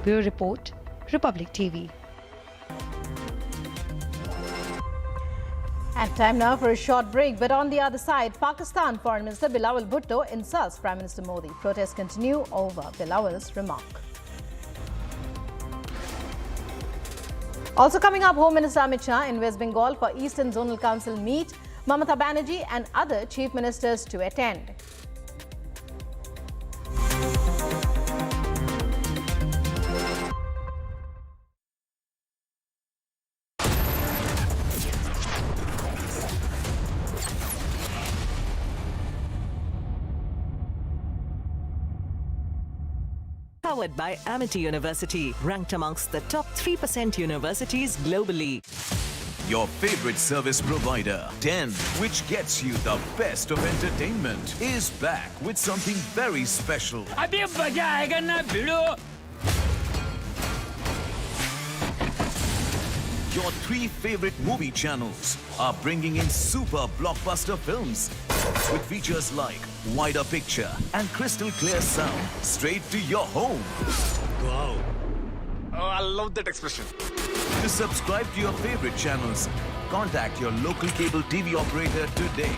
Bureau Report, Republic TV. And time now for a short break. But on the other side, Pakistan Foreign Minister Bilawal Bhutto insults Prime Minister Modi. Protests continue over Bilawal's remark. Also coming up, Home Minister Amit Shah in West Bengal for Eastern Zonal Council meet. Mamata Banerjee and other chief ministers to attend. Powered by Amity University, ranked amongst the top 3% universities globally. Your favorite service provider, 10, which gets you the best of entertainment, is back with something very special. अभी मजा आएगा ना भिड़ो. Your 3 favorite movie channels are bringing in super blockbuster films with features like wider picture and crystal clear sound straight to your home. Wow. Oh, I love that expression. To subscribe to your favorite channels, contact your local cable TV operator today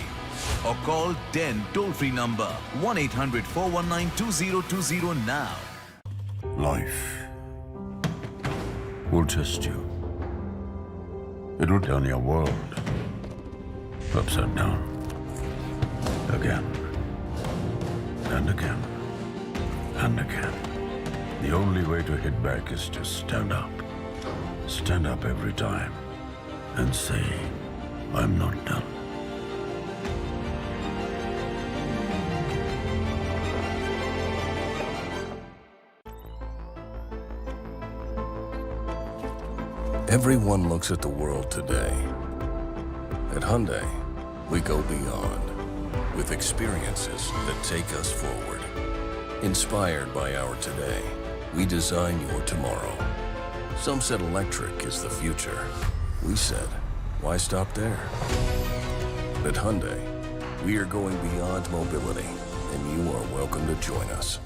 or call 10 toll-free number 1-800-419-2020 now. Life will test you. It will turn your world upside down. Again. And again. And again. The only way to hit back is to stand up. Stand up every time and say, I'm not done. Everyone looks at the world today. At Hyundai, we go beyond with experiences that take us forward. Inspired by our today, we design your tomorrow. Some said electric is the future. We said, why stop there? At Hyundai, we are going beyond mobility, and you are welcome to join us.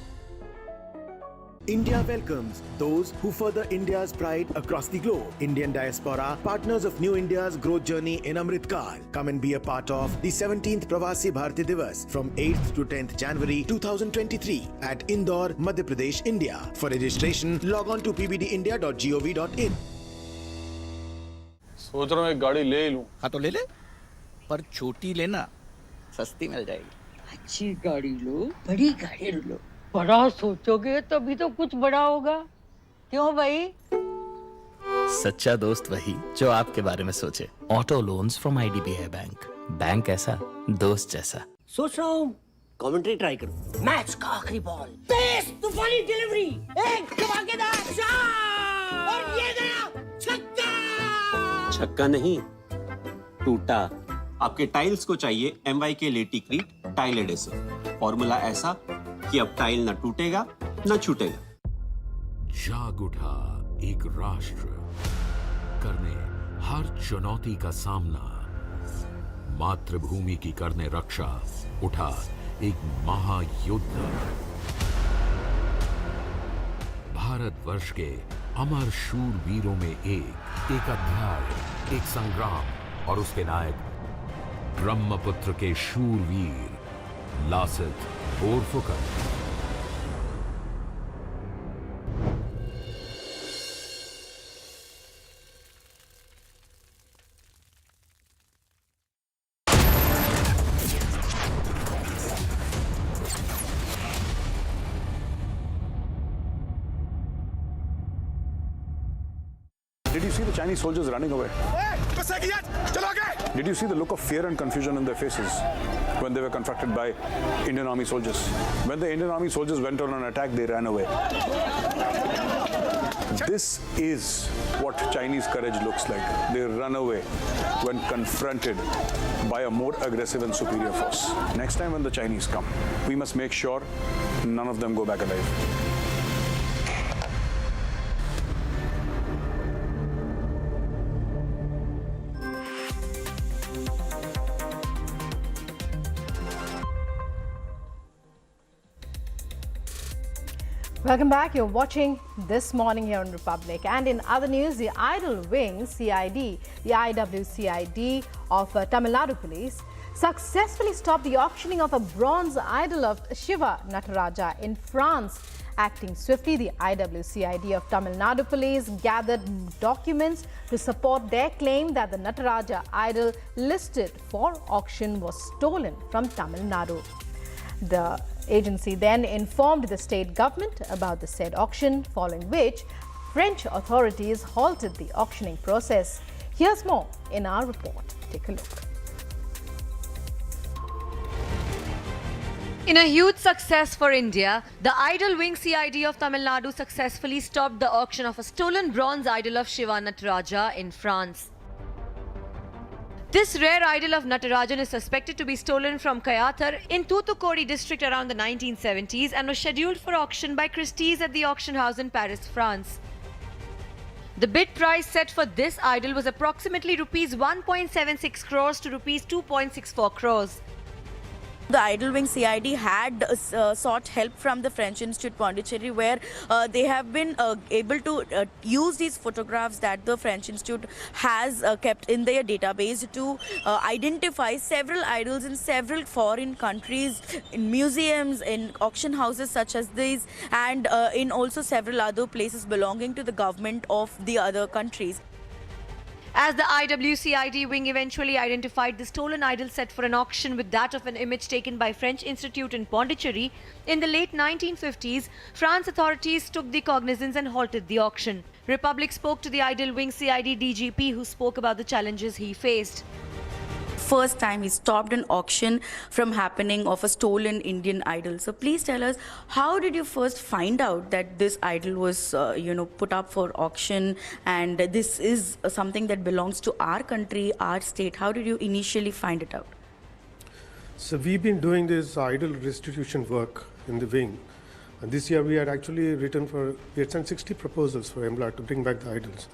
India welcomes those who further India's pride across the globe. Indian diaspora, partners of New India's growth journey in Amrit Kaal. Come and be a part of the 17th Pravasi Bharati Divas from 8th to 10th January 2023 at Indore, Madhya Pradesh, India. For registration, log on to pbdindia.gov.in. सोच रहा हूँ एक गाड़ी ले लूँ. हाँ तो ले ले. पर छोटी लेना. सस्ती मिल जाएगी. अच्छी गाड़ी लो, बड़ी गाड़ी लो. बड़ा सोचोगे तभी तो कुछ बड़ा होगा. क्यों भाई? सच्चा दोस्त वही जो आपके बारे में सोचे. Auto loans from IDBI bank. Bank ऐसा, दोस्त जैसा. सोच रहा हूँ कमेंट्री ट्राई करूँ. मैच का आखिरी बॉल, तेज तूफानी डिलीवरी, एक धमाकेदार शॉट और ये गया छक्का. छक्का नहीं, टूटा. आपके टाइल्स को चाहिए MYK लेटिक्रीट टाइल एडेसिव. फॉर्मूला ऐसा कि अब टाइल न टूटेगा न छूटेगा. जाग उठा एक राष्ट्र करने हर चुनौती का सामना. मातृभूमि की करने रक्षा उठा एक महायुद्ध. भारतवर्ष के अमर शूरवीरों में एक अध्याय, एक संग्राम और उसके नायक ब्रह्मपुत्र के शूरवीर Lasit Borphukan. Did you see the Chinese soldiers running away? Did you see the look of fear and confusion in their faces when they were confronted by Indian Army soldiers? When the Indian Army soldiers went on an attack, they ran away. This is what Chinese courage looks like. They run away when confronted by a more aggressive and superior force. Next time when the Chinese come, we must make sure none of them go back alive. Welcome back. You're watching This Morning here on Republic. And in other news, the Idol Wing CID, the IWCID of Tamil Nadu Police, successfully stopped the auctioning of a bronze idol of Shiva Nataraja in France. Acting swiftly, the IWCID of Tamil Nadu Police gathered documents to support their claim that the Nataraja idol listed for auction was stolen from Tamil Nadu. The agency then informed the state government about the said auction, following which French authorities halted the auctioning process. Here's more in our report. Take a look. In a huge success for India, the Idol Wing CID of Tamil Nadu successfully stopped the auction of a stolen bronze idol of Shiva Nataraja in France. This rare idol of Natarajan is suspected to be stolen from Kayathar in Thoothukudi district around the 1970s and was scheduled for auction by Christie's at the auction house in Paris, France. The bid price set for this idol was approximately rupees 1.76 crores to rupees 2.64 crores. The Idol Wing CID had sought help from the French Institute Pondicherry, where they have been able to use these photographs that the French Institute has kept in their database to identify several idols in several foreign countries, in museums, in auction houses such as these, and in also several other places belonging to the government of the other countries. As the IWCID wing eventually identified the stolen idol set for an auction with that of an image taken by French Institute in Pondicherry in the late 1950s, France authorities took the cognizance and halted the auction. Republic spoke to the Idol Wing CID DGP, who spoke about the challenges he faced. First time he stopped an auction from happening of a stolen Indian idol. So please tell us, how did you first find out that this idol was put up for auction, and this is something that belongs to our country, our state? How did you initially find it out? So we've been doing this idol restitution work in the wing, and this year we had sent 60 proposals for EMLA to bring back the idols.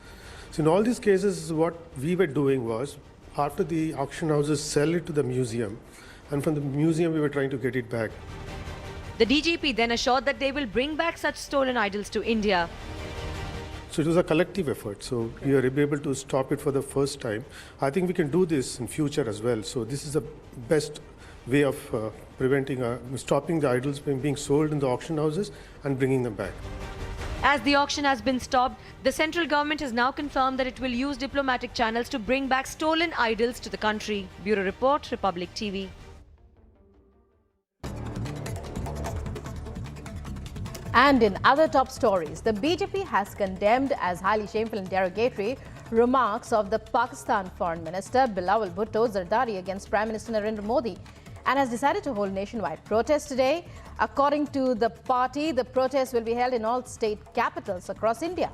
So in all these cases, what we were doing was, after the auction houses sell it to the museum, and from the museum we were trying to get it back. The DGP then assured that they will bring back such stolen idols to India. So it was a collective effort. So we were able to stop it for the first time. I think we can do this in future as well. So this is the best way of stopping the idols being sold in the auction houses and bringing them back. As the auction has been stopped, the central government has now confirmed that it will use diplomatic channels to bring back stolen idols to the country. Bureau Report, Republic TV. And in other top stories, the BJP has condemned as highly shameful and derogatory remarks of the Pakistan Foreign Minister Bilawal Bhutto Zardari against Prime Minister Narendra Modi, and has decided to hold nationwide protests today. According to the party, the protests will be held in all state capitals across India.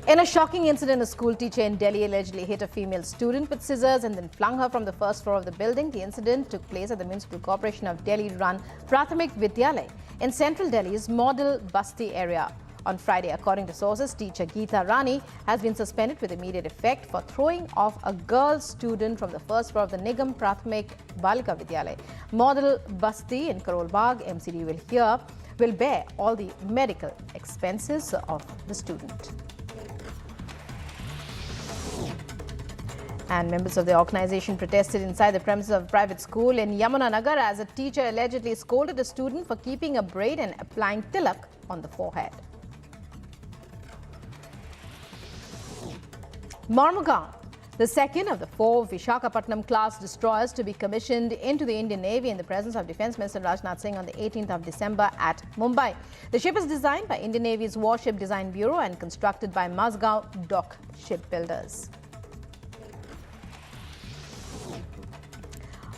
In a shocking incident, a school teacher in Delhi allegedly hit a female student with scissors and then flung her from the first floor of the building. The incident took place at the Municipal Corporation of Delhi-run Prathamik Vidyalay in central Delhi's Model Basti area. On Friday, according to sources, teacher Geeta Rani has been suspended with immediate effect for throwing off a girl student from the first floor of the Nigam Prathamik Balika Vidyalay. Model Basti in Karol Bagh, MCD will bear all the medical expenses of the student. And members of the organization protested inside the premises of a private school in Yamunanagar as a teacher allegedly scolded a student for keeping a braid and applying tilak on the forehead. Mormugaon, the second of the 4 Visakhapatnam-class destroyers to be commissioned into the Indian Navy in the presence of Defence Minister Rajnath Singh on the 18th of December at Mumbai. The ship is designed by Indian Navy's Warship Design Bureau and constructed by Mazgaon Dock Shipbuilders.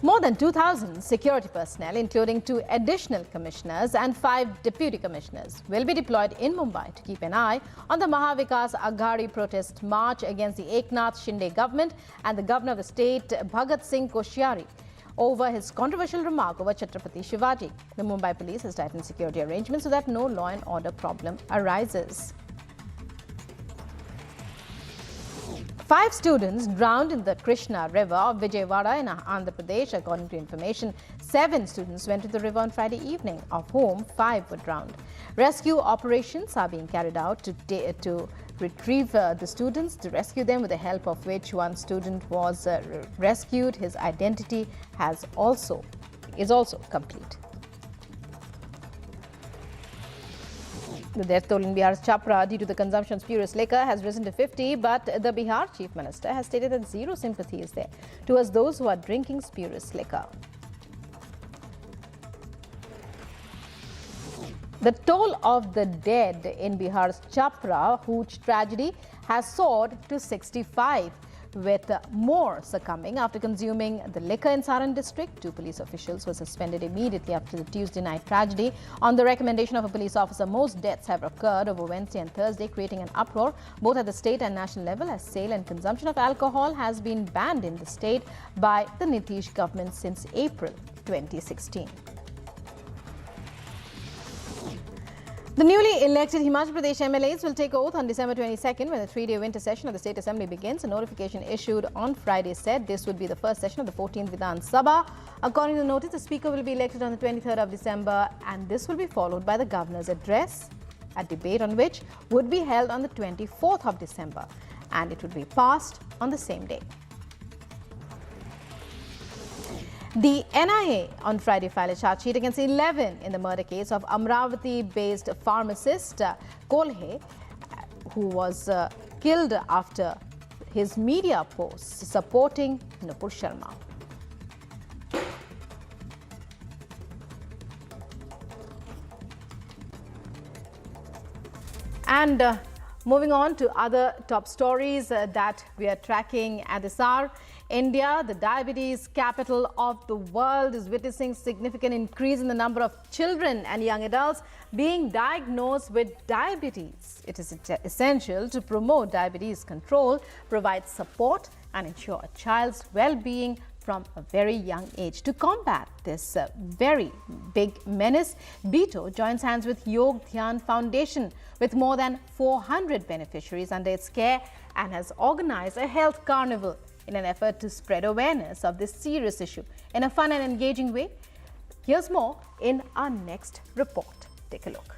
More than 2,000 security personnel, including 2 additional commissioners and 5 deputy commissioners, will be deployed in Mumbai to keep an eye on the Mahavikas Aghadi protest march against the Eknath Shinde government and the governor of the state, Bhagat Singh Koshyari, over his controversial remark over Chhatrapati Shivaji. The Mumbai police has tightened security arrangements so that no law and order problem arises. 5 students drowned in the Krishna River of Vijayawada in Andhra Pradesh. According to information, 7 students went to the river on Friday evening, of whom 5 were drowned. Rescue operations are being carried out to retrieve the students, to rescue them, with the help of which one student was rescued. His identity is also complete. The death toll in Bihar's Chapra due to the consumption of spurious liquor has risen to 50, but the Bihar Chief Minister has stated that zero sympathy is there towards those who are drinking spurious liquor. The toll of the dead in Bihar's Chapra Hooch tragedy has soared to 65, with more succumbing after consuming the liquor in Saran district. 2 police officials were suspended immediately after the Tuesday night tragedy. On the recommendation of a police officer, most deaths have occurred over Wednesday and Thursday, creating an uproar both at the state and national level, as sale and consumption of alcohol has been banned in the state by the Nitish government since April 2016. The newly elected Himachal Pradesh MLAs will take oath on December 22nd when the 3-day winter session of the State Assembly begins. A notification issued on Friday said this would be the first session of the 14th Vidhan Sabha. According to the notice, the Speaker will be elected on the 23rd of December, and this will be followed by the Governor's address, a debate on which would be held on the 24th of December, and it would be passed on the same day. The NIA on Friday filed a charge sheet against 11 in the murder case of Amravati-based pharmacist Kolhe, who was killed after his media posts supporting Nupur Sharma. And moving on to other top stories that we are tracking at this hour. India, the diabetes capital of the world, is witnessing significant increase in the number of children and young adults being diagnosed with diabetes. It is essential to promote diabetes control, provide support and ensure a child's well-being from a very young age. To combat this very big menace, BITO joins hands with Yog Dhyan Foundation with more than 400 beneficiaries under its care and has organized a health carnival in an effort to spread awareness of this serious issue in a fun and engaging way. Here's more in our next report. Take a look.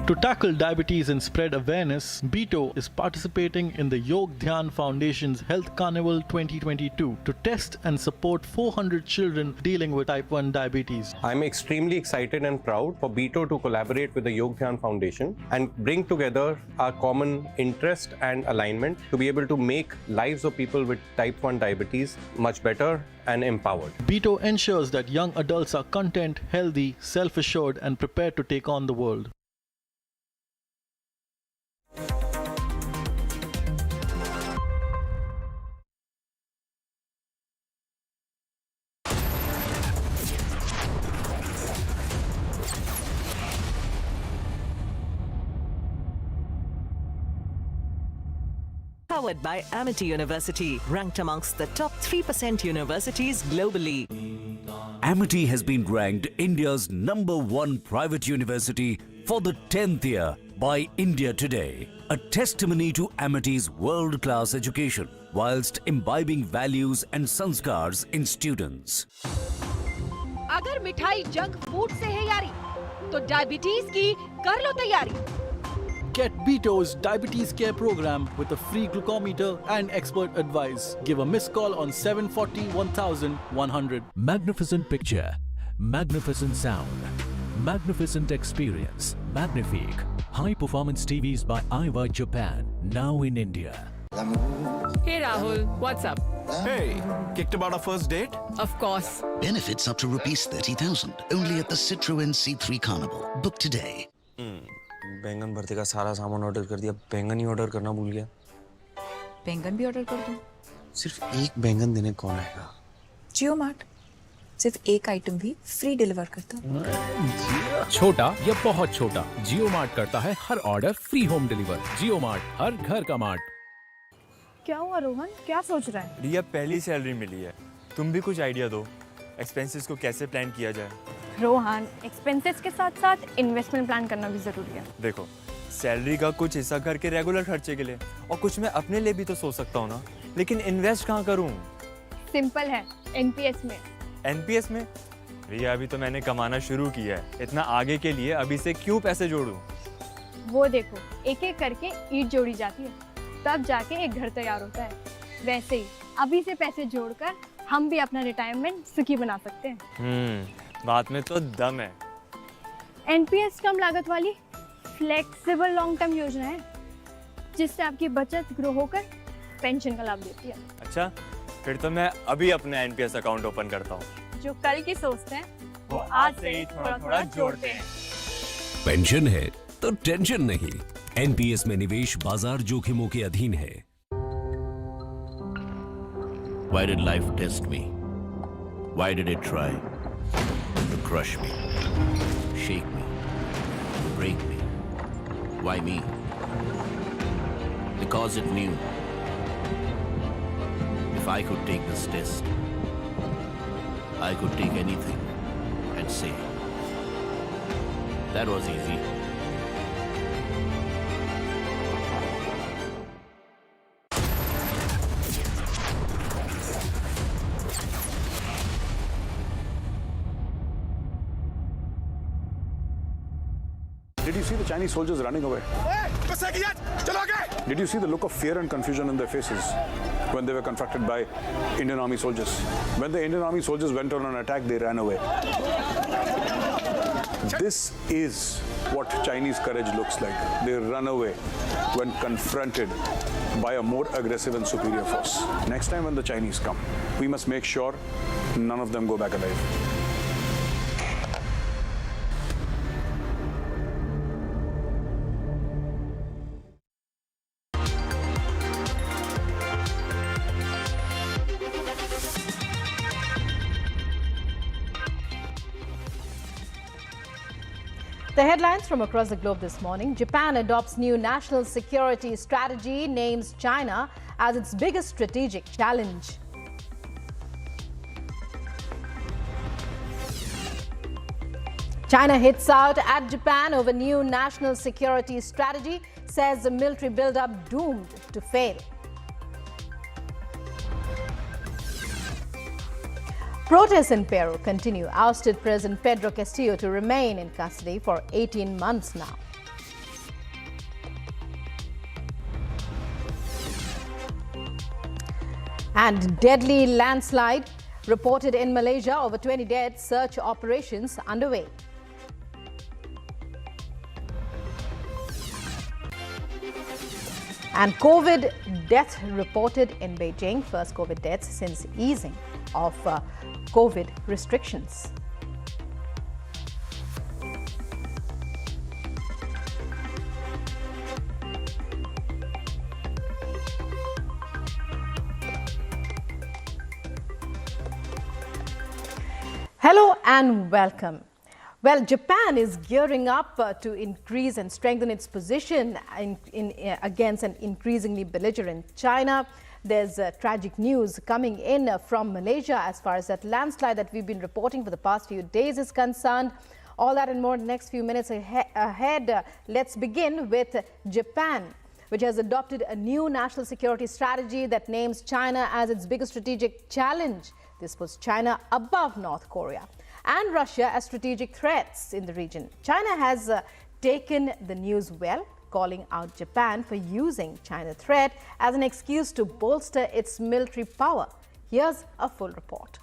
To tackle diabetes and spread awareness, BITO is participating in the Yog Dhyan Foundation's Health Carnival 2022 to test and support 400 children dealing with type 1 diabetes. I'm extremely excited and proud for BITO to collaborate with the Yog Dhyan Foundation and bring together our common interest and alignment to be able to make lives of people with type 1 diabetes much better and empowered. BITO ensures that young adults are content, healthy, self-assured and prepared to take on the world. Powered by Amity University, ranked amongst the top 3% universities globally. Amity has been ranked India's #1 private university for the 10th year by India Today, a testimony to Amity's world-class education whilst imbibing values and sanskars in students. अगर मिठाई junk food से है यारी, तो diabetes की कर लो तैयारी. Get BITO's Diabetes Care Program with a free glucometer and expert advice. Give a missed call on 740 1100. Magnificent picture, magnificent sound, magnificent experience, Magnifique. High performance TVs by Aiwa Japan, now in India. Hey Rahul, what's up? Hey, kicked about our first date? Of course. Benefits up to rupees 30,000 only at the Citroën C3 Carnival. Book today. बैंगन भरते का सारा सामान order कर दिया, बैंगन ही order करना भूल गया. बैंगन भी ऑर्डर कर दूं? सिर्फ एक बैंगन देने कौन आएगा? जियो मार्ट सिर्फ एक आइटम भी फ्री डिलीवर करता. छोटा या बहुत छोटा, जियो मार्ट करता है हर ऑर्डर फ्री होम डिलीवर. जियो मार्ट, हर घर का मार्ट. क्या हुआ रोहन, क्या सोच रहा है? रिया, पहली सैलरी मिली है, तुम भी कुछ आइडिया दो. एक्सपेंसेस को कैसे प्लान किया जाए? रोहन, एक्सपेंसेस के साथ साथ इन्वेस्टमेंट प्लान करना भी जरूरी है. देखो, सैलरी का कुछ हिस्सा घर के रेगुलर खर्चे के लिए और कुछ मैं अपने लिए भी तो सोच सकता हूँ ना, लेकिन इन्वेस्ट कहाँ करूँ? सिंपल है, एनपीएस में। एनपीएस में? रिया अभी तो मैंने कमाना शुरू किया है, इतना आगे के लिए अभी से क्यों पैसे जोड़ूं? वो देखो, एक एक करके ईंट जोड़ी जाती है, तब जाके एक घर तैयार होता है। वैसे ही अभी से पैसे जोड़कर हम भी अपना रिटायरमेंट सुखी बना सकते हैं। बात में तो दम है। एनपीएस कम लागत वाली फ्लेक्सिबल लॉन्ग टर्म योजना है, जिससे आपकी बचत ग्रो होकर पेंशन का लाभ देती है। अच्छा, फिर तो मैं अभी अपना एनपीएस अकाउंट ओपन करता हूँ। जो कल की सोचते हैं वो आज से ही थोड़ा थोड़ा जोड़ते हैं। पेंशन है तो टेंशन नहीं। एनपीएस में निवेश बाजार जोखिमों के अधीन है। Why did life test me? Why did it try to crush me, shake me, break me? Why me? Because it knew if I could take this test, I could take anything and say, that was easy. Did you see the Chinese soldiers running away? Did you see the look of fear and confusion in their faces when they were confronted by Indian Army soldiers? When the Indian Army soldiers went on an attack, they ran away. This is what Chinese courage looks like. They run away when confronted by a more aggressive and superior force. Next time when the Chinese come, we must make sure none of them go back alive. The headlines from across the globe this morning. Japan adopts new national security strategy, names China as its biggest strategic challenge. China hits out at Japan over new national security strategy, says the military buildup doomed to fail. Protests in Peru continue. Ousted President Pedro Castillo to remain in custody for 18 months now. And deadly landslide reported in Malaysia, over 20 dead, search operations underway. And COVID death reported in Beijing, first COVID deaths since easing of COVID restrictions. Hello and welcome. Well, Japan is gearing up to increase and strengthen its position against an increasingly belligerent China. There's tragic news coming in from Malaysia as far as that landslide that we've been reporting for the past few days is concerned. All that and more in the next few minutes ahead. Let's begin with Japan, which has adopted a new national security strategy that names China as its biggest strategic challenge. This puts China above North Korea and Russia as strategic threats in the region. China has taken the news well, calling out Japan for using China threat as an excuse to bolster its military power. Here's a full report.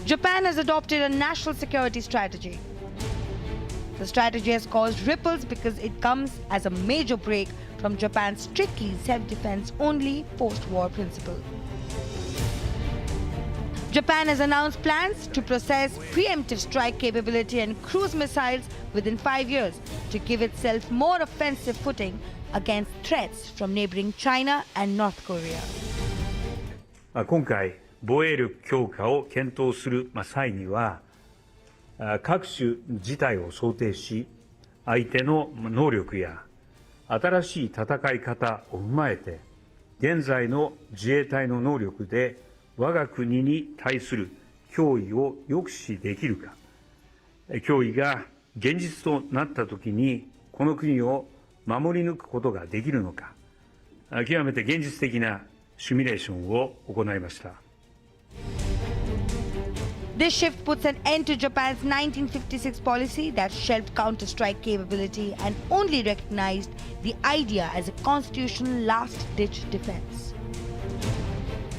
Japan has adopted a national security strategy. The strategy has caused ripples because it comes as a major break from Japan's strictly self-defense only post-war principle. Japan has announced plans to possess preemptive strike capability and cruise missiles within 5 years to give itself more offensive footing against threats from neighboring China and North Korea. 今回、防衛力強化を検討する際には、各種事態を想定し、相手の能力や新しい戦い方を踏まえて、現在の自衛隊の能力で我が国に対する脅威を抑止できるか、脅威が現実となったときにこの国を守り抜くことができるのか、極めて現実的なシミュレーションを行いました。This shift puts an end to Japan's 1956 policy that shelved counter-strike capability and only recognized the idea as a constitutional last-ditch defense.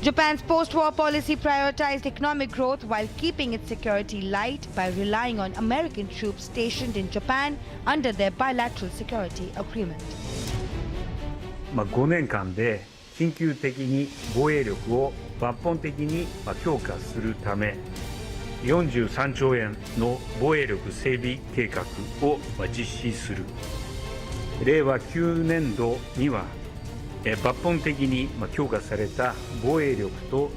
Japan's post-war policy prioritized economic growth while keeping its security light by relying on American troops stationed in Japan under their bilateral security agreement. 5年間で緊急的に防衛力を抜本的に強化するため、43兆円の防衛力整備計画を実施する。令和9年度には抜本的に強化された防衛力と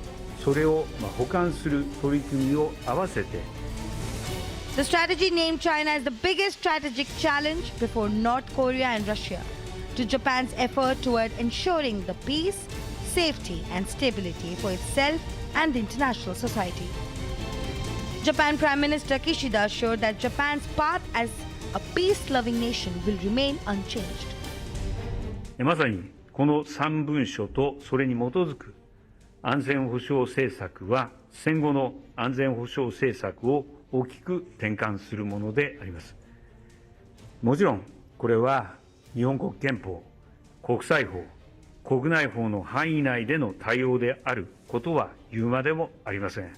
それを補完する取り組みを合わせて。The strategy named China as the biggest strategic challenge before North Korea and Russia to Japan's effort toward ensuring the peace, safety and stability for itself and the international society. Japan Prime Minister Kishida assured that Japan's path as a peace-loving nation will remain unchanged. まさにこの3文書とそれに基づく安全保障政策は戦後の安全保障政策を大きく転換するものであります。もちろんこれは日本国憲法、国際法、国内法の範囲内での対応であることは言うまでもありません。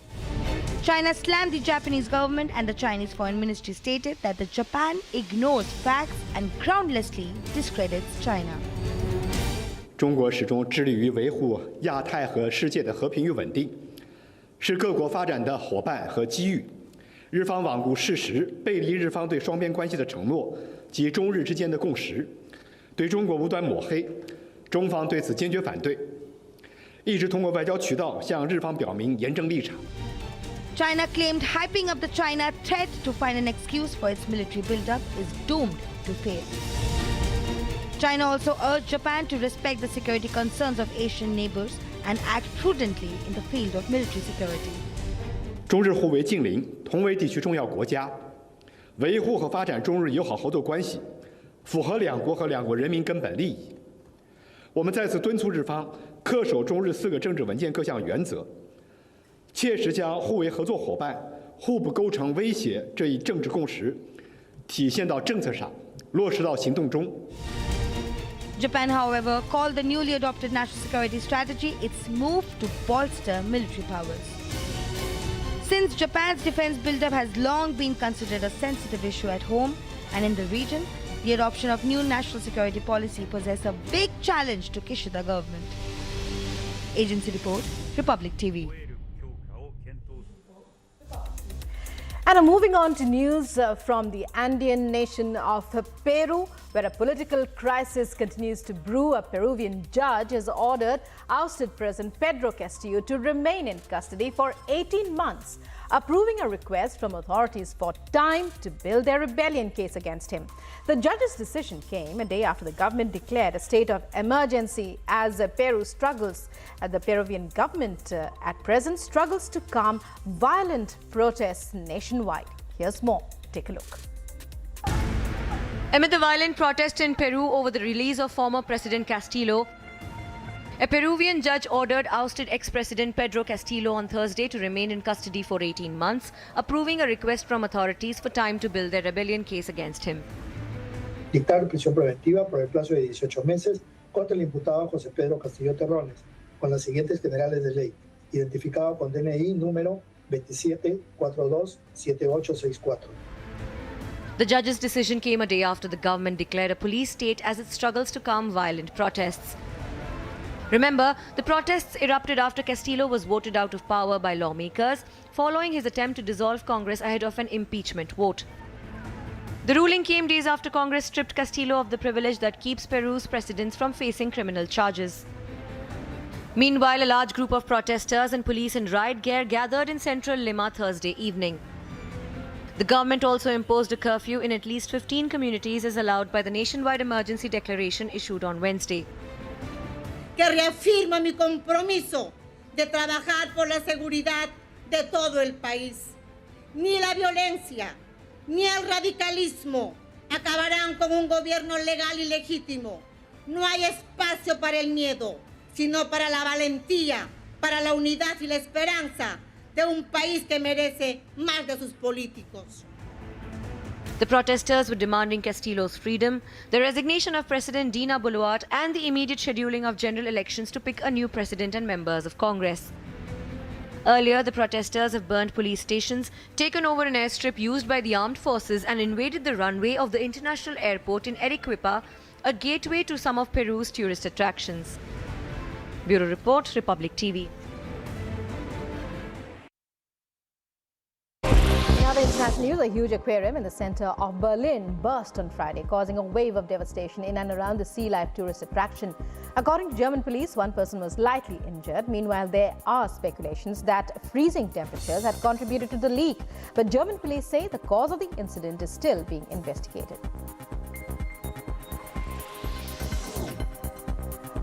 China slammed the Japanese government and the Chinese Foreign Ministry stated that the Japan ignores facts and groundlessly discredits China. 中国始终致力于维护亚太和世界的和平与稳定，是各国发展的伙伴和机遇。日方罔顾事实，背离日方对双边关系的承诺及中日之间的共识，对中国无端抹黑，中方对此坚决反对，一直通过外交渠道向日方表明严正立场。 China claimed hyping up the China threat to find an excuse for its military buildup is doomed to fail. China also urged Japan to respect the security concerns of Asian neighbors and act prudently in the field of military security. 中日互为近邻，同为地区重要国家，维护和发展中日友好合作关系，符合两国和两国人民根本利益。我们再次敦促日方恪守中日4个政治文件各项原则。 切实将互为合作伙伴、互不构成威胁这一政治共识体现到政策上，落实到行动中。 Japan, however, called the newly adopted national security strategy its move to bolster military powers. Since Japan's defense buildup has long been considered a sensitive issue at home and in the region, the adoption of new national security policy poses a big challenge to Kishida government. Agency report, Republic TV. And moving on to news from the Andean nation of Peru, where a political crisis continues to brew. A Peruvian judge has ordered ousted President Pedro Castillo to remain in custody for 18 months, approving a request from authorities for time to build their rebellion case against him. The judge's decision came a day after the government declared a state of emergency as Peru struggles. The Peruvian government at present struggles to calm violent protests nationwide. Here's more. Take a look. Amid the violent protest in Peru over the release of former President Castillo, a Peruvian judge ordered ousted ex-President Pedro Castillo on Thursday to remain in custody for 18 months, approving a request from authorities for time to build their rebellion case against him. Dictar prisión preventiva por el plazo de 18 meses contra el imputado José Pedro Castillo Terrones, con las siguientes generales de ley, identificado con DNI número 27427864. The judge's decision came a day after the government declared a police state as it struggles to calm violent protests. Remember, the protests erupted after Castillo was voted out of power by lawmakers following his attempt to dissolve Congress ahead of an impeachment vote. The ruling came days after Congress stripped Castillo of the privilege that keeps Peru's presidents from facing criminal charges. Meanwhile, a large group of protesters and police in riot gear gathered in central Lima Thursday evening. The government also imposed a curfew in at least 15 communities as allowed by the nationwide emergency declaration issued on Wednesday. Que reafirma mi compromiso de trabajar por la seguridad de todo el país. Ni la violencia, ni el radicalismo acabarán con un gobierno legal y legítimo. No hay espacio para el miedo, sino para la valentía, para la unidad y la esperanza de un país que merece más de sus políticos. The protesters were demanding Castillo's freedom, the resignation of President Dina Boluarte, and the immediate scheduling of general elections to pick a new president and members of Congress. Earlier, the protesters have burned police stations, taken over an airstrip used by the armed forces, and invaded the runway of the international airport in Arequipa, a gateway to some of Peru's tourist attractions. Bureau Report, Republic TV. In other international news, a huge aquarium in the center of Berlin burst on Friday, causing a wave of devastation in and around the sea life tourist attraction. According to German police, one person was lightly injured. Meanwhile, there are speculations that freezing temperatures had contributed to the leak. But German police say the cause of the incident is still being investigated.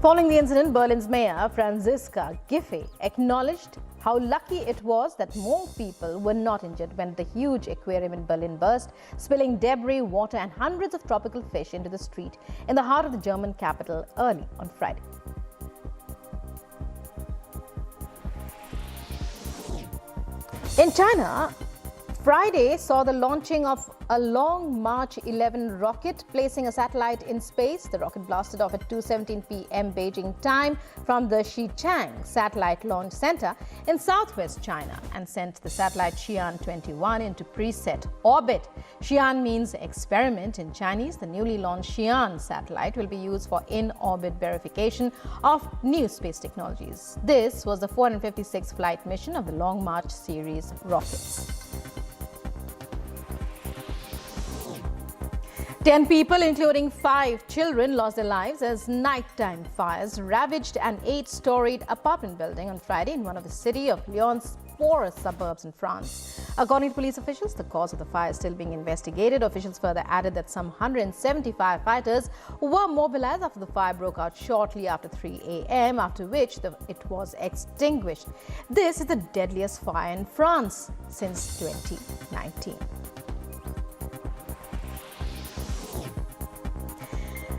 Following the incident, Berlin's mayor, Franziska Giffey, acknowledged how lucky it was that more people were not injured when the huge aquarium in Berlin burst, spilling debris, water and hundreds of tropical fish into the street in the heart of the German capital early on Friday. In China, Friday saw the launching of a Long March 11 rocket, placing a satellite in space. The rocket blasted off at 2:17 p.m. Beijing time from the Xichang Satellite Launch Center in southwest China and sent the satellite Xi'an-21 into preset orbit. Xi'an means experiment in Chinese. The newly launched Xi'an satellite will be used for in-orbit verification of new space technologies. This was the 456th flight mission of the Long March series rockets. 10 people, including 5 children, lost their lives as nighttime fires ravaged an 8-storied apartment building on Friday in one of the city of Lyon's poorest suburbs in France. According to police officials, the cause of the fire is still being investigated. Officials further added that some 170 firefighters were mobilized after the fire broke out shortly after 3 a.m., after which it was extinguished. This is the deadliest fire in France since 2019.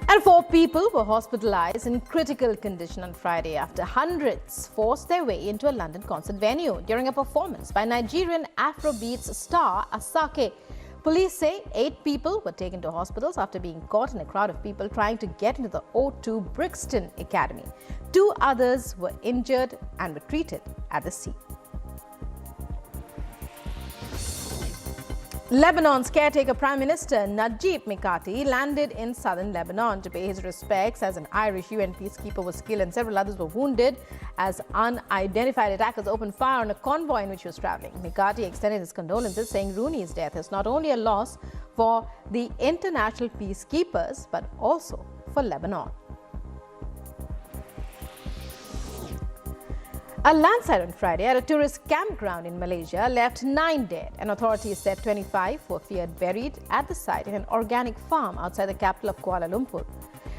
And 4 people were hospitalized in critical condition on Friday after hundreds forced their way into a London concert venue during a performance by Nigerian Afrobeats star Asake. Police say 8 people were taken to hospitals after being caught in a crowd of people trying to get into the O2 Brixton Academy. 2 others were injured and were treated at the scene. Lebanon's caretaker Prime Minister Najib Mikati landed in southern Lebanon to pay his respects as an Irish UN peacekeeper was killed and several others were wounded as unidentified attackers opened fire on a convoy in which he was traveling. Mikati extended his condolences, saying Rooney's death is not only a loss for the international peacekeepers but also for Lebanon. A landslide on Friday at a tourist campground in Malaysia left 9 dead, and authorities said 25 were feared buried at the site in an organic farm outside the capital of Kuala Lumpur.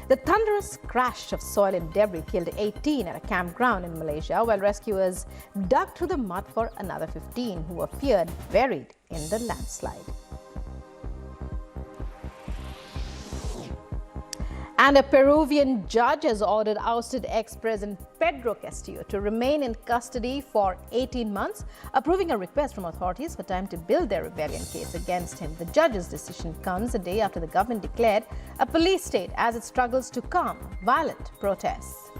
The thunderous crash of soil and debris killed 18 at a campground in Malaysia, while rescuers dug through the mud for another 15 who were feared buried in the landslide. And a Peruvian judge has ordered ousted ex-president Pedro Castillo to remain in custody for 18 months, approving a request from authorities for time to build their rebellion case against him. The judge's decision comes a day after the government declared a police state as it struggles to calm violent protests.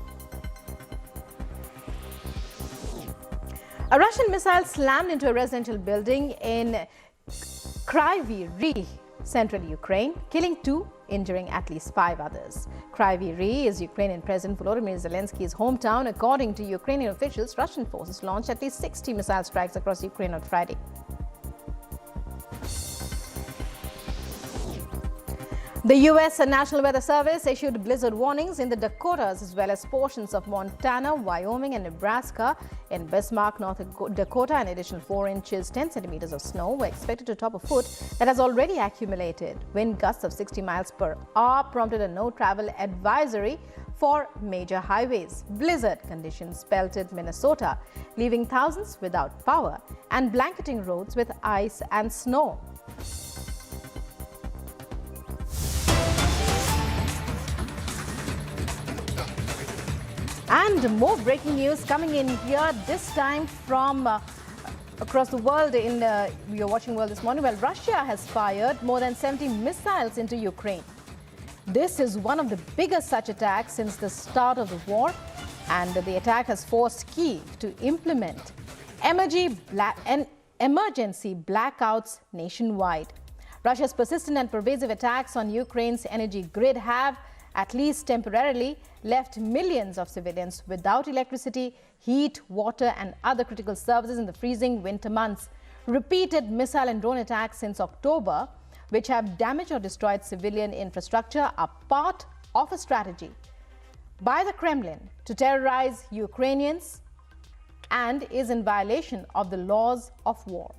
A Russian missile slammed into a residential building in Kryvyi Rih, central Ukraine, killing 2, injuring at least 5 others. Kryvyi Rih is Ukrainian President Volodymyr Zelensky's hometown. According to Ukrainian officials, Russian forces launched at least 60 missile strikes across Ukraine on Friday. The U.S. National Weather Service issued blizzard warnings in the Dakotas as well as portions of Montana, Wyoming and Nebraska. In Bismarck, North Dakota, an additional 4 inches, 10 centimeters of snow were expected to top a foot that has already accumulated. Wind gusts of 60 miles per hour prompted a no-travel advisory for major highways. Blizzard conditions pelted Minnesota, leaving thousands without power and blanketing roads with ice and snow. And more breaking news coming in here, this time from across the world. You're watching World This Morning. Well, Russia has fired more than 70 missiles into Ukraine. This is one of the biggest such attacks since the start of the war, and the attack has forced Kyiv to implement emergency blackouts nationwide. Russia's persistent and pervasive attacks on Ukraine's energy grid have, at least temporarily, left millions of civilians without electricity, heat, water and other critical services in the freezing winter months. Repeated missile and drone attacks since October, which have damaged or destroyed civilian infrastructure, are part of a strategy by the Kremlin to terrorize Ukrainians and is in violation of the laws of war.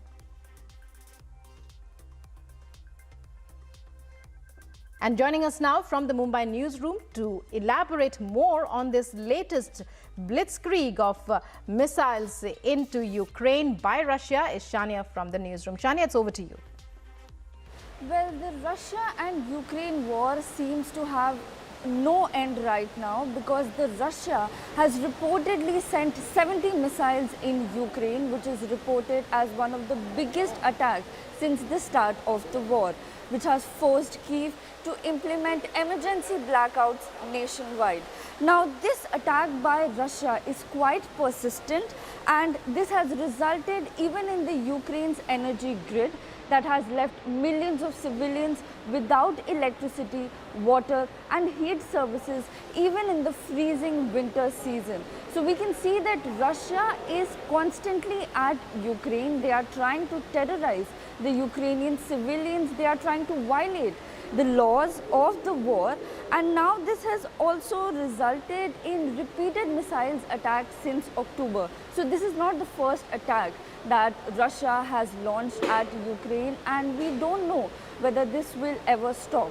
And joining us now from the Mumbai newsroom to elaborate more on this latest blitzkrieg of missiles into Ukraine by Russia is Shania from the newsroom. Shania, it's over to you. Well, the Russia and Ukraine war seems to have no end right now, because the Russia has reportedly sent 70 missiles in Ukraine, which is reported as one of the biggest attacks since the start of the war, which has forced Kyiv to implement emergency blackouts nationwide. Now, this attack by Russia is quite persistent, and this has resulted even in the Ukraine's energy grid that has left millions of civilians without electricity, water and heat services even in the freezing winter season. So we can see that Russia is constantly at Ukraine. They are trying to terrorize the Ukrainian civilians. They are trying to violate the laws of the war, and now this has also resulted in repeated missiles attacks since October. So this is not the first attack that Russia has launched at Ukraine, and we don't know whether this will ever stop.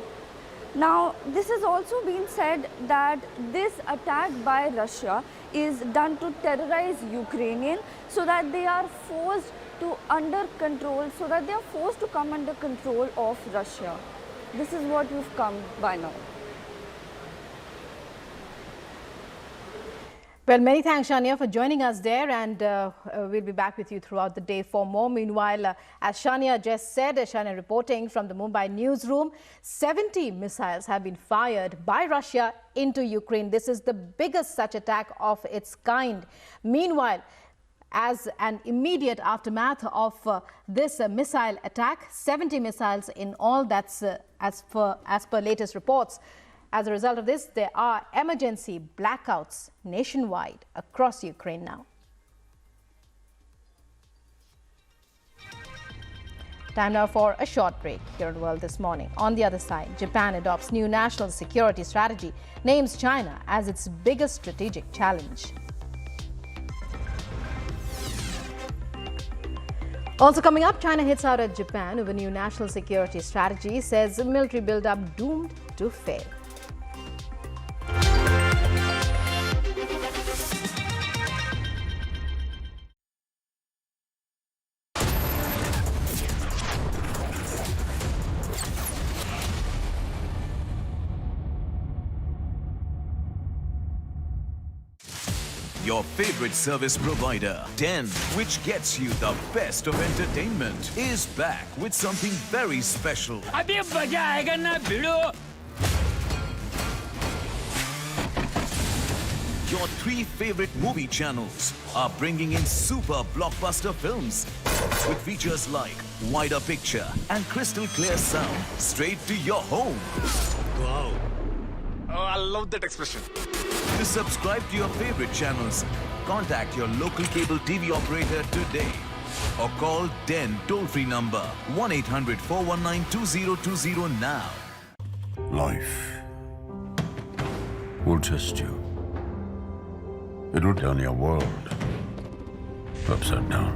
Now, this has also been said that this attack by Russia is done to terrorize Ukrainians so that they are forced to come under control of Russia. This is what we've come by now. Well, many thanks, Shania, for joining us there, and we'll be back with you throughout the day for more. Meanwhile, as Shania just said, Shania reporting from the Mumbai newsroom, 70 missiles have been fired by Russia into Ukraine. This is the biggest such attack of its kind. Meanwhile, as an immediate aftermath of this missile attack, 70 missiles in all, that's as per latest reports. As a result of this, there are emergency blackouts nationwide across Ukraine now. Time now for a short break here on World This Morning. On the other side, Japan adopts new national security strategy, names China as its biggest strategic challenge. Also coming up, China hits out at Japan over new national security strategy, says military build-up doomed to fail. Your favorite service provider, Den, which gets you the best of entertainment, is back with something very special. Your 3 favorite movie channels are bringing in super blockbuster films with features like wider picture and crystal clear sound straight to your home. Wow. Oh, I love that expression. To subscribe to your favorite channels, contact your local cable TV operator today or call Den toll-free number 1-800-419-2020 now. Life will test you. It will turn your world upside down.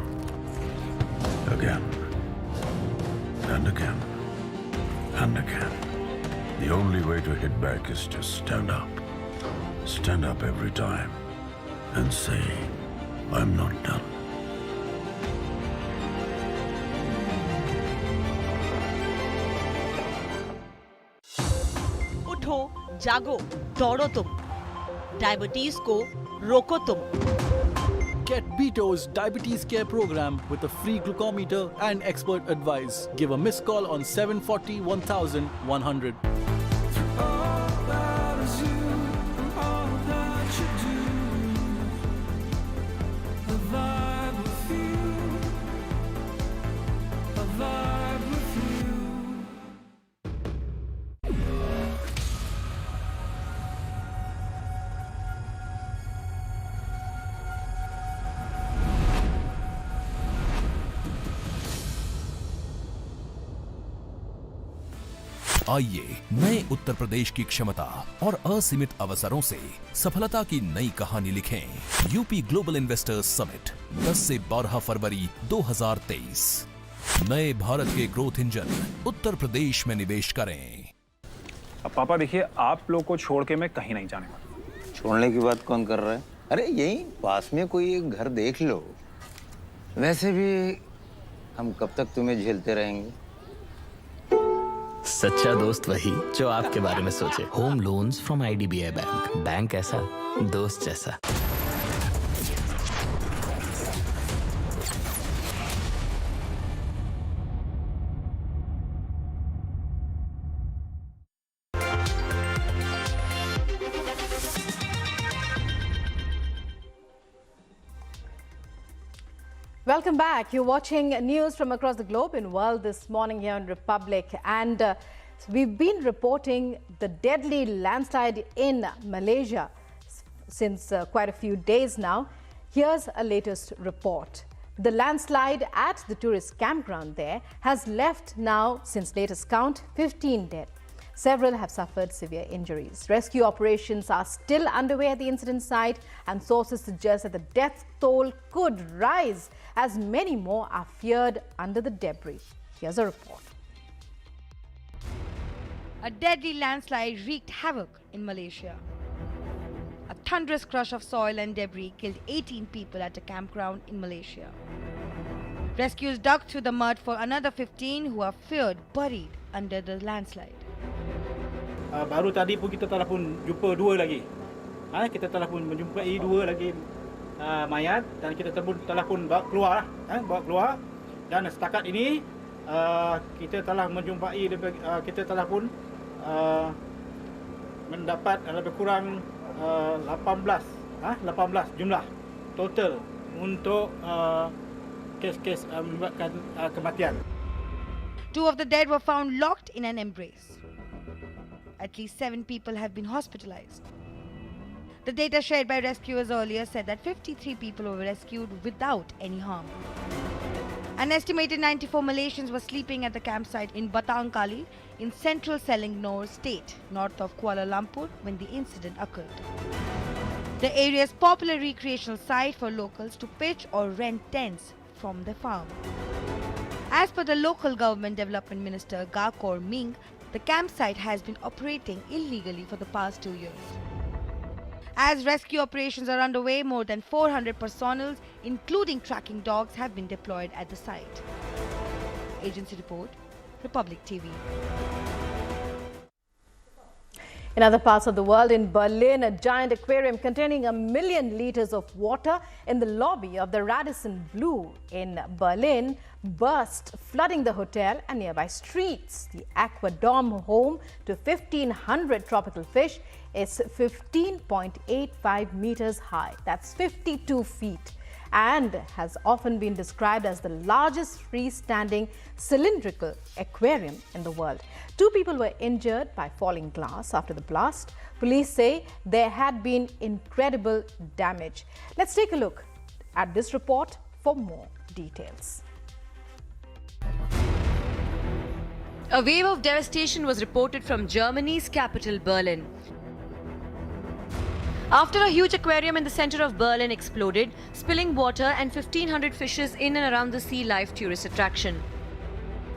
Again. And again. And again. The only way to hit back is to stand up. Stand up every time and say, I'm not done. उठो, जागो, दौड़ो तुम। Diabetes को रोको तुम। Get Beto's diabetes care program with a free glucometer and expert advice. Give a missed call on 740 1100. आइए नए उत्तर प्रदेश की क्षमता और असीमित अवसरों से सफलता की नई कहानी लिखें। यूपी ग्लोबल इन्वेस्टर्स समिट 10 से 12 फरवरी 2023। नए भारत के ग्रोथ इंजन उत्तर प्रदेश में निवेश करें। अब पापा देखिए, आप लोग को छोड़ के मैं कहीं नहीं जाने वाला। छोड़ने की बात कौन कर रहा है? अरे यहीं पास में कोई एक घर देख लो। वैसे भी हम कब तक तुम्हें झेलते रहेंगे? सच्चा दोस्त वही जो आपके बारे में सोचे। Home loans from IDBI bank. Bank ऐसा, दोस्त जैसा। Welcome back. You're watching news from across the globe in World this morning here on Republic. And we've been reporting the deadly landslide in Malaysia since quite a few days now. Here's a latest report. The landslide at the tourist campground there has left now, since latest count, 15 dead. Several have suffered severe injuries. Rescue operations are still underway at the incident site, and sources suggest that the death toll could rise as many more are feared under the debris. Here's a report. A deadly landslide wreaked havoc in Malaysia. A thunderous crush of soil and debris killed 18 people at a campground in Malaysia. Rescuers dug through the mud for another 15 who are feared buried under the landslide. Baru tadi pun kita telah pun jumpa dua lagi. Kita telah pun menjumpai dua lagi mayat, dan kita telah pun bawa keluar, dan setakat ini kita telah menjumpai kita telah pun mendapat lebih kurang 18 jumlah total untuk kes-kes menyebabkan kematian. 2 of the dead were found locked in an embrace. At least 7 people have been hospitalized. The data shared by rescuers earlier said that 53 people were rescued without any harm. An estimated 94 Malaysians were sleeping at the campsite in Batang Kali in central Selangor state, north of Kuala Lumpur, when the incident occurred. The area's popular recreational site for locals to pitch or rent tents from the farm. As per the local government development minister Gakor Ming, the campsite has been operating illegally for the past 2 years. As rescue operations are underway, more than 400 personnel, including tracking dogs, have been deployed at the site. Agency report, Republic TV. In other parts of the world, in Berlin, a giant aquarium containing 1 million liters of water in the lobby of the Radisson Blu in Berlin burst, flooding the hotel and nearby streets. The aquadome, home to 1,500 tropical fish, is 15.85 meters high. That's 52 feet. And has often been described as the largest freestanding cylindrical aquarium in the world. 2 people were injured by falling glass after the blast. Police say there had been incredible damage. Let's take a look at this report for more details. A wave of devastation was reported from Germany's capital, Berlin. After a huge aquarium in the center of Berlin exploded, spilling water and 1,500 fishes in and around the sea life tourist attraction.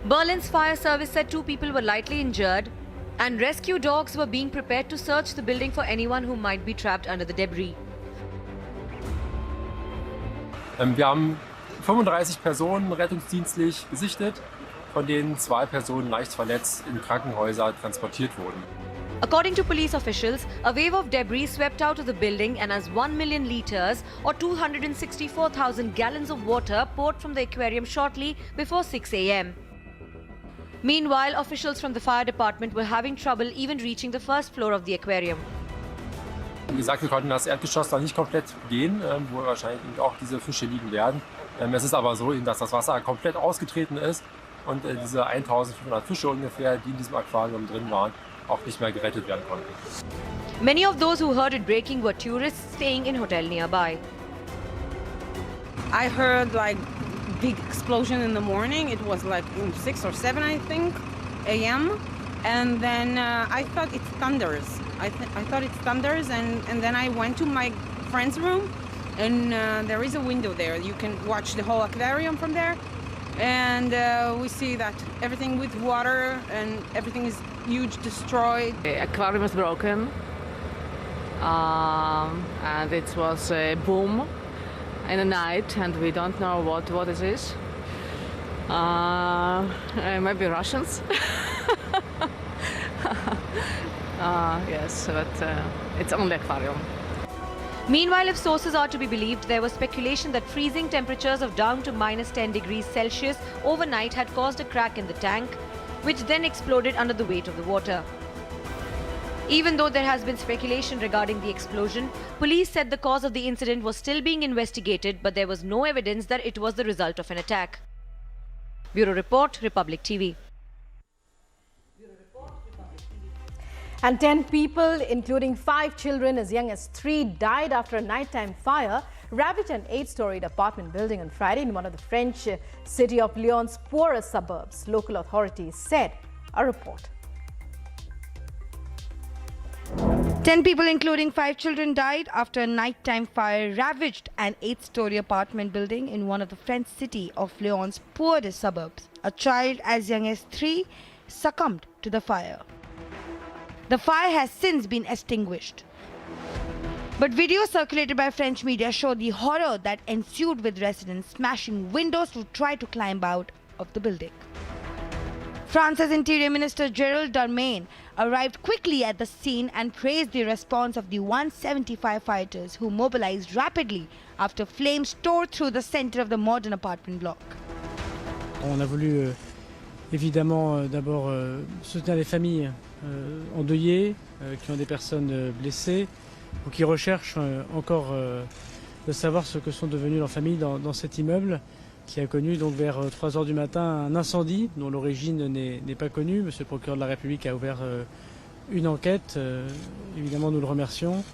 Berlin's fire service said 2 people were lightly injured, and rescue dogs were being prepared to search the building for anyone who might be trapped under the debris. Wir haben 35 Personen rettungsdienstlich gesichtet, von denen 2 Personen leicht verletzt in Krankenhäuser transportiert wurden. According to police officials, a wave of debris swept out of the building and as 1 million litres or 264,000 gallons of water poured from the aquarium shortly before 6 a.m. Meanwhile, officials from the fire department were having trouble even reaching the first floor of the aquarium. Wie gesagt, wir konnten das Erdgeschoss noch nicht komplett gehen, wo wahrscheinlich eben auch diese Fische liegen werden. Es ist aber so, dass das Wasser komplett ausgetreten ist und diese 1500 Fische ungefähr, die in diesem Aquarium drin waren, auch nicht mehr gerettet werden konnten. Many of those who heard it breaking were tourists staying in hotel nearby. I heard like big explosion in the morning. It was like 6 or 7, I think, a.m. And then I thought it's thunders. I thought it's thunders, and then I went to my friend's room, and there is a window there. You can watch the whole aquarium from there, and we see that everything with water and everything is huge, destroyed. The aquarium is broken, and it was a boom in the night, and we don't know what it is. Maybe Russians. Yes, but it's only aquarium. Meanwhile, if sources are to be believed, there was speculation that freezing temperatures of down to minus 10 degrees Celsius overnight had caused a crack in the tank, which then exploded under the weight of the water. Even though there has been speculation regarding the explosion, police said the cause of the incident was still being investigated, but there was no evidence that it was the result of an attack. Bureau Report, Republic TV. And 10 people, including 5 children as young as 3, died after a nighttime fire ravaged an 8-storied apartment building on Friday in one of the French city of Lyon's poorest suburbs, local authorities said. A report. 10 people, including 5 children, died after a nighttime fire ravaged an 8-story apartment building in one of the French city of Lyon's poorest suburbs. A child as young as 3 succumbed to the fire. The fire has since been extinguished. But videos circulated by French media show the horror that ensued, with residents smashing windows to try to climb out of the building. France's Interior Minister Gerald Darmanin arrived quickly at the scene and praised the response of the 170 firefighters who mobilized rapidly after flames tore through the center of the modern apartment block. On a voulu évidemment d'abord soutenir les familles endeuillées qui ont des personnes blessées ou qui recherchent encore de savoir ce que sont devenues leurs familles dans cet immeuble qui a connu donc vers 3 h du matin un incendie dont l'origine n'est pas connue. Monsieur le procureur de la République a ouvert une enquête, évidemment nous le remercions,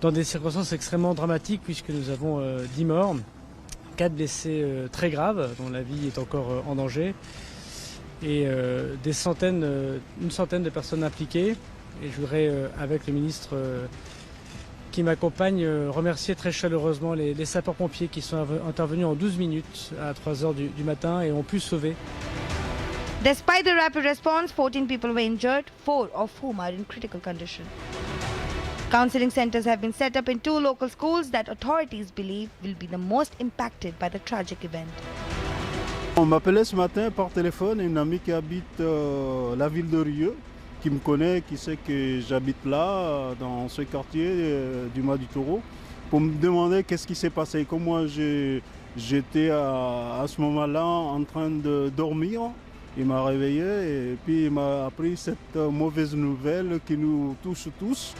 dans des circonstances extrêmement dramatiques puisque nous avons 10 morts, 4 blessés très graves dont la vie est encore en danger et une centaine de personnes impliquées. Et je voudrais, avec le ministre qui m'accompagne, remercier très chaleureusement les sapeurs-pompiers qui sont intervenus en 12 minutes à 3 h du matin et ont pu sauver. Despite the rapid response, 14 people were injured, 4 of whom are in critical condition. Counseling centers have been set up in 2 local schools that authorities believe will be the most impacted by the tragic event. On m'appelait ce matin par téléphone une amie qui habite la ville de Rieux, qui me connaît, qui sait que j'habite là, dans ce quartier du Mas du Taureau, pour me demander qu'est-ce qui s'est passé. Comme moi, j'étais à ce moment-là en train de dormir, il m'a réveillé et puis il m'a appris cette mauvaise nouvelle qui nous touche tous.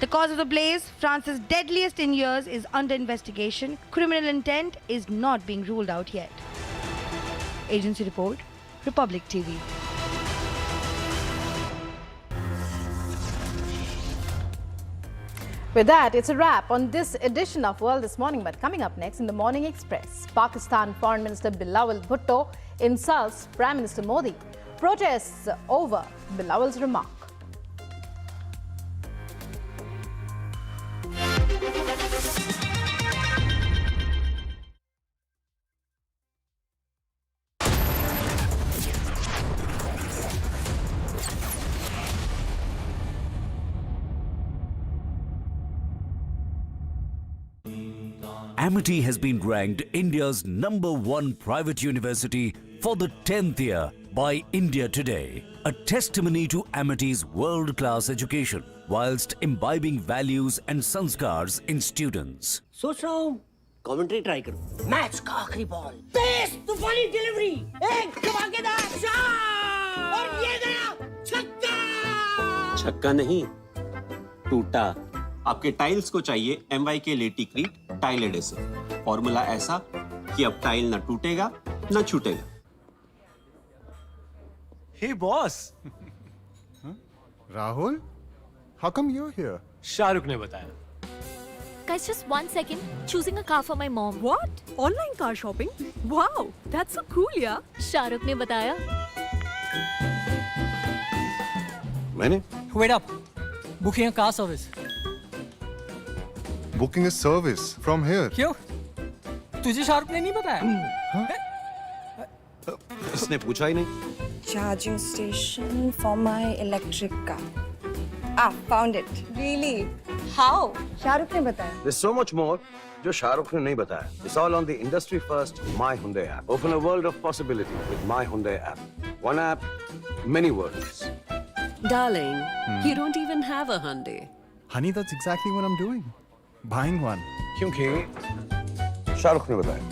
The cause of the blaze, France's deadliest in years, is under investigation. Criminal intent is not being ruled out yet. Agency Report, Republic TV. With that, it's a wrap on this edition of World This Morning. But coming up next in the Morning Express, Pakistan Foreign Minister Bilawal Bhutto insults Prime Minister Modi. Protests over Bilawal's remark. Amity has been ranked India's #1 private university for the 10th year by India Today, a testimony to Amity's world-class education whilst imbibing values and sanskars in students. सोच रहा हूँ commentary try करूँ। Match का आखिरी ball, तेज तूफानी delivery, एक धमाकेदार shot और ये गया छक्का। छक्का नहीं, टूटा। आपके टाइल्स को चाहिए MY के लेटिक्रीट टाइल एडेसिव। फॉर्मूला ऐसा कि अब टाइल न टूटेगा न छूटेगा। Hey boss. Rahul, how come you're here? Shahrukh ने बताया। Guys, just 1 second. Choosing a car for my mom. What? Online car shopping? Wow, that's so cool, yeah. Shahrukh ने बताया। मैंने? Wait up. Booking a car service. Booking a service from here. क्यों? तुझे शाहरुख ने नहीं बताया? इसने पूछा ही नहीं। Charging station for my electric car. Ah, found it. Really? How? Shahrukh ने बताया. There's so much more जो शाहरुख ने नहीं बताया. It's all on the industry first My Hyundai app. Open a world of possibility with My Hyundai app. One app, many worlds. Darling, you don't even have a Hyundai. Honey, that's exactly what I'm doing. Buying one. क्योंकि शाहरुख ने बताया।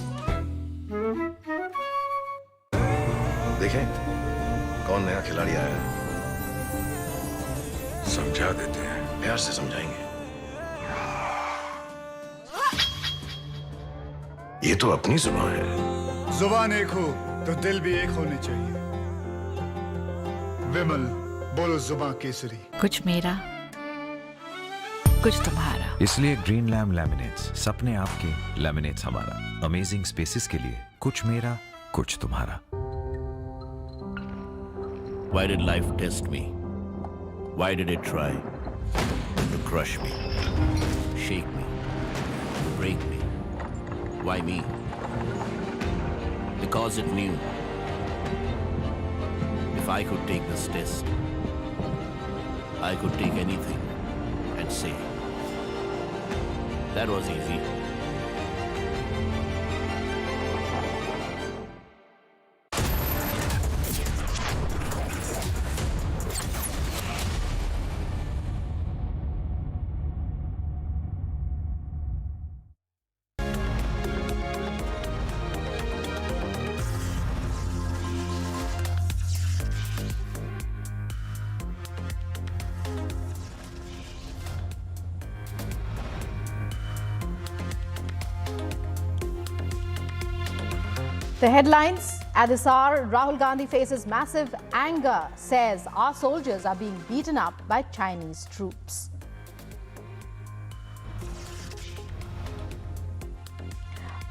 देखें कौन नया खिलाड़ी आया है। समझा देते हैं, प्यार से समझाएंगे। ये तो अपनी जुबान है। जुबान एक हो तो दिल भी एक होने चाहिए। विमल, बोलो जुबान केसरी। कुछ मेरा, कुछ तुम्हारा। इसलिए ग्रीन लैम्प लैमिनेट्स, सपने आपके, लैमिनेट्स हमारा। अमेजिंग स्पेसेस के लिए कुछ मेरा, कुछ तुम्हारा। Why did life test me? Why did it try to crush me, shake me, break me? Why me? Because it knew if I could take this test, I could take anything and say, that was easy. The headlines at this hour: Rahul Gandhi faces massive anger, says our soldiers are being beaten up by Chinese troops.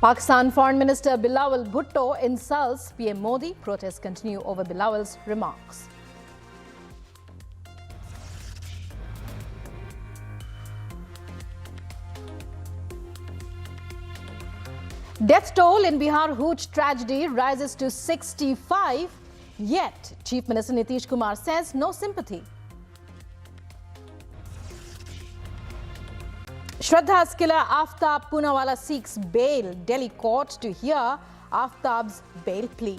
Pakistan Foreign Minister Bilawal Bhutto insults PM Modi. Protests continue over Bilawal's remarks. Death toll in Bihar Hooch tragedy rises to 65, yet Chief Minister Nitish Kumar says no sympathy. Shraddha's killer Aftab Poonawalla seeks bail. Delhi court to hear Aftab's bail plea.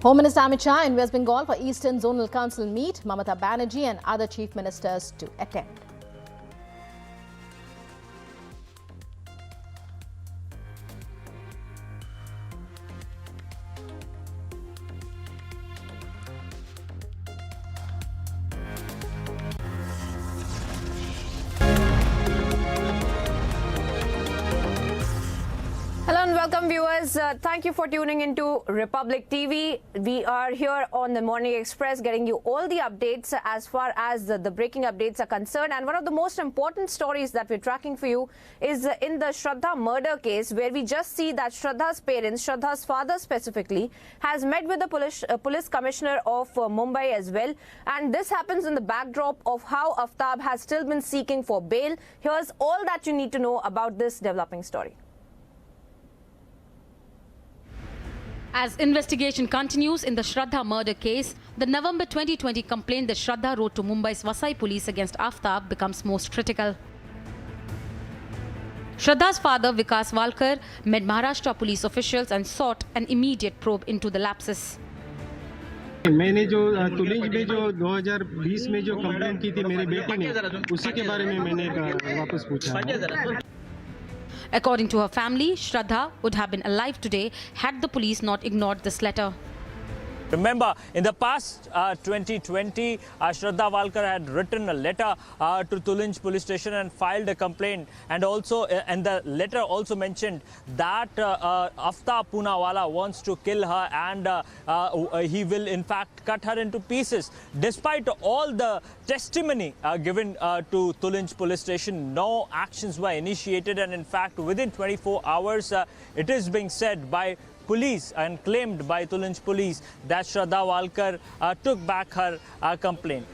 Home Minister Amit Shah in West Bengal for Eastern Zonal Council meet. Mamata Banerjee and other chief ministers to attend. Welcome viewers, thank you for tuning into Republic TV. We are here on the Morning Express getting you all the updates as far as the breaking updates are concerned. And one of the most important stories that we're tracking for you is in the Shraddha murder case, where we just see that Shraddha's parents, Shraddha's father specifically, has met with the police commissioner of Mumbai as well. And this happens in the backdrop of how Aftab has still been seeking for bail. Here's all that you need to know about this developing story. As investigation continues in the Shraddha murder case, the November 2020 complaint that Shraddha wrote to Mumbai's Vasai police against Aftab becomes most critical. Shraddha's father, Vikas Walkar, met Maharashtra police officials and sought an immediate probe into the lapses. मैंने जो तुलिंज में जो 2020 में जो complaint की थी मेरी बेटी ने, उसी के बारे में मैंने वापस पूछा है। According to her family, Shraddha would have been alive today had the police not ignored this letter. Remember, in the past 2020, Shraddha Walkar had written a letter to Tulinj police station and filed a complaint, and also and the letter also mentioned that Aftab Poonawala wants to kill her, and he will in fact cut her into pieces. Despite all the testimony given to Tulinj police station, no actions were initiated, and in fact within 24 hours it is being said by police and claimed by Tulinj police that Shraddha Walkar took back her complaint.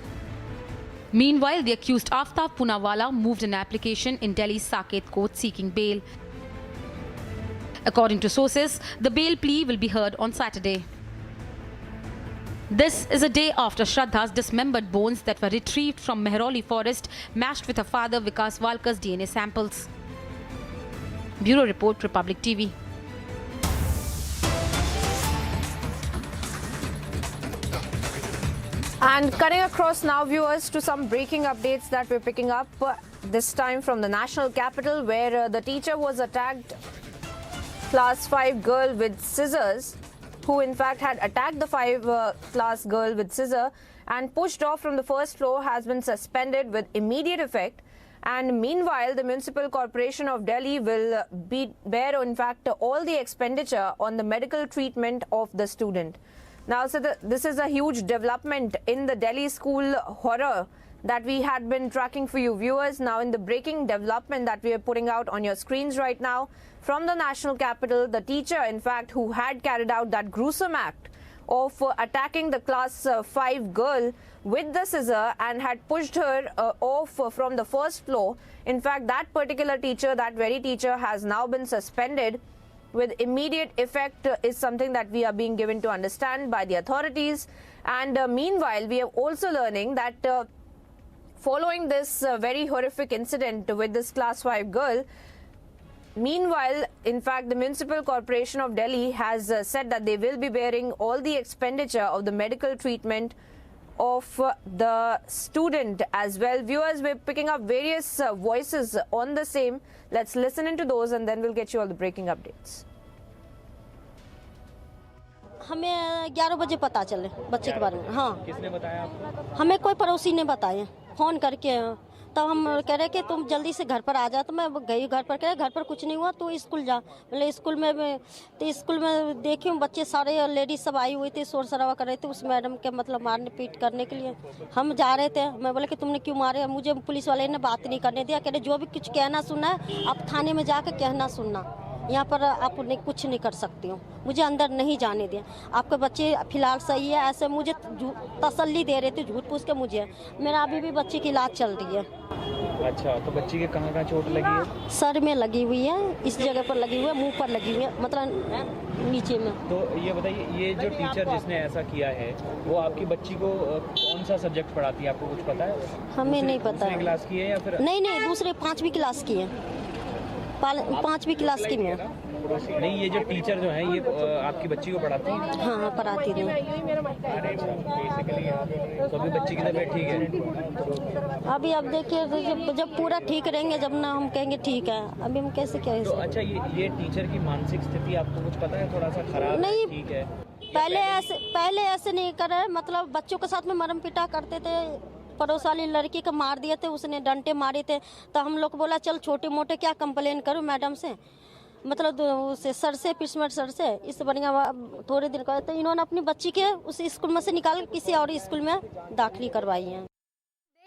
Meanwhile, the accused Aftab Poonawala moved an application in Delhi's Saket court seeking bail. According to sources, the bail plea will be heard on Saturday. This is a day after Shraddha's dismembered bones that were retrieved from Mehrauli forest matched with her father Vikas Walkar's DNA samples. Bureau Report, Republic TV. And cutting across now, viewers, to some breaking updates that we're picking up, this time from the national capital, where the teacher was attacked, class 5 girl with scissors, who in fact had attacked the 5-class girl with scissor and pushed off from the first floor, has been suspended with immediate effect. And meanwhile, the Municipal Corporation of Delhi will bear, in fact, all the expenditure on the medical treatment of the student. Now, so this is a huge development in the Delhi school horror that we had been tracking for you viewers. Now, in the breaking development that we are putting out on your screens right now, from the national capital, the teacher, in fact, who had carried out that gruesome act of attacking the class 5 girl with the scissor and had pushed her off from the first floor. In fact, that particular teacher, that very teacher, has now been suspended with immediate effect is something that we are being given to understand by the authorities. And meanwhile, we are also learning that following this very horrific incident with this class 5 girl, meanwhile, in fact, the Municipal Corporation of Delhi has said that they will be bearing all the expenditure of the medical treatment of the student as well. Viewers, we're picking up various voices on the same. Let's listen into those and then we'll get you all the breaking updates. हमें 11 बजे पता चले बच्चे के बारे में। हाँ, किसने बताया आपको? हमें कोई पड़ोसी ने बताया, फ़ोन करके। तब हम कह रहे कि तुम जल्दी से घर पर आ जा। तो मैं गई घर पर, कह घर पर कुछ नहीं हुआ, तो स्कूल जा। मतलब स्कूल में देखी हूँ बच्चे सारे लेडीज सब आई हुई थी, शोर शराबा कर रहे थे उस मैडम के मतलब मारने पीट करने के लिए। हम जा रहे थे, मैं बोले कि तुमने क्यों मारे? मुझे पुलिस वाले ने बात नहीं करने दिया। कह रहे जो भी कुछ कहना सुनना है आप थाने में जाकर कहना सुनना, यहाँ पर आप कुछ नहीं कर सकती हो। मुझे अंदर नहीं जाने दिया। आपके बच्चे फिलहाल सही है, ऐसे मुझे तसल्ली दे रहे थे झूठ पूछ के मुझे। मेरा अभी भी बच्चे की इलाज चल रही है। अच्छा, तो बच्ची के कहाँ चोट लगी है? सर में लगी हुई है, इस जगह पर लगी हुई है, मुंह पर लगी हुई है, मतलब नीचे में। तो ये बताइए, ये जो टीचर जिसने ऐसा किया है वो आपकी बच्ची को कौन सा सब्जेक्ट पढ़ाती है, आपको कुछ पता है? हमें नहीं पता। दूसरी क्लास की है या फिर? नहीं, दूसरे 5वीं क्लास की है, 5वीं क्लास की में। नहीं, ये जो टीचर जो है ये आपकी बच्ची को पढ़ाती है? हाँ, पढ़ाती थी। तो अभी बच्ची की तबीयत ठीक है? अभी अब देखिए जब पूरा ठीक रहेंगे, जब ना हम कहेंगे ठीक है, अभी हम कैसे कहें? तो अच्छा, ये टीचर की मानसिक स्थिति आपको कुछ पता है? थोड़ा सा खराब नहीं, ठीक है? पहले ऐसे नहीं कर रहे, मतलब बच्चों के साथ में मरम पिटा करते थे। पड़ोस वाली लड़की को मार दिए थे, उसने डंटे मारे थे। तो हम लोग बोला चल छोटे मोटे क्या कंप्लेन करूं मैडम से, मतलब उसे सर से प्रिंसिपल सर से। इससे बढ़िया थोड़े दिन का तो इन्होंने अपनी बच्ची के उस स्कूल में से निकाल किसी और स्कूल में दाखिली करवाई है।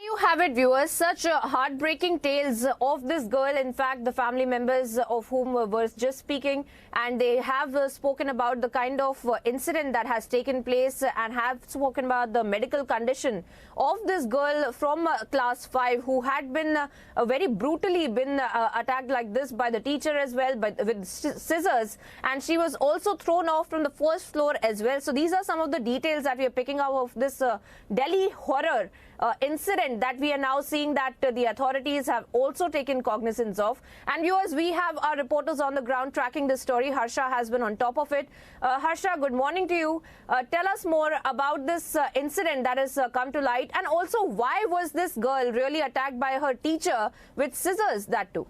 There you have it, viewers. Such heartbreaking tales of this girl. In fact, the family members of whom were just speaking, and they have spoken about the kind of incident that has taken place and have spoken about the medical condition of this girl from class 5 who had been very brutally attacked like this by the teacher as well, with scissors, and she was also thrown off from the first floor as well. So these are some of the details that we are picking up of this Delhi horror incident that we are now seeing that the authorities have also taken cognizance of. And viewers, we have our reporters on the ground tracking this story. Harsha has been on top of it. Harsha, good morning to you. Tell us more about this incident that has come to light, and also why was this girl really attacked by her teacher with scissors, that too?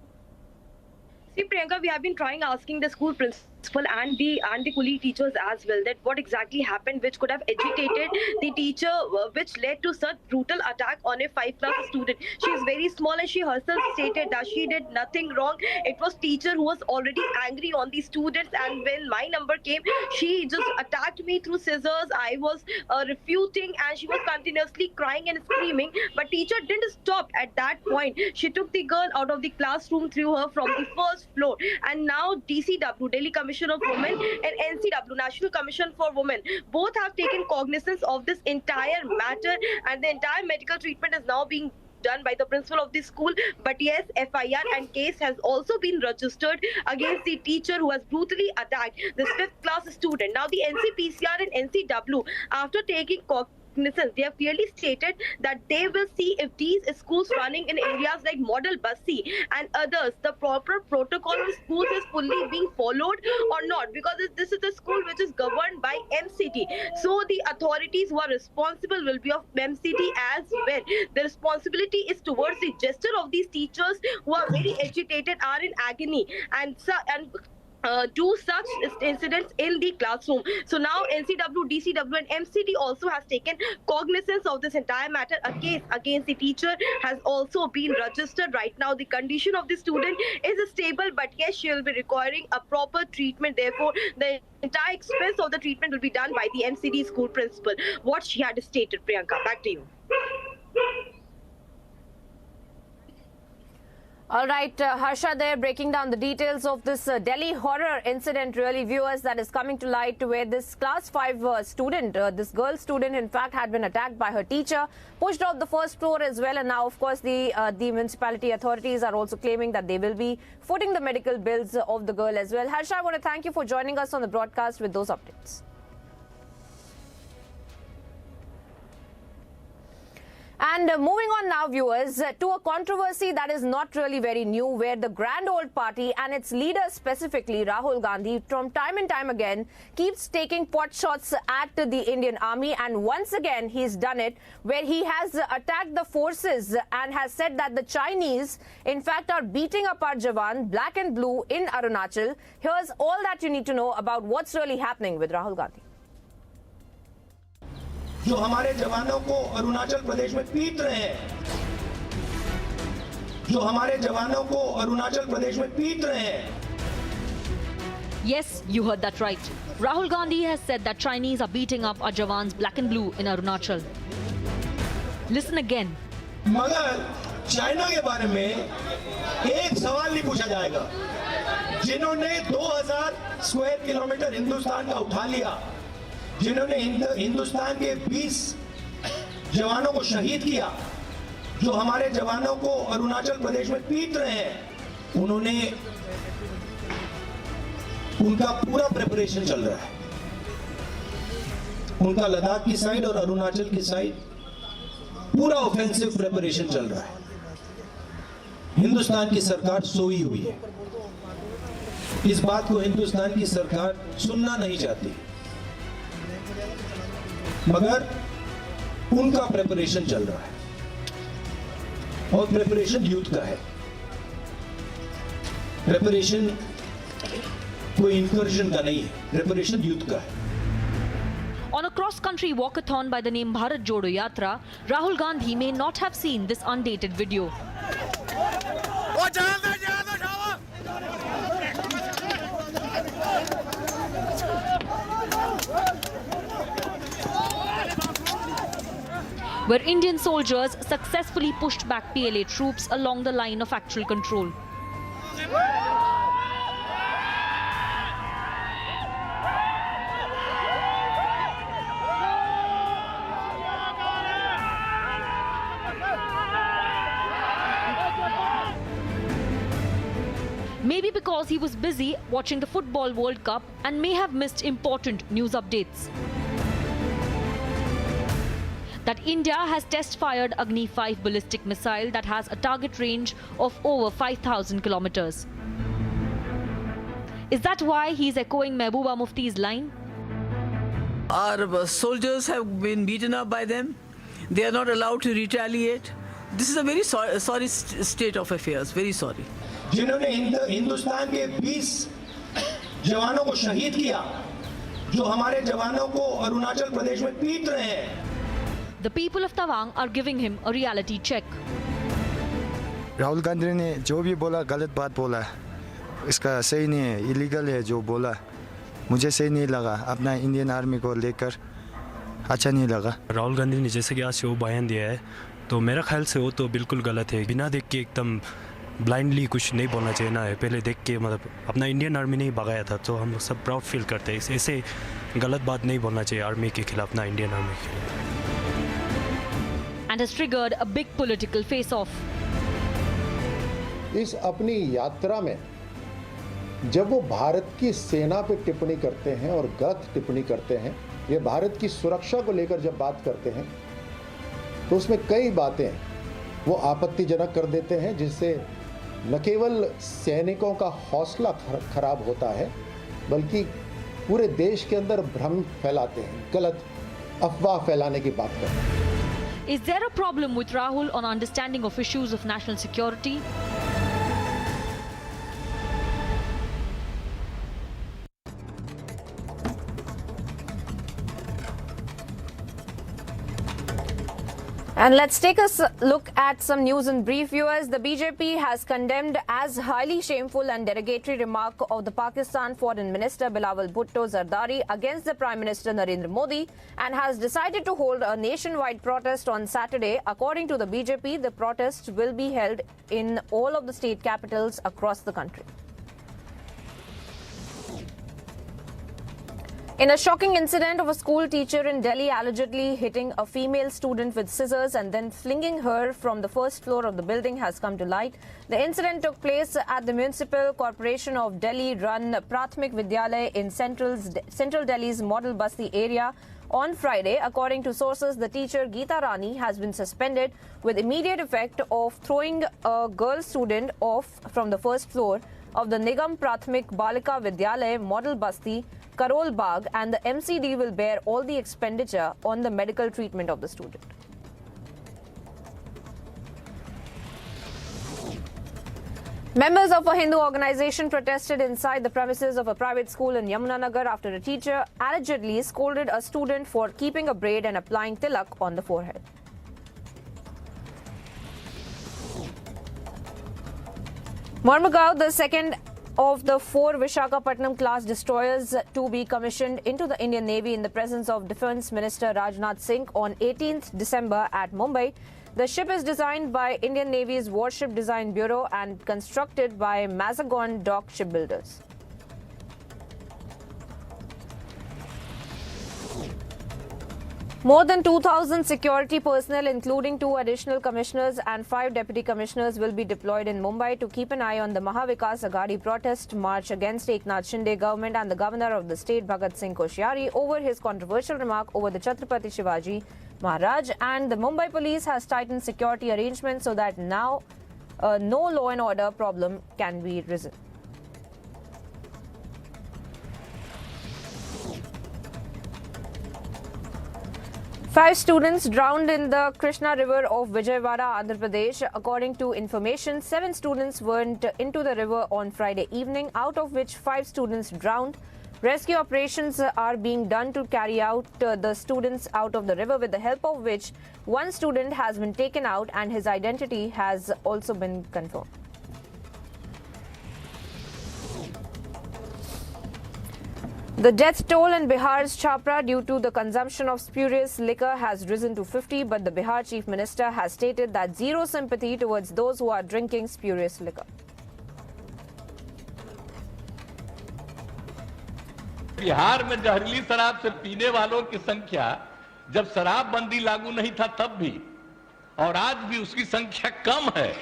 See, Priyanka, we have been asking the school principal and the colleague teachers as well that what exactly happened which could have agitated the teacher, which led to such brutal attack on a 5th class student. She is very small and she herself stated that she did nothing wrong. It was teacher who was already angry on the students, and when my number came, she just attacked me through scissors. I was refuting and she was continuously crying and screaming, but teacher didn't stop at that point. She took the girl out of the classroom, threw her from the first floor, and now DCW, Delhi Commission of Women, and NCW, National Commission for Women, both have taken cognizance of this entire matter, and the entire medical treatment is now being done by the principal of the school. But yes, FIR and case has also been registered against the teacher who has brutally attacked this 5th class student. Now the NCPCR and NCW, after taking cognizance, they have clearly stated that they will see if these schools running in areas like Model Bassi and others, the proper protocol of schools is fully being followed or not, because this is a school which is governed by MCT. So the authorities who are responsible will be of MCT as well. The responsibility is towards the gesture of these teachers who are very agitated, are in agony, and do such incidents in the classroom. So now NCW, DCW and MCT also has taken cognizance of this entire matter. A case against the teacher has also been registered. Right now the condition of the student is stable, but yes, she will be requiring a proper treatment. Therefore, the entire expense of the treatment will be done by the MCT school principal. What she had stated, Priyanka, back to you. All right, Harsha there breaking down the details of this Delhi horror incident, really, viewers, that is coming to light, where this class 5 student, this girl student, in fact, had been attacked by her teacher, pushed off the first floor as well. And now, of course, the municipality authorities are also claiming that they will be footing the medical bills of the girl as well. Harsha, I want to thank you for joining us on the broadcast with those updates. And moving on now, viewers, to a controversy that is not really very new, where the Grand Old Party and its leader, specifically Rahul Gandhi, from time and time again keeps taking pot shots at the Indian army. And once again, he's done it, where he has attacked the forces and has said that the Chinese, in fact, are beating up our Jawan, black and blue, in Arunachal. Here's all that you need to know about what's really happening with Rahul Gandhi. जो हमारे जवानों को अरुणाचल प्रदेश में पीट रहे हैं, जो हमारे जवानों को अरुणाचल प्रदेश में पीट रहे हैं. Yes, you heard that right. Rahul Gandhi has said that Chinese are beating up our Jawans black and blue in Arunachal. Listen again. मगर चाइना के बारे में एक सवाल नहीं पूछा जाएगा. जिन्होंने 2000 स्क्वायर किलोमीटर हिंदुस्तान का उठा लिया, जिन्होंने हिंदुस्तान के 20 जवानों को शहीद किया, जो हमारे जवानों को अरुणाचल प्रदेश में पीट रहे हैं, उन्होंने उनका पूरा प्रिपरेशन चल रहा है. उनका लद्दाख की साइड और अरुणाचल की साइड पूरा ऑफेंसिव प्रिपरेशन चल रहा है. हिंदुस्तान की सरकार सोई हुई है. इस बात को हिंदुस्तान की सरकार सुनना नहीं चाहती, मगर उनका प्रिपरेशन चल रहा है और प्रिपरेशन यूथ का है. प्रिपरेशन कोई इंकर्जन का नहीं है, प्रिपरेशन यूथ का है. On a cross-country walkathon by the name Bharat Jodo Yatra, Rahul Gandhi may not have seen this undated video. Where Indian soldiers successfully pushed back PLA troops along the line of actual control. Maybe because he was busy watching the Football World Cup and may have missed important news updates. that India has test-fired Agni 5 ballistic missile that has a target range of over 5,000 kilometers. Is that why he's echoing Mehbooba Mufti's line? Our soldiers have been beaten up by them. They are not allowed to retaliate. This is a very sorry state of affairs. Very sorry. जिन्होंने हिंदुस्तान के 20 जवानों को शहीद किया, जो हमारे जवानों को अरुणाचल प्रदेश में पीट रहे हैं. The people of Tawang are giving him a reality check. Rahul Gandhi ने जो भी बोला गलत बात बोला, इसका सही नहीं है, इलीगल है जो बोला. मुझे सही नहीं लगा, अपना इंडियन आर्मी को लेकर अच्छा नहीं लगा. राहुल गांधी ने जैसे कि आज वो बयान दिया है, तो मेरा ख्याल से वो तो बिल्कुल गलत है. बिना देख के एकदम ब्लाइंडली कुछ नहीं बोलना चाहिए ना. पहले देख के मतलब अपना इंडियन आर्मी नहीं भगाया था, तो हम सब प्राउड फील करते हैं. ऐसे गलत बात नहीं बोलना चाहिए आर्मी के खिलाफ, ना इंडियन आर्मी के खिलाफ. And has triggered a big political face-off. इस अपनी यात्रा में जब वो भारत की सेना पे टिप्पणी करते हैं और गलत टिप्पणी करते हैं, ये भारत की सुरक्षा को लेकर जब बात करते हैं, तो उसमें कई बातें वो आपत्तिजनक कर देते हैं, जिससे न केवल सैनिकों का हौसला खराब होता है, बल्कि पूरे देश के अंदर भ्रम फैलाते हैं, गलत अफवाह फैलाने की बात करते हैं. Is there a problem with Rahul on understanding of issues of national security? And let's take a look at some news in brief, viewers. The BJP has condemned as highly shameful and derogatory remark of the Pakistan Foreign Minister Bilawal Bhutto Zardari against the Prime Minister Narendra Modi and has decided to hold a nationwide protest on Saturday. According to the BJP, the protest will be held in all of the state capitals across the country. In a shocking incident of a school teacher in Delhi allegedly hitting a female student with scissors and then flinging her from the first floor of the building has come to light. The incident took place at the Municipal Corporation of Delhi-run Prathmik Vidyalaya in Central Delhi's Model Basti area on Friday. According to sources, the teacher Geeta Rani has been suspended with immediate effect of throwing a girl student off from the first floor of the Nigam Prathmik Balika Vidyalaya Model Basti Karol Bagh, and the MCD will bear all the expenditure on the medical treatment of the student. Members of a Hindu organization protested inside the premises of a private school in Yamunanagar after a teacher allegedly scolded a student for keeping a braid and applying tilak on the forehead. Mormugao, the second of the 4 Visakhapatnam class destroyers to be commissioned into the Indian Navy in the presence of Defence Minister Rajnath Singh on 18th December at Mumbai. The ship is designed by Indian Navy's Warship Design Bureau and constructed by Mazagon Dock Shipbuilders. More than 2,000 security personnel, including 2 additional commissioners and 5 deputy commissioners, will be deployed in Mumbai to keep an eye on the Mahavikas Aghadi protest march against Eknath Shinde government and the governor of the state, Bhagat Singh Koshyari, over his controversial remark over the Chhatrapati Shivaji Maharaj. And the Mumbai police has tightened security arrangements so that now no law and order problem can be risen. Five students drowned in the Krishna River of Vijayawada, Andhra Pradesh. According to information, 7 students went into the river on Friday evening, out of which 5 students drowned. Rescue operations are being done to carry out the students out of the river, with the help of which 1 student has been taken out and his identity has also been confirmed. The death toll in Bihar's Chhapra due to the consumption of spurious liquor has risen to 50, but the Bihar Chief Minister has stated that zero sympathy towards those who are drinking spurious liquor. Bihar में जहरीली शराब से पीने वालों की संख्या जब शराबबंदी लागू नहीं था तब भी और आज भी उसकी संख्या कम है।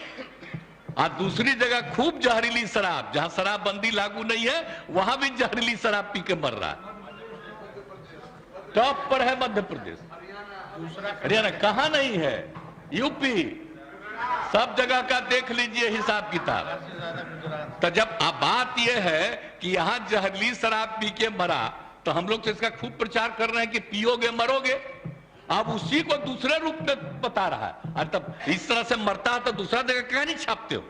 आज दूसरी जगह खूब जहरीली शराब, जहां शराबबंदी लागू नहीं है वहां भी जहरीली शराब पी के मर रहा है। टॉप पर है मध्य प्रदेश, हरियाणा कहाँ नहीं है, यूपी, सब जगह का देख लीजिए हिसाब किताब। तो जब अब बात यह है कि यहाँ जहरीली शराब पी के मरा, तो हम लोग तो इसका खूब प्रचार कर रहे हैं कि पियोगे मरोगे। अब उसी को दूसरे रूप में बता रहा है। और तब इस तरह से मरता है तो दूसरा जगह क्या नहीं छापते हो।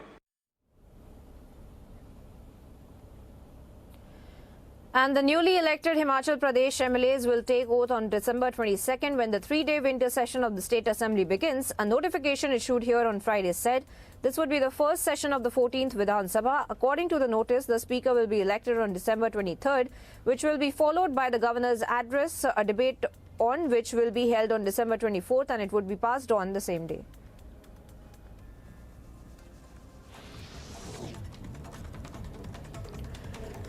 And the newly elected Himachal Pradesh MLAs will take oath on December 22nd when the 3-day winter session of the State Assembly begins. A notification issued here on Friday said this would be the first session of the 14th Vidhan Sabha. According to the notice, the Speaker will be elected on December 23rd, which will be followed by the Governor's address, a debate on which will be held on December 24th, and it would be passed on the same day.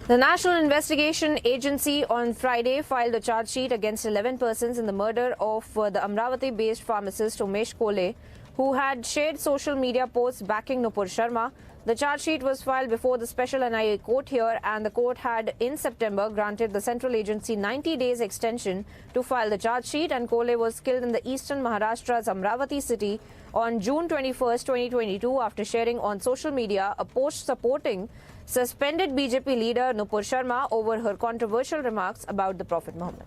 The National Investigation Agency on Friday filed a charge sheet against 11 persons in the murder of the Amravati-based pharmacist Umesh Kole, who had shared social media posts backing Nupur Sharma. The charge sheet was filed before the special NIA court here, and the court had in September granted the central agency 90 days extension to file the charge sheet, and Kole was killed in the eastern Maharashtra's Amravati city on June 21st, 2022 after sharing on social media a post supporting suspended BJP leader Nupur Sharma over her controversial remarks about the Prophet Muhammad.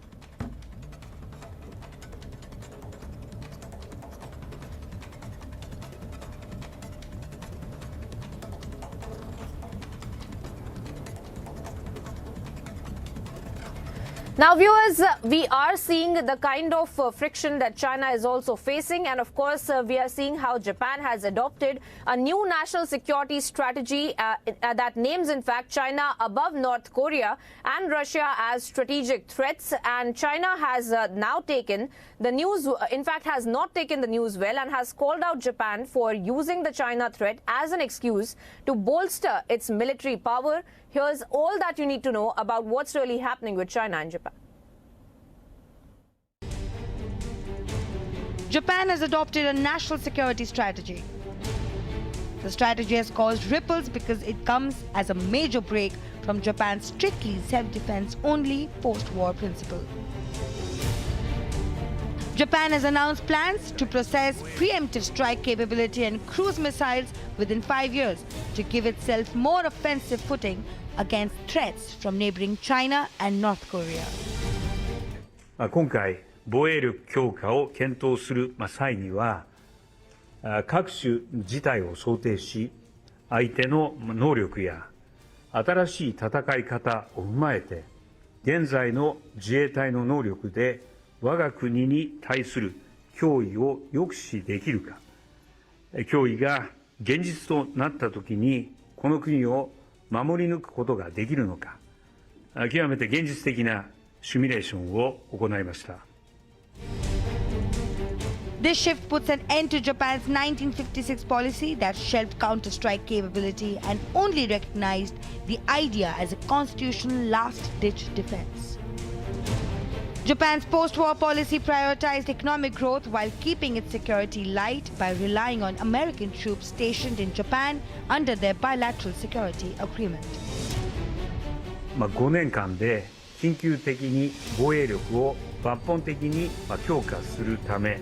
Now, viewers, we are seeing the kind of friction that China is also facing, and of course, we are seeing how Japan has adopted a new national security strategy that names, in fact, China above North Korea and Russia as strategic threats. And China has now taken the news, in fact, has not taken the news well, and has called out Japan for using the China threat as an excuse to bolster its military power. Here's all that you need to know about what's really happening with China and Japan. Japan has adopted a national security strategy. The strategy has caused ripples because it comes as a major break from Japan's strictly self-defense only post-war principle. Japan has announced plans to possess preemptive strike capability and cruise missiles within 5 years to give itself more offensive footing against threats from neighboring China and North Korea. 今回防衛力強化を検討する際には、各種事態を想定し、相手の能力や新しい戦い方を踏まえて、現在の自衛隊の能力で我が国に対する脅威を抑止できるか、脅威が現実となったときに、この国を守り抜くことができるのか、極めて現実的なシミュレーションを行いました。This shift puts an end to Japan's 1956 policy that shelved counter-strike capability and only recognized the idea as a constitutional last-ditch defense. Japan's post-war policy prioritized economic growth while keeping its security light by relying on American troops stationed in Japan under their bilateral security agreement. 5年間で緊急的に防衛力を抜本的に強化するため、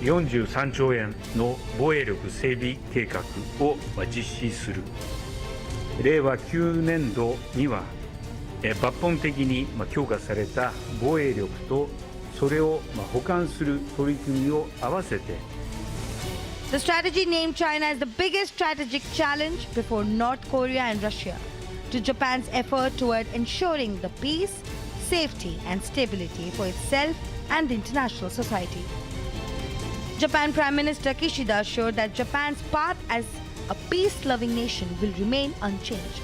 43兆円の防衛力整備計画を実施する。令和9年度には抜本的に強化された防衛力とそれを補完する取り組みを合わせて。The strategy named China as the biggest strategic challenge before North Korea and Russia to Japan's effort toward ensuring the peace, safety and stability for itself and the international society. Japan Prime Minister Kishida assured that Japan's path as a peace-loving nation will remain unchanged.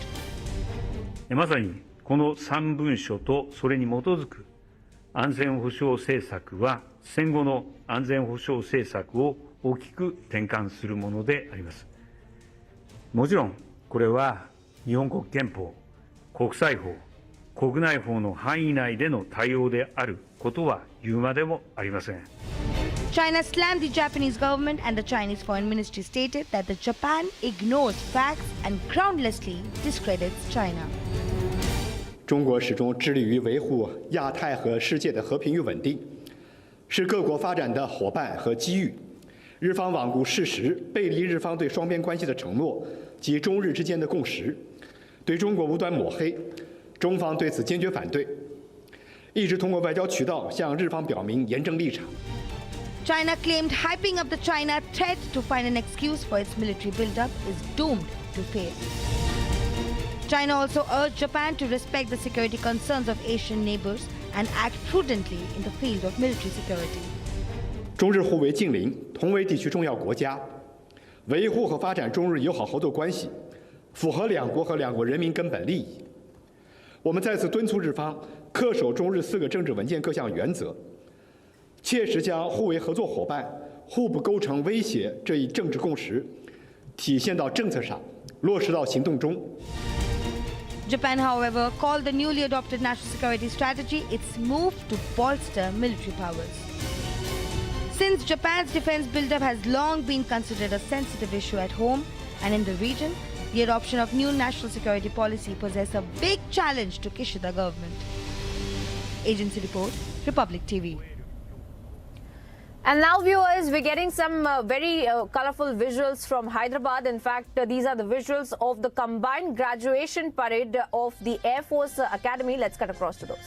まさにこの3文書とそれに基づく安全保障政策は戦後の安全保障政策を大きく転換するものであります。もちろんこれは日本国憲法、国際法、国内法の範囲内での対応であることは言うまでもありません。China slammed the Japanese government, and the Chinese Foreign Ministry stated that the Japan ignores facts and groundlessly discredits China. 中国始终致力于维护亚太和世界的和平与稳定，是各国发展的伙伴和机遇。日方罔顾事实，背离日方对双边关系的承诺及中日之间的共识，对中国无端抹黑，中方对此坚决反对，一直通过外交渠道向日方表明严正立场。China claimed hyping up the China threat to find an excuse for its military buildup is doomed to fail. China also urged Japan to respect the security concerns of Asian neighbors and act prudently in the field of military security. 中日互为近邻，同为地区重要国家，维护和发展中日友好合作关系，符合两国和两国人民根本利益。我们再次敦促日方恪守中日4个政治文件各项原则，切实将互为合作伙伴、互不构成威胁这一政治共识体现到政策上，落实到行动中。Japan, however, called the newly adopted national security strategy its move to bolster military powers. Since Japan's defense buildup has long been considered a sensitive issue at home and in the region, the adoption of new national security policy poses a big challenge to Kishida government. Agency report, Republic TV. And now, viewers, we're getting some very colorful visuals from Hyderabad. In fact, these are the visuals of the combined graduation parade of the Air Force Academy. Let's cut across to those.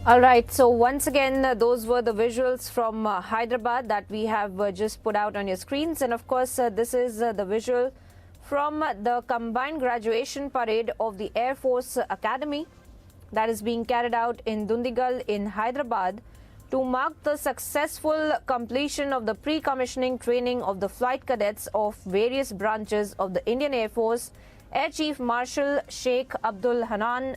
All right, so once again, those were the visuals from Hyderabad that we have just put out on your screens. And of course, this is the visual from the combined graduation parade of the Air Force Academy that is being carried out in Dundigal in Hyderabad to mark the successful completion of the pre-commissioning training of the flight cadets of various branches of the Indian Air Force. Air Chief Marshal Sheikh Abdul Hanan,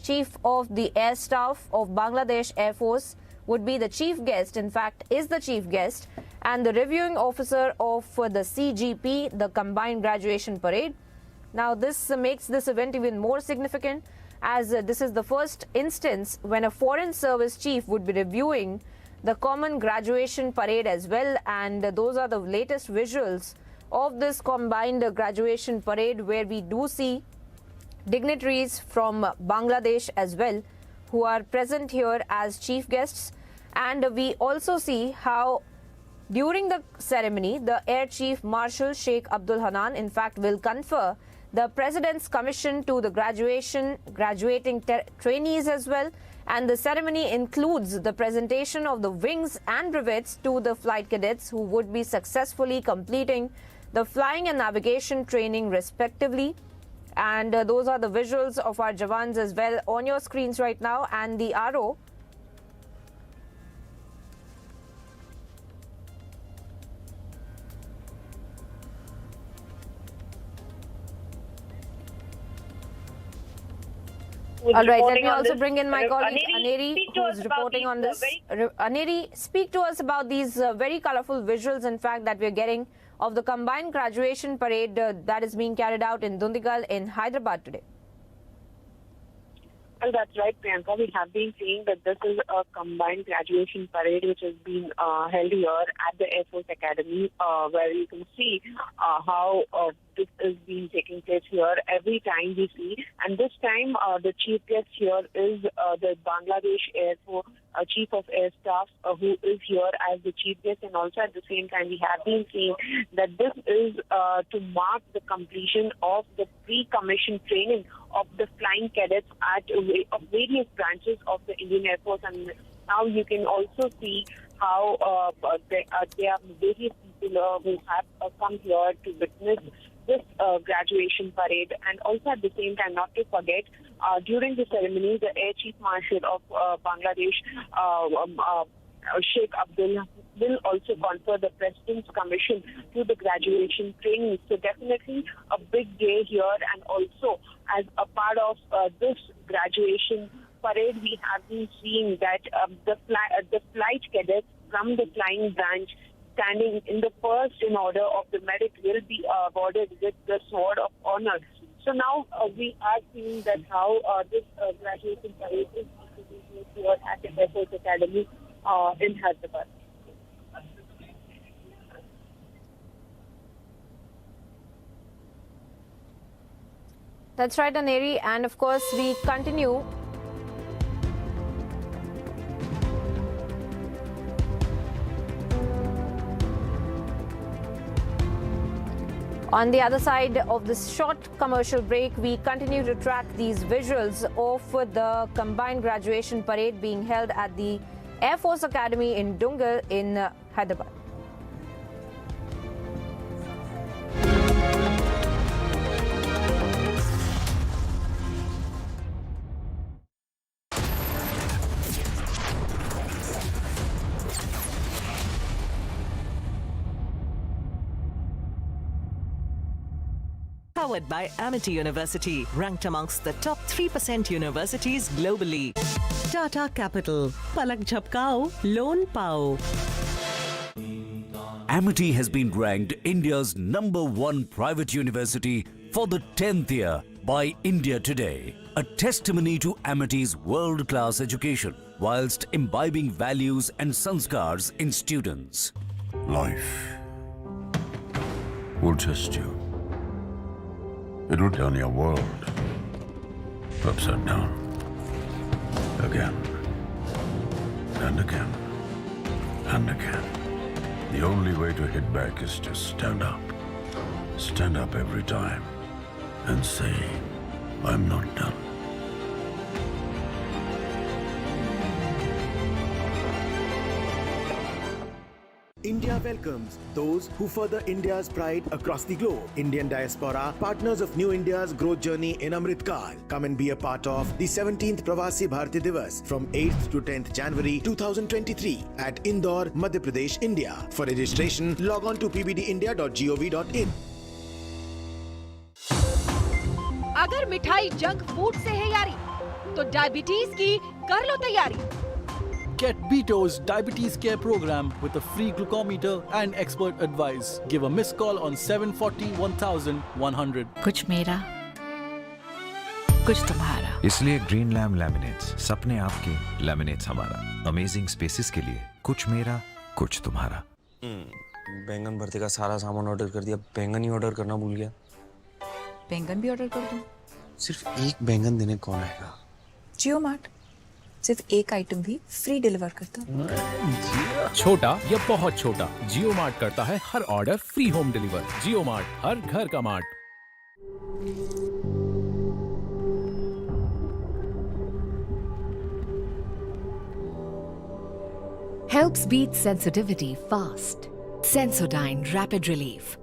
Chief of the Air Staff of Bangladesh Air Force, would be the chief guest, in fact is the chief guest, and the reviewing officer of the CGP, the Combined Graduation Parade. Now this makes this event even more significant, as this is the first instance when a foreign service chief would be reviewing the common graduation parade as well, and those are the latest visuals of this combined graduation parade, where we do see dignitaries from Bangladesh as well who are present here as chief guests. And we also see how during the ceremony the Air Chief Marshal Sheikh Abdul Hanan in fact will confer the President's Commission to the graduating trainees as well, and the ceremony includes the presentation of the wings and rivets to the flight cadets who would be successfully completing the flying and navigation training respectively. And those are the visuals of our Jawans as well on your screens right now, and the RO all right, let me also bring in my colleague Aneri, who's reporting on this. Aneri, speak to us about these very colorful visuals, in fact, that we're getting of the combined graduation parade that is being carried out in Dundigal in Hyderabad today. Well, that's right, Priyanka. We have been seeing that this is a combined graduation parade which has been held here at the Air Force Academy, where you can see how this is being taking place here every time we see. And this time, the chief guest here is the Bangladesh Air Force Chief of Air Staff, who is here as the chief guest. And also at the same time, we have been seeing that this is to mark the completion of the pre-commissioned training of the flying cadets of various branches of the Indian Air Force. And now you can also see how there are various people who have come here to witness this graduation parade. And also at the same time, not to forget, during the ceremony, the Air Chief Marshal of Bangladesh, Sheikh Abdul, will also confer the President's Commission to the graduation training. So definitely a big day here. And also as a part of this graduation parade, we have been seeing that the flight cadets from the flying branch standing in the first in order of the merit will be awarded with the Sword of Honor. So now we are seeing that how this graduation parade is here at the Air Force Academy in Hyderabad. That's right, Aneri. And of course, we continue. On the other side of this short commercial break, we continue to track these visuals of the combined graduation parade being held at the Air Force Academy in Dungal in Hyderabad. Powered by Amity University, ranked amongst the top 3% universities globally. Tata Capital, Palak Jhapkao, Loan Pao. Amity has been ranked India's #1 private university for the 10th year by India Today. A testimony to Amity's world-class education, whilst imbibing values and sanskars in students. Life will test you. It will turn your world upside down. Again. And again. And again. The only way to hit back is to stand up. Stand up every time. And say, I'm not done. India welcomes those who further India's pride across the globe. Indian diaspora, partners of New India's growth journey in Amritkal. Come and be a part of the 17th Pravasi Bharati Divas from 8th to 10th January 2023 at Indore, Madhya Pradesh, India. For registration, log on to pbdindia.gov.in. अगर मिठाई junk food से है यारी, तो diabetes की कर लो तैयारी. Get Beto's Diabetes Care Program with a free glucometer and expert advice. Give a missed call on 740 1100. कुछ मेरा, कुछ तुम्हारा. इसलिए ग्रीन लैम्प लैमिनेट्स, सपने आपके, लैमिनेट्स हमारा. अमेजिंग स्पेसेस के लिए कुछ मेरा, कुछ तुम्हारा. बैंगन भरते का सारा सामान ऑर्डर कर दिया, बैंगन ही ऑर्डर करना भूल गया. बैंगन भी ऑर्डर कर दूं? सिर्फ एक बैंगन देने कौन आएगा? जियो मार्ट सिर्फ एक आइटम भी फ्री डिलीवर करता है. छोटा या बहुत छोटा, जियो मार्ट करता है हर ऑर्डर फ्री होम डिलीवर. जियो मार्ट, हर घर का mart. Helps beat sensitivity fast. Sensodyne Rapid Relief.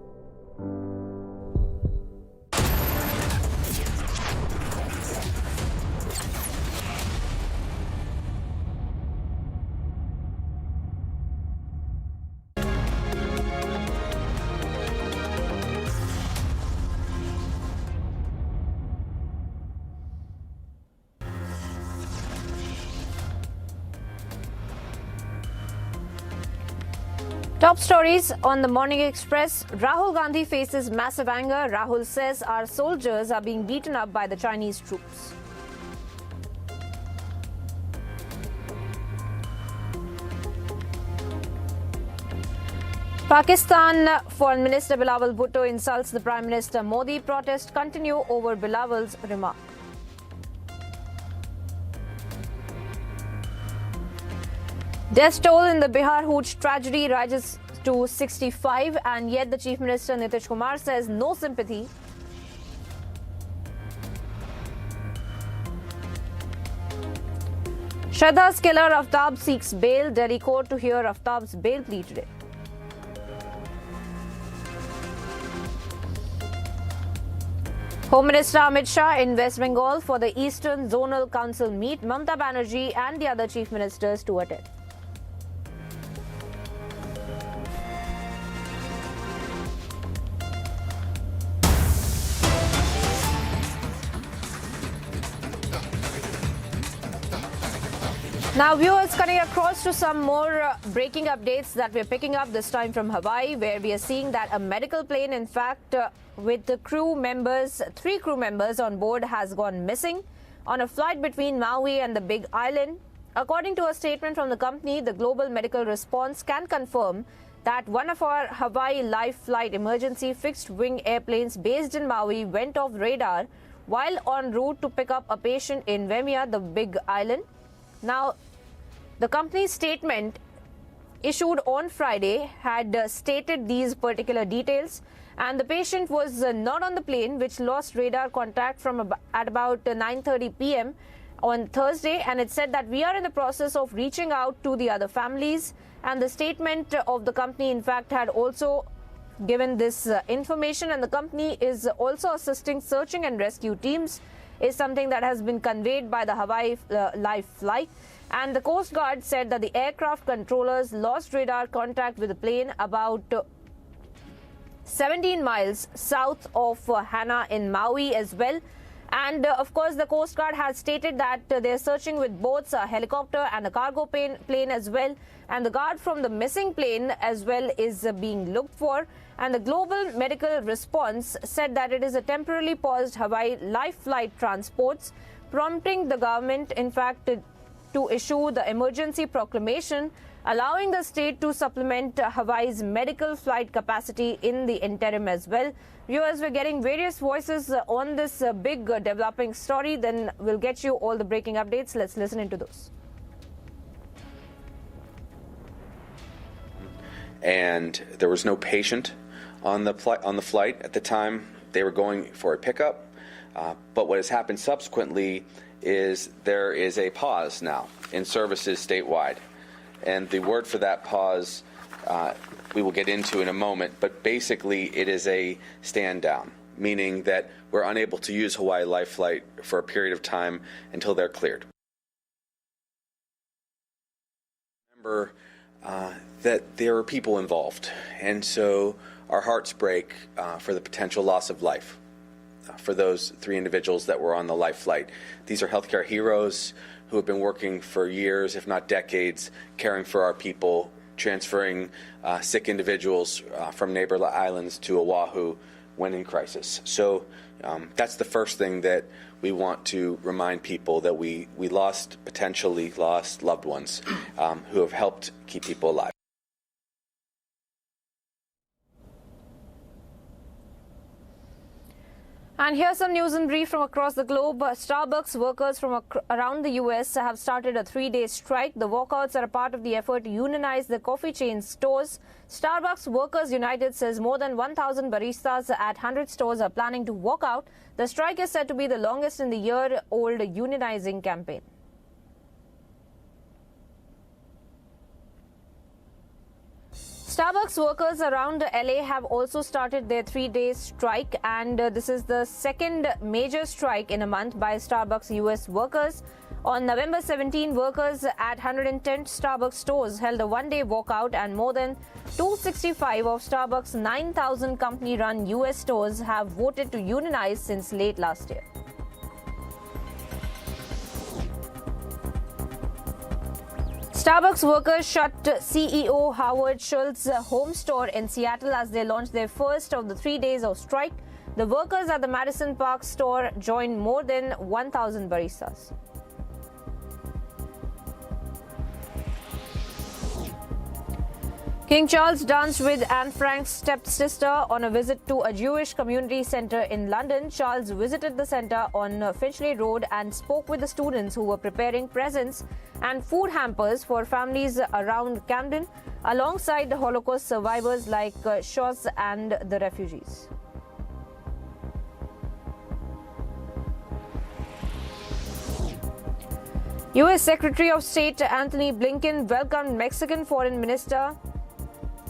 Top stories on the Morning Express. Rahul Gandhi faces massive anger. Rahul says our soldiers are being beaten up by the Chinese troops. Pakistan Foreign Minister Bilawal Bhutto insults the Prime Minister Modi. Protests continue over Bilawal's remark. Death toll in the Bihar Hooch tragedy rises to 65, and yet the Chief Minister Nitish Kumar says no sympathy. Shraddha's killer Aftab seeks bail. Delhi court to hear Aftab's bail plea today. Home Minister Amit Shah in West Bengal for the Eastern Zonal Council meet. Mamata Banerjee and the other chief ministers to attend. Now, viewers, coming across to some more breaking updates that we're picking up this time from Hawaii, where we are seeing that a medical plane, in fact, with the crew members, 3 crew members on board, has gone missing on a flight between Maui and the Big Island. According to a statement from the company, the Global Medical Response can confirm that one of our Hawaii Life Flight emergency fixed-wing airplanes based in Maui went off radar while en route to pick up a patient in Waimea, the Big Island. Now, the company's statement issued on Friday had stated these particular details, and the patient was not on the plane, which lost radar contact from at about 9:30 p.m. on Thursday, and it said that we are in the process of reaching out to the other families, and the statement of the company, in fact, had also given this information, and the company is also assisting searching and rescue teams, is something that has been conveyed by the Hawaii Life Flight. And the Coast Guard said that the aircraft controllers lost radar contact with the plane about 17 miles south of Hana in Maui as well. And of course, the Coast Guard has stated that they're searching with both a helicopter and a cargo plane as well. And the guard from the missing plane as well is being looked for. And the Global Medical Response said that it is a temporarily paused Hawaii Life Flight transports, prompting the government, in fact, to issue the emergency proclamation, allowing the state to supplement Hawaii's medical flight capacity in the interim as well. Viewers, we're getting various voices on this big developing story. Then we'll get you all the breaking updates. Let's listen into those. And there was no patient on the flight at the time. They were going for a pickup. But what has happened subsequently is there is a pause now in services statewide. And the word for that pause we will get into in a moment, but basically it is a stand down, meaning that we're unable to use Hawaii Life Flight for a period of time until they're cleared. Remember that there are people involved, and so our hearts break for the potential loss of life for those 3 individuals that were on the Life Flight. These are healthcare heroes who have been working for years, if not decades, caring for our people, transferring sick individuals from neighbor islands to Oahu when in crisis. So that's the first thing that we want to remind people, that we potentially lost loved ones who have helped keep people alive. And here's some news in brief from across the globe. Starbucks workers from around the US have started a 3-day strike. The walkouts are a part of the effort to unionize the coffee chain stores. Starbucks Workers United says more than 1,000 baristas at 100 stores are planning to walk out. The strike is said to be the longest in the year-old unionizing campaign. Starbucks workers around LA have also started their 3-day strike, and this is the second major strike in a month by Starbucks US workers. On November 17, workers at 110 Starbucks stores held a 1-day walkout, and more than 265 of Starbucks' 9,000 company-run US stores have voted to unionize since late last year. Starbucks workers shut CEO Howard Schultz's home store in Seattle as they launched their first of the 3 days of strike. The workers at the Madison Park store joined more than 1,000 baristas. King Charles danced with Anne Frank's stepsister on a visit to a Jewish community centre in London. Charles visited the centre on Finchley Road and spoke with the students who were preparing presents and food hampers for families around Camden, alongside the Holocaust survivors like Shosh and the refugees. U.S. Secretary of State Anthony Blinken welcomed Mexican Foreign Minister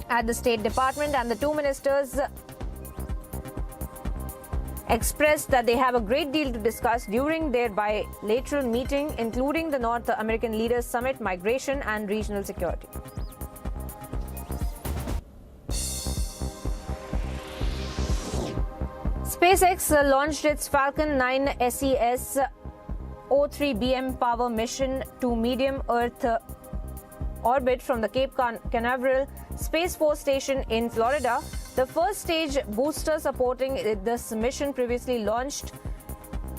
at the State Department, and the two ministers expressed that they have a great deal to discuss during their bilateral meeting, including the North American Leaders Summit, migration and regional security. SpaceX launched its Falcon 9 SES O3BM power mission to medium Earth orbit from the Cape Canaveral Space Force Station in Florida. The first stage booster supporting this mission previously launched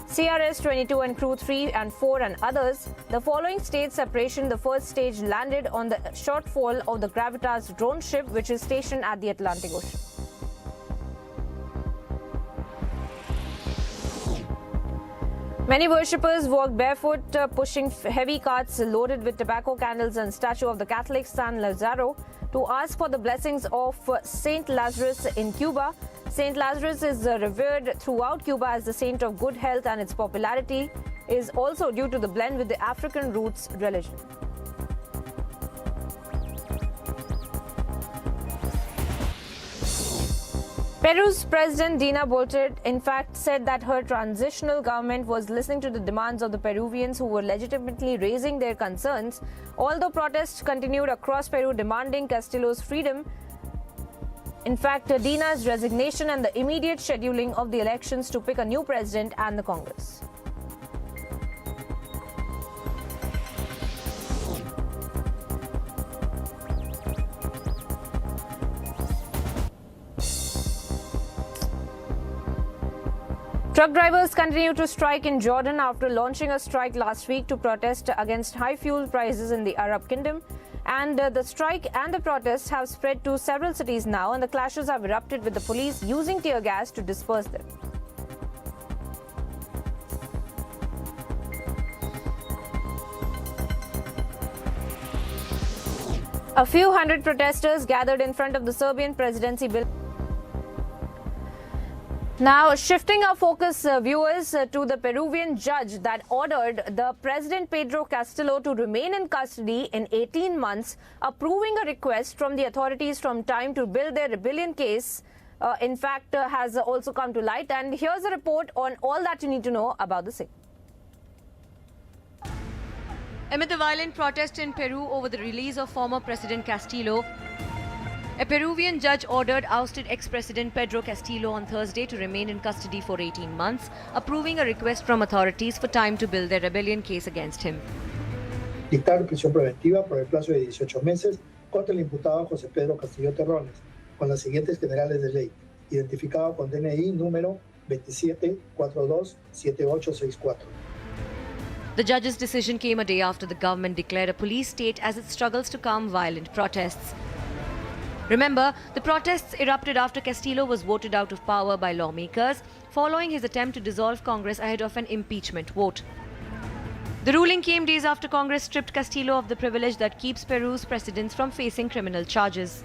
CRS-22 and Crew 3 and 4 and others. The following stage separation, the first stage landed on the shortfall of the Gravitas drone ship, which is stationed at the Atlantic Ocean. Many worshippers walked barefoot, pushing heavy carts loaded with tobacco, candles and statue of the Catholic San Lazaro to ask for the blessings of Saint Lazarus in Cuba. Saint Lazarus is revered throughout Cuba as the saint of good health, and its popularity is also due to the blend with the African roots religion. Peru's President Dina Boluarte, in fact, said that her transitional government was listening to the demands of the Peruvians who were legitimately raising their concerns. Although protests continued across Peru demanding Castillo's freedom, in fact, Dina's resignation and the immediate scheduling of the elections to pick a new president and the Congress. Truck drivers continue to strike in Jordan after launching a strike last week to protest against high fuel prices in the Arab Kingdom. And the strike and the protests have spread to several cities now, and the clashes have erupted with the police using tear gas to disperse them. A few hundred protesters gathered in front of the Serbian presidency building. Now, shifting our focus, viewers, to the Peruvian judge that ordered the President Pedro Castillo to remain in custody in 18 months, approving a request from the authorities from time to build their rebellion case, in fact, has also come to light. And here's a report on all that you need to know about the same. Amid the violent protest in Peru over the release of former President Castillo, a Peruvian judge ordered ousted ex-president Pedro Castillo on Thursday to remain in custody for 18 months, approving a request from authorities for time to build their rebellion case against him. Dictar prisión preventiva por el plazo de 18 meses contra el imputado José Pedro Castillo Terrones, con las siguientes generales de ley, identificado con DNI número 27427864. The judge's decision came a day after the government declared a police state as it struggles to calm violent protests. Remember, the protests erupted after Castillo was voted out of power by lawmakers following his attempt to dissolve Congress ahead of an impeachment vote. The ruling came days after Congress stripped Castillo of the privilege that keeps Peru's presidents from facing criminal charges.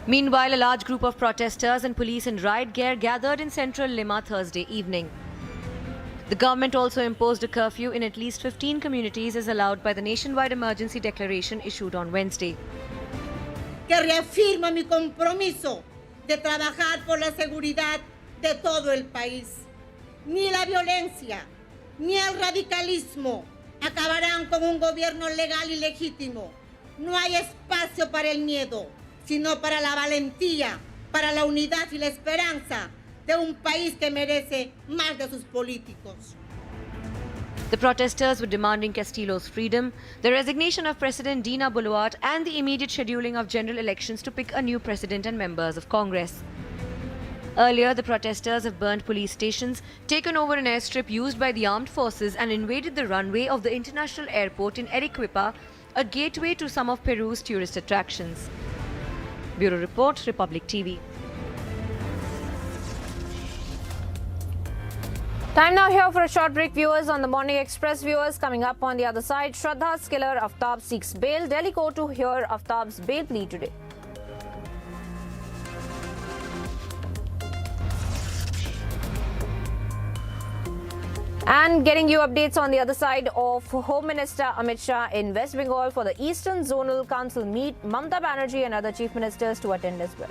Meanwhile, a large group of protesters and police in riot gear gathered in central Lima Thursday evening. The government also imposed a curfew in at least 15 communities as allowed by the nationwide emergency declaration issued on Wednesday. Que reafirma mi compromiso de trabajar por la seguridad de todo el país. Ni la violencia, ni el radicalismo acabarán con un gobierno legal y legítimo. No hay espacio para el miedo, sino para la valentía, para la unidad y la esperanza de un país que merece más de sus políticos. The protesters were demanding Castillo's freedom, the resignation of President Dina Boluarte, and the immediate scheduling of general elections to pick a new president and members of Congress. Earlier, the protesters have burned police stations, taken over an airstrip used by the armed forces, and invaded the runway of the international airport in Arequipa, a gateway to some of Peru's tourist attractions. Bureau Report, Republic TV. Time now here for a short break, viewers. On the Morning Express, viewers, coming up on the other side, Shraddha's killer Aftab seeks bail. Delhi court to hear Aftab's bail plea today. And getting you updates on the other side of Home Minister Amit Shah in West Bengal for the Eastern Zonal Council meet. Mamata Banerjee and other chief ministers to attend as well.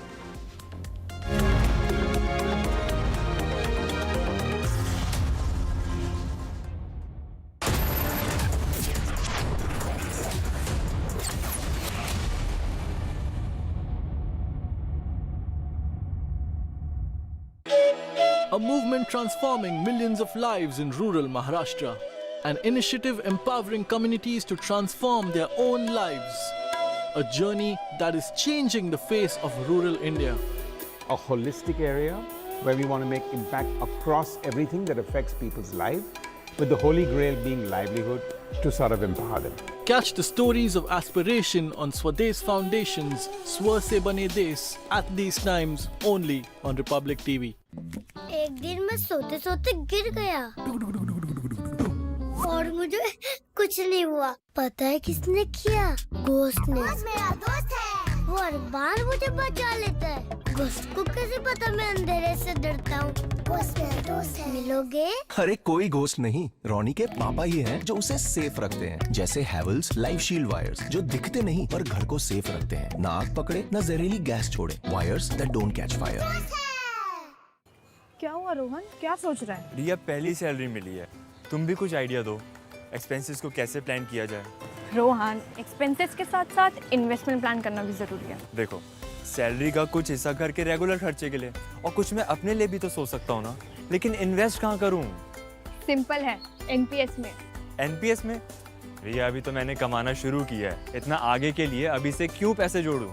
A movement transforming millions of lives in rural Maharashtra. An initiative empowering communities to transform their own lives. A journey that is changing the face of rural India. A holistic area where we want to make impact across everything that affects people's life, with the holy grail being livelihood to sort of empower them. Catch the stories of aspiration on Swadesh Foundation's Swa Se Bane Desh at these times only on Republic TV. एक दिन मैं सोते सोते गिर गया और मुझे कुछ नहीं हुआ। पता है किसने किया? घोस्ट ने। मेरा दोस्त है, वो हर बार मुझे बचा लेता है। घोस्ट को कैसे पता मैं अंधेरे से डरता हूँ? घोस्ट मेरा दोस्त है। मिलोगे? अरे कोई घोस्ट नहीं, रोनी के पापा ही हैं जो उसे सेफ रखते हैं। जैसे हैवेल्स लाइफ शील्ड वायर्स जो दिखते नहीं पर घर को सेफ रखते हैं। ना आग पकड़े, ना जहरीली गैस छोड़े। Wires that don't catch fire. क्या हुआ रोहन, क्या सोच रहा है? रिया, पहली सैलरी मिली है, तुम भी कुछ आइडिया दो। एक्सपेंसेस को कैसे प्लान किया जाए? रोहन, एक्सपेंसेस के साथ साथ इन्वेस्टमेंट प्लान करना भी जरूरी है। देखो, सैलरी का कुछ हिस्सा घर के रेगुलर खर्चे के लिए और कुछ मैं अपने लिए भी तो सोच सकता हूँ ना, लेकिन इन्वेस्ट कहाँ करूँ? सिंपल है, एनपीएस में। एनपीएस में? रिया, अभी तो मैंने कमाना शुरू किया है, इतना आगे के लिए अभी से क्यों पैसे जोड़ूं?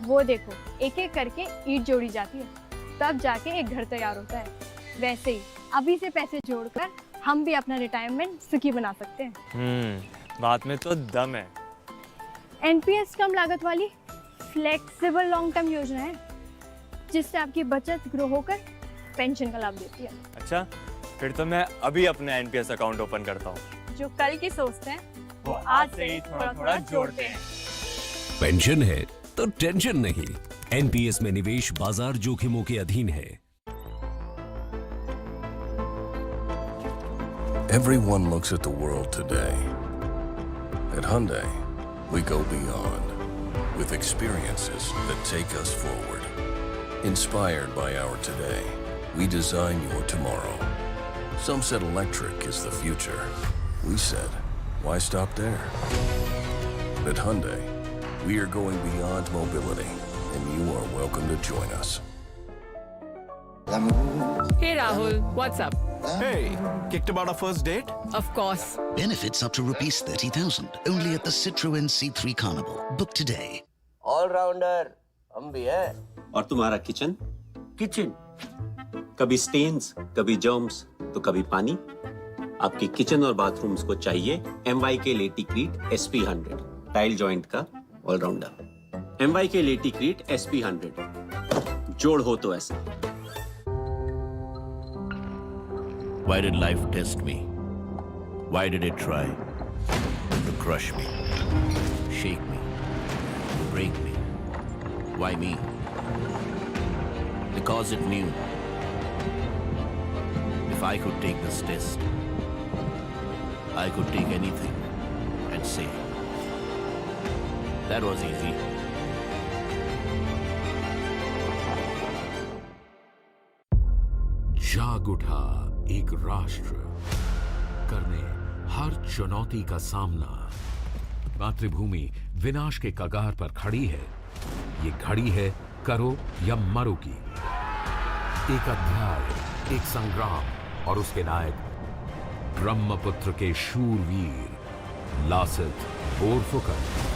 वो देखो, एक एक करके ईंट जोड़ी जाती है, तब जाके एक घर तैयार होता है। वैसे ही अभी से पैसे जोड़कर हम भी अपना रिटायरमेंट सुखी बना सकते हैं। बात में तो दम है। एनपीएस कम लागत वाली फ्लेक्सिबल लॉन्ग टर्म योजना है, जिससे आपकी बचत ग्रो होकर पेंशन का लाभ देती है। अच्छा, फिर तो मैं अभी अपना एनपीएस अकाउंट ओपन करता हूँ। जो कल की सोचते हैं वो आज से ही थोड़ा थोड़ा जोड़ते हैं। पेंशन है तो टेंशन नहीं। एनपीएस में निवेश बाजार जोखिमों के अधीन है। Everyone looks at the world today. At Hyundai, we go beyond with experiences that take us forward. Inspired by our today, we design your tomorrow. Some said electric is the future. We said, why stop there? At Hyundai, we are going beyond mobility, and you are welcome to join us. Hey Rahul, what's up? Hey, kicked about our first date? Of course. Benefits up to rupees 30,000 only at the Citroën C3 Carnival. Book today. All rounder, हम भी हैं। और तुम्हारा kitchen? Kitchen कभी stains, कभी germs, तो कभी पानी। आपके किचन और बाथरूम्स को चाहिए MYK लेटिक्रीट SP100, टाइल जॉइंट का ऑलराउंडर। MYK लेटिक्रीट SP100, जोड़ हो तो ऐसा। Why did life test me? Why did it try to crush me, shake me, break me? Why me? Because it knew if I could take this test, I could take anything and say, that was easy. जाग उठा एक राष्ट्र करने हर चुनौती का सामना। मातृभूमि विनाश के कगार पर खड़ी है। ये घड़ी है करो या मरो की। एक अध्याय, एक संग्राम और उसके नायक ब्रह्मपुत्र के शूरवीर Lasit Borphukan.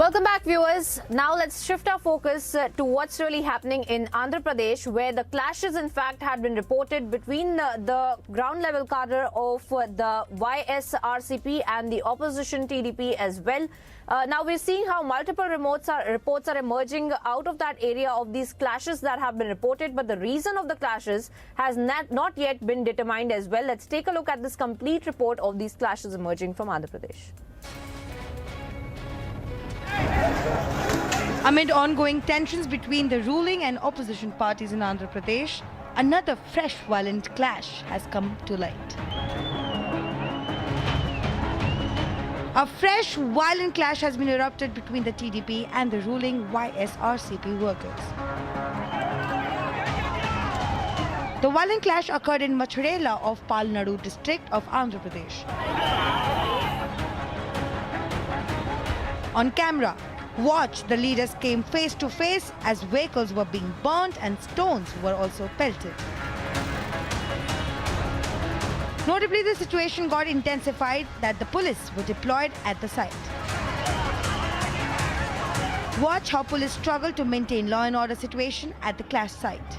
Welcome back, viewers. Now let's shift our focus to what's really happening in Andhra Pradesh, where the clashes, in fact, had been reported between the ground level cadre of the YSRCP and the opposition TDP as well. Now we're seeing how multiple reports are emerging out of that area of these clashes that have been reported, but the reason of the clashes has not yet been determined as well. Let's take a look at this complete report of these clashes emerging from Andhra Pradesh. Amid ongoing tensions between the ruling and opposition parties in Andhra Pradesh, another fresh violent clash has come to light. A fresh violent clash has been erupted between the TDP and the ruling YSRCP workers. The violent clash occurred in Machrela of Palnadu district of Andhra Pradesh. On camera, watch the leaders came face to face as vehicles were being burnt and stones were also pelted. Notably, the situation got intensified that the police were deployed at the site. Watch how police struggled to maintain law and order situation at the clash site.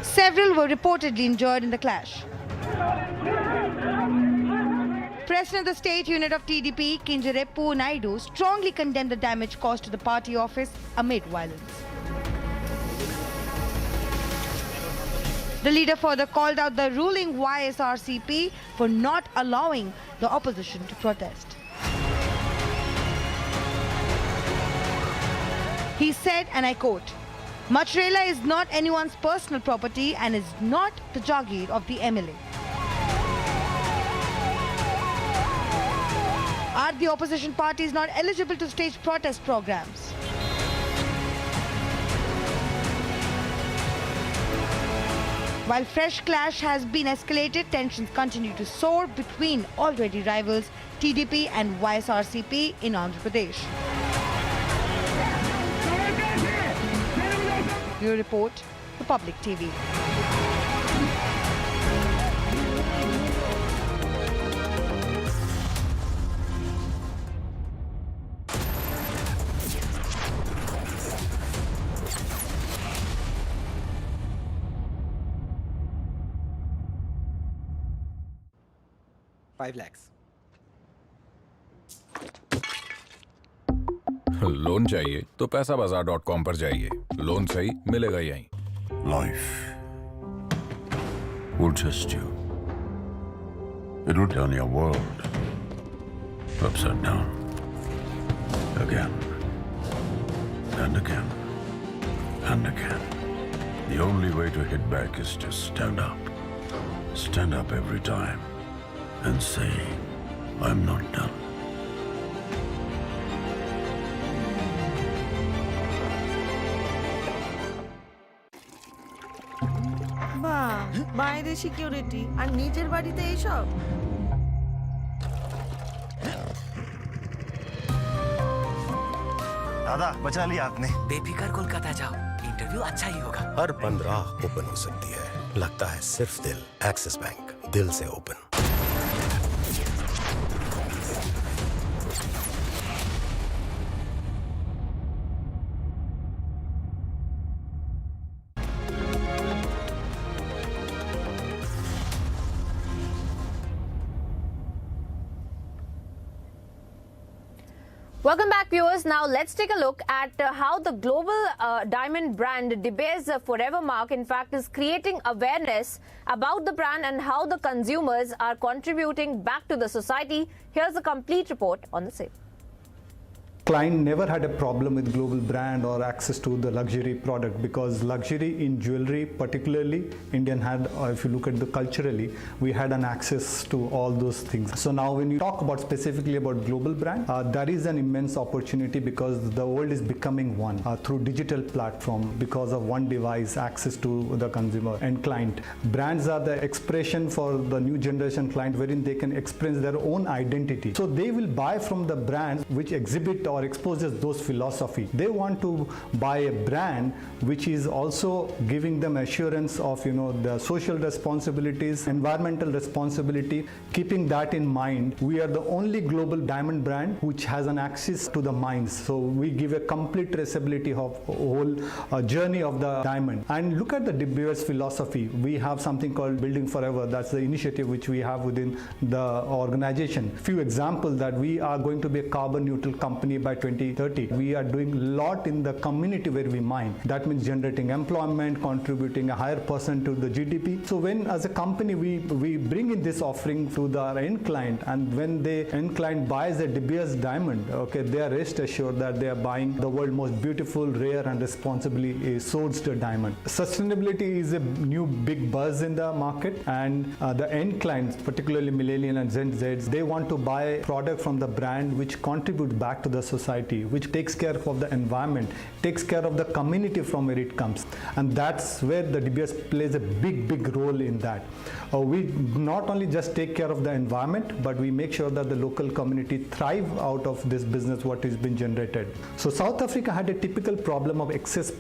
Several were reportedly injured in the clash. President of the state unit of TDP, Kinjarepu Naidu, strongly condemned the damage caused to the party office amid violence. The leader further called out the ruling YSRCP for not allowing the opposition to protest. He said, and I quote, "Machrela is not anyone's personal property and is not the Jagir of the MLA. Are the opposition parties not eligible to stage protest programs?" While fresh clash has been escalated, tensions continue to soar between already rivals TDP and YSRCP in Andhra Pradesh. Bureau Report, Republic TV. $5 lakhs. Loan चाहिए तो पैसाबाजार.com पर जाइए. Loan सही मिलेगा यहीं. Life will test you. It will turn your world upside down. Again and again and again. The only way to hit back is to stand up. Stand up every time and say, I'm not done. বাইরে security আর নিজের বাড়িতে এইসব। दादा बचा लिया आपने। बेफिक्र कोलकाता जाओ, इंटरव्यू अच्छा ही होगा। हर बंद राह ओपन हो सकती है, लगता है सिर्फ दिल। एक्सिस बैंक, दिल से open. Welcome back, viewers. Now let's take a look at how the global diamond brand Divas Forever Mark, in fact, is creating awareness about the brand and how the consumers are contributing back to the society. Here's a complete report on the same. Client never had a problem with global brand or access to the luxury product, because luxury in jewelry particularly, Indian had, if you look at the culturally, we had an access to all those things. So now when you talk about specifically about global brand, there is an immense opportunity because the world is becoming one through digital platform, because of one device, access to the consumer and client. Brands are the expression for the new generation client, wherein they can express their own identity. So they will buy from the brands which exhibit or exposes those philosophy. They want to buy a brand which is also giving them assurance of the social responsibilities, environmental responsibility. Keeping that in mind, we are the only global diamond brand which has an access to the mines. So we give a complete traceability of whole journey of the diamond. And look at the De Beers philosophy. We have something called Building Forever. That's the initiative which we have within the organization. Few examples that we are going to be a carbon neutral company by 2030. We are doing a lot in the community where we mine. That means generating employment, contributing a higher percent to the GDP. So when as a company we bring in this offering to the end client, and when the end client buys a De Beers diamond, okay, they are rest assured that they are buying the world's most beautiful, rare and responsibly sourced diamond. Sustainability is a new big buzz in the market, and the end clients, particularly millennial and Gen Zs, they want to buy product from the brand which contributes back to the society, which takes care of the environment, takes care of the community from where it comes. And that's where the De Beers plays a big role in that. We not only just take care of the environment, but we make sure that the local community thrive out of this business what is being generated. So South Africa had a typical problem of excess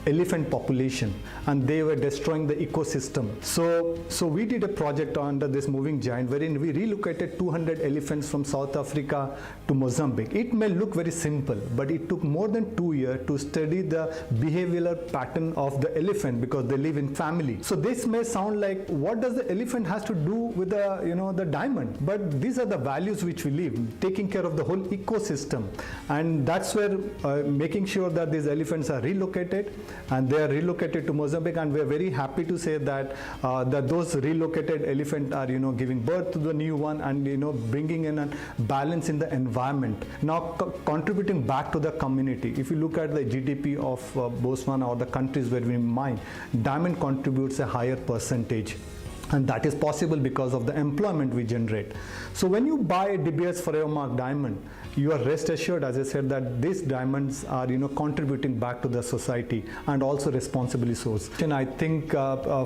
elephant population, and they were destroying the ecosystem. So we did a project under this moving giant wherein we relocated 200 elephants from South Africa to Mozambique. It may look very simple, but it took more than 2 years to study the behavioral pattern of the elephant because they live in family. So this may sound like, what does the elephant has to do with the the diamond? But these are the values which we live, taking care of the whole ecosystem, and that's where making sure that these elephants are relocated, and they are relocated to Mozambique, and we are very happy to say that those relocated elephants are giving birth to the new one, and bringing in a balance in the environment, now contributing back to the community. If you look at the GDP of Botswana or the countries where we mine, diamond contributes a higher percentage. And that is possible because of the employment we generate. So when you buy a De Beers Forever Mark diamond, you are rest assured, as I said, that these diamonds are contributing back to the society and also responsibly sourced. And I think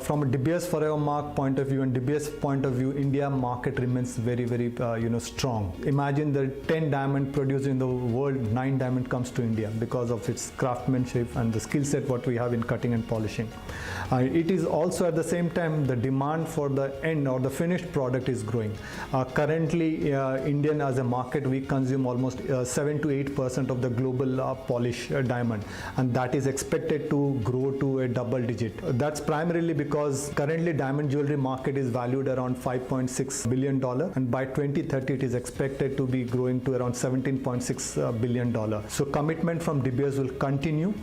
from a De Beers Forever Mark point of view and De Beers point of view, India market remains very strong. Imagine the 10 diamond produced in the world, 9 diamond comes to India because of its craftsmanship and the skill set what we have in cutting and polishing. It is also at the same time the demand for the end or the finished product is growing. Currently, Indian as a market, we consume almost 7 to 8% of the global polish diamond, and that is expected to grow to a double digit. That's primarily because currently diamond jewelry market is valued around $5.6 billion, and by 2030 it is expected to be growing to around $17.6 billion. So commitment from De Beers will continue.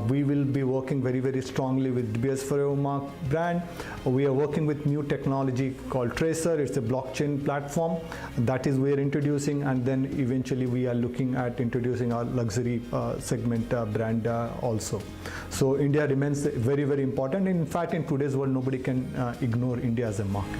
We will be working very strongly with De Beers Forever Mark brand. We are working with new technology called Tracer. It's a blockchain platform that is we are introducing, and then eventually we are looking at introducing our luxury segment brand also. So India remains very important. In fact, in today's world, nobody can ignore India as a market.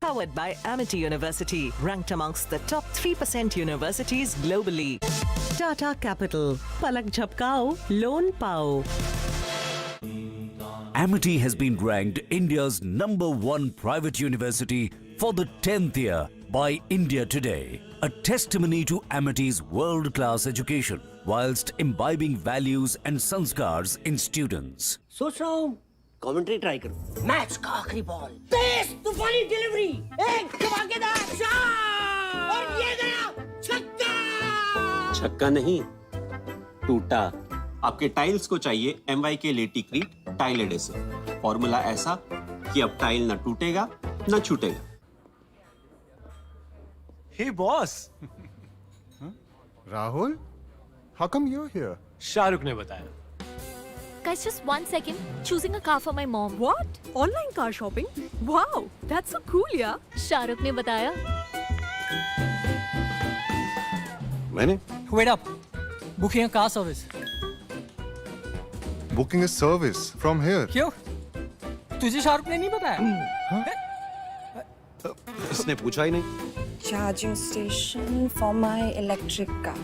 Powered by Amity University, ranked amongst the top 3% universities globally. Tata Capital, Palak Jhapkao, Loan Pao. Amity has been ranked India's #1 private university for the 10th year by India Today, a testimony to Amity's world-class education whilst imbibing values and sanskars in students. सोच रहा हूँ commentary try करूँ। Match का आखिरी ball, तेज तूफानी delivery, एक धमाकेदार shot और ये गया छक्का। छक्का नहीं, टूटा। आपके टाइल्स को चाहिए MY के लेटिक्रीट टाइल एडेसिव। फॉर्मूला ऐसा कि अब टाइल ना टूटेगा ना छूटेगा। Hey boss. Rahul, how come you're here? Shahrukh ने बताया। Guys, just 1 second. Choosing a car for my mom. What? Online car shopping? Wow, that's so cool, yeah. Shahrukh ने बताया. मैंने? Wait up. Booking a car service. Booking a service from here. क्यों? तुझे शाहरुख ने नहीं बताया? इसने पूछा ही नहीं. Charging station for my electric car.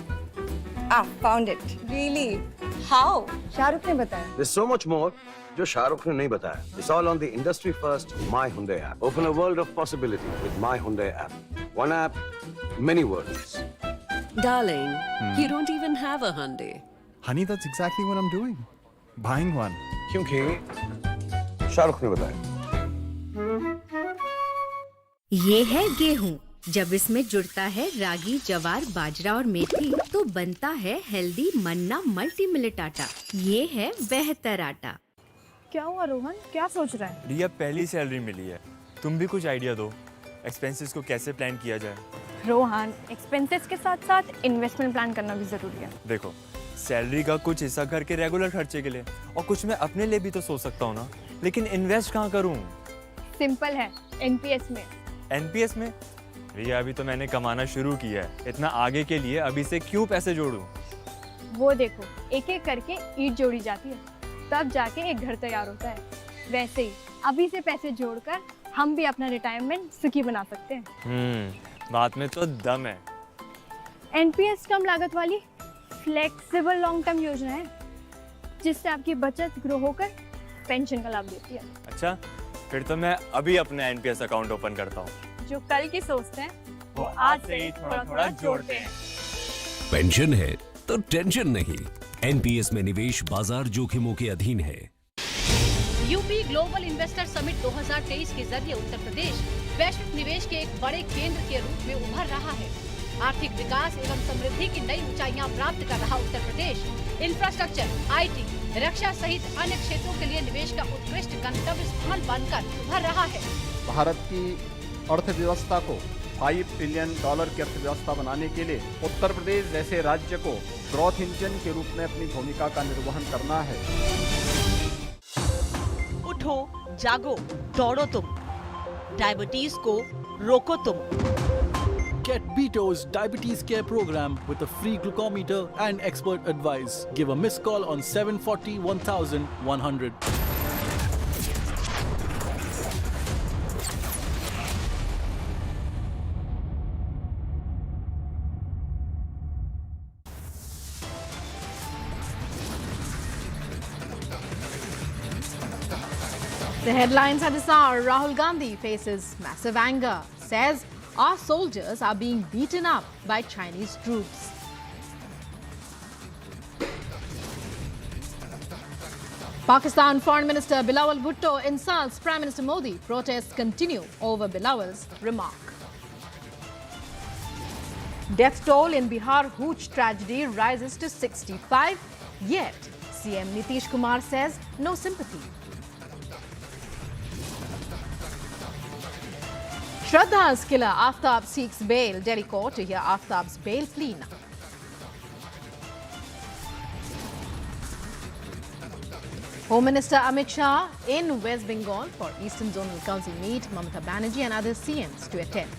Ah, found it. Really? How? Shahrukh ने बताया. There's so much more जो शाहरुख ने नहीं बताया. It's all on the industry first My Hyundai app. Open a world of possibility with My Hyundai app. One app, many worlds. Darling, you don't even have a Hyundai. Honey, that's exactly what I'm doing. Buying one. क्योंकि शाहरुख ने बताया. ये है गेहूं. जब इसमें जुड़ता है रागी, जवार, बाजरा और मेथी तो बनता है हेल्दी मन्ना मल्टी मिलेट आटा. ये है बेहतर आटा. क्या हुआ रोहन? क्या सोच रहा है? रिया, पहली सैलरी मिली है, तुम भी कुछ आइडिया दो. एक्सपेंसेस को कैसे प्लान किया जाए? रोहन, एक्सपेंसेस के साथ साथ इन्वेस्टमेंट प्लान करना भी जरूरी है. देखो, सैलरी का कुछ हिस्सा घर के रेगुलर खर्चे के लिए और कुछ मैं अपने लिए भी तो सोच सकता हूँ ना. लेकिन इन्वेस्ट कहाँ करूँ? सिंपल है, एनपीएस में. एनपीएस में? रिया, अभी तो मैंने कमाना शुरू किया है. इतना आगे के लिए अभी से क्यों पैसे जोड़ूं? वो देखो, एक एक करके ईंट जोड़ी जाती है, तब जाके एक घर तैयार होता है. वैसे ही अभी से पैसे जोड़कर हम भी अपना रिटायरमेंट सुखी बना सकते हैं. बात में तो दम है. एनपीएस कम लागत वाली फ्लेक्सिबल लॉन्ग टर्म योजना है जिससे आपकी बचत ग्रो होकर पेंशन का लाभ देती है. अच्छा, फिर तो मैं अभी अपना एनपीएस अकाउंट ओपन करता हूँ. जो कल की सोचते हैं वो आज से ही थोड़ा थोड़ा जोड़ते हैं. पेंशन है तो टेंशन नहीं. एनपीएस में निवेश बाजार जोखिमों के अधीन है. यूपी ग्लोबल इन्वेस्टर समिट 2023 के जरिए उत्तर प्रदेश वैश्विक निवेश के एक बड़े केंद्र के रूप में उभर रहा है. आर्थिक विकास एवं समृद्धि की नई ऊंचाइयां प्राप्त कर रहा उत्तर प्रदेश इंफ्रास्ट्रक्चर, आईटी, रक्षा सहित अन्य क्षेत्रों के लिए निवेश का उत्कृष्ट गंतव्य स्थान बनकर उभर रहा है. भारत की अर्थव्यवस्था को $5 ट्रिलियन की अर्थव्यवस्था बनाने के लिए उत्तर प्रदेश जैसे राज्य को ग्रोथ इंजन के रूप में अपनी भूमिका का निर्वहन करना है. उठो, जागो, दौड़ो तुम. डायबिटीज को रोको तुम. Get Beto's Diabetes Care Program with a free glucometer and expert advice. Give a missed call on 740 1100. The headlines at this hour: Rahul Gandhi faces massive anger, says our soldiers are being beaten up by Chinese troops. Pakistan Foreign Minister Bilawal Bhutto insults Prime Minister Modi. Protests continue over Bilawal's remark. Death toll in Bihar Hooch tragedy rises to 65, yet CM Nitish Kumar says no sympathy. Shraddha's killer Aftab seeks bail. Delhi court to hear Aftab's bail plea now. Home Minister Amit Shah in West Bengal for Eastern Zonal Council meet. Mamata Banerjee and other CMs to attend.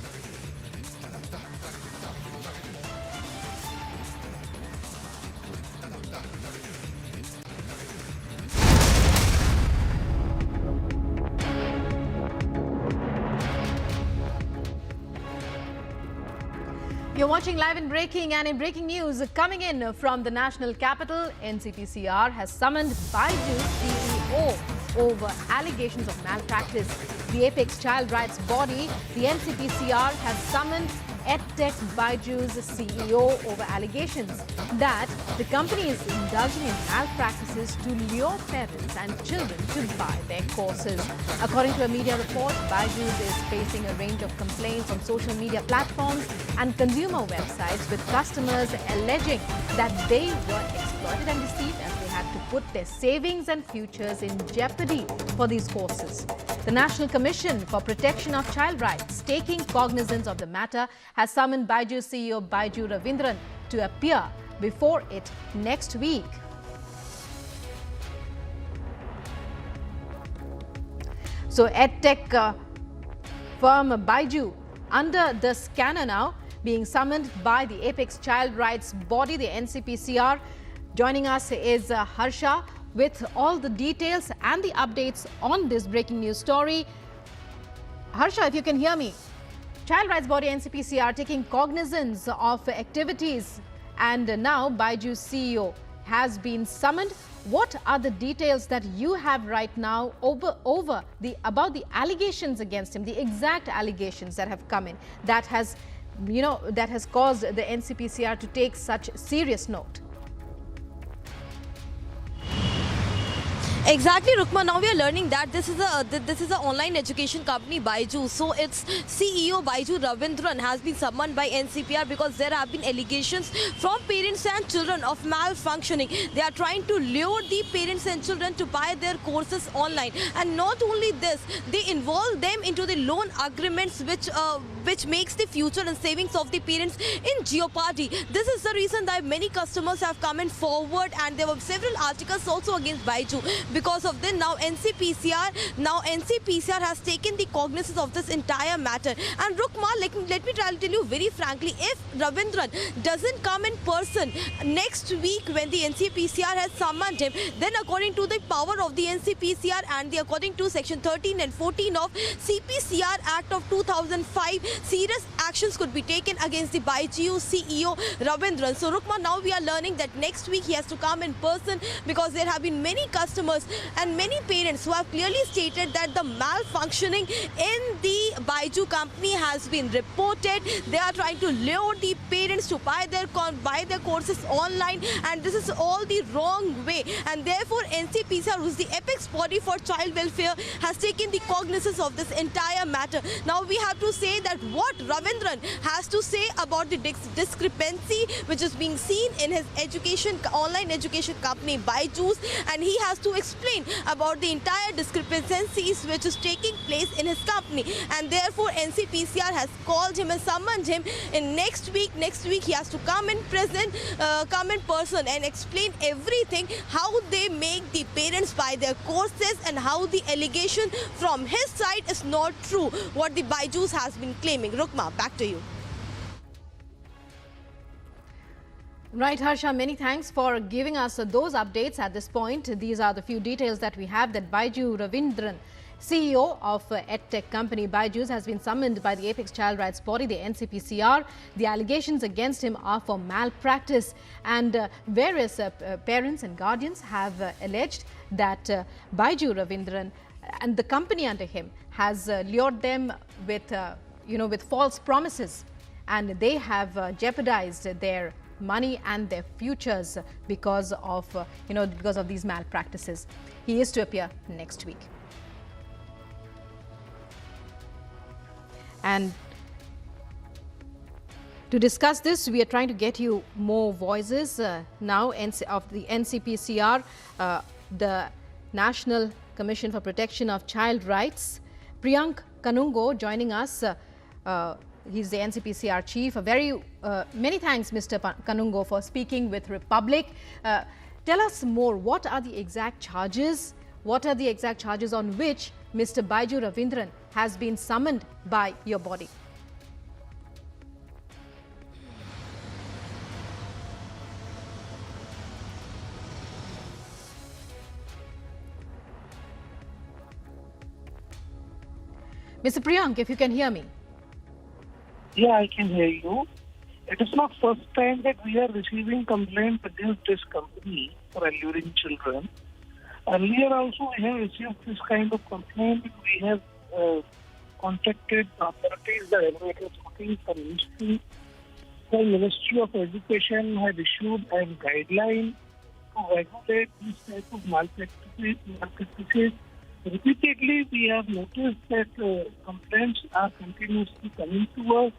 You're watching Live in Breaking, and in breaking news coming in from the national capital, NCPCR has summoned Baiju's CEO over allegations of malpractice. The apex child rights body, the NCPCR, has summoned Edtech Baiju's CEO over allegations that the company is indulging in malpractices to lure parents and children to buy their courses. According to a media report, Baiju's is facing a range of complaints on social media platforms and consumer websites, with customers alleging that they were exploited and deceived as they had to put their savings and futures in jeopardy for these courses. The National Commission for Protection of Child Rights, taking cognizance of the matter, has summoned Baiju CEO Baiju Ravindran to appear before it next week. So, Edtech firm Baiju under the scanner now, being summoned by the apex child rights body, the NCPCR. Joining us is Harsha, with all the details and the updates on this breaking news story. Harsha, if you can hear me. Child rights body NCPCR taking cognizance of activities, and now Byju's CEO has been summoned. What are the details that you have right now about the allegations against him, the exact allegations that have come in, that has caused the NCPCR to take such serious note? Exactly, Rukma. Now we are learning that this is a online education company, Byju. So its CEO Byju Ravindran has been summoned by NCPR because there have been allegations from parents and children of malfunctioning. They are trying to lure the parents and children to buy their courses online, and not only this, they involve them into the loan agreements, which makes the future and savings of the parents in jeopardy. This is the reason that many customers have come in forward, and there were several articles also against Byju. Because of this, now NCPCR has taken the cognizance of this entire matter. And Rukma, let me try to tell you very frankly, if Ravindran doesn't come in person next week when the NCPCR has summoned him, then according to the power of the NCPCR and according to section 13 and 14 of CPCR Act of 2005, serious actions could be taken against the Byju CEO Ravindran. So Rukma, now we are learning that next week he has to come in person, because there have been many customers and many parents who have clearly stated that the malfunctioning in the Byju company has been reported. They are trying to lure the parents to buy their courses online, and this is all the wrong way. And therefore NCPCR, who is the apex body for child welfare, has taken the cognizance of this entire matter. Now we have to say that what Ravindran has to say about the discrepancy which is being seen in his online education company Byju's, and he has to explain about the entire discrepancies which is taking place in his company. And therefore NCPCR has called him and summoned him in next week. Next week he has to come in person and explain everything, how they make the parents buy their courses and how the allegation from his side is not true, what the Byju's has been claiming. Rukma, back to you. Right, Harsha, many thanks for giving us those updates at this point. These are the few details that we have, that Byju Ravindran, CEO of Edtech company Byju's, has been summoned by the apex child rights body, the NCPCR. The allegations against him are for malpractice, and various parents and guardians have alleged that Byju Ravindran and the company under him has lured them with false promises, and they have jeopardized their money and their futures because of these malpractices. He is to appear next week. And to discuss this, we are trying to get you more voices now of the NCPCR, the National Commission for Protection of Child Rights. Priyank Kanungo joining us. He's the NCPCR chief. Many thanks, Mr. Kanungo, for speaking with Republic. Tell us more. What are the exact charges? What are the exact charges on which Mr. Byju Ravindran has been summoned by your body? Mr. Priyank, if you can hear me. Yeah, I can hear you. It is not first time that we are receiving complaints against this company for alluring children. Earlier also we have received this kind of complaint. We have contacted the authorities, the Advertisements Ministry. The Ministry of Education had issued a guideline to regulate this type of malpractices. Repeatedly, we have noticed that complaints are continuously coming to us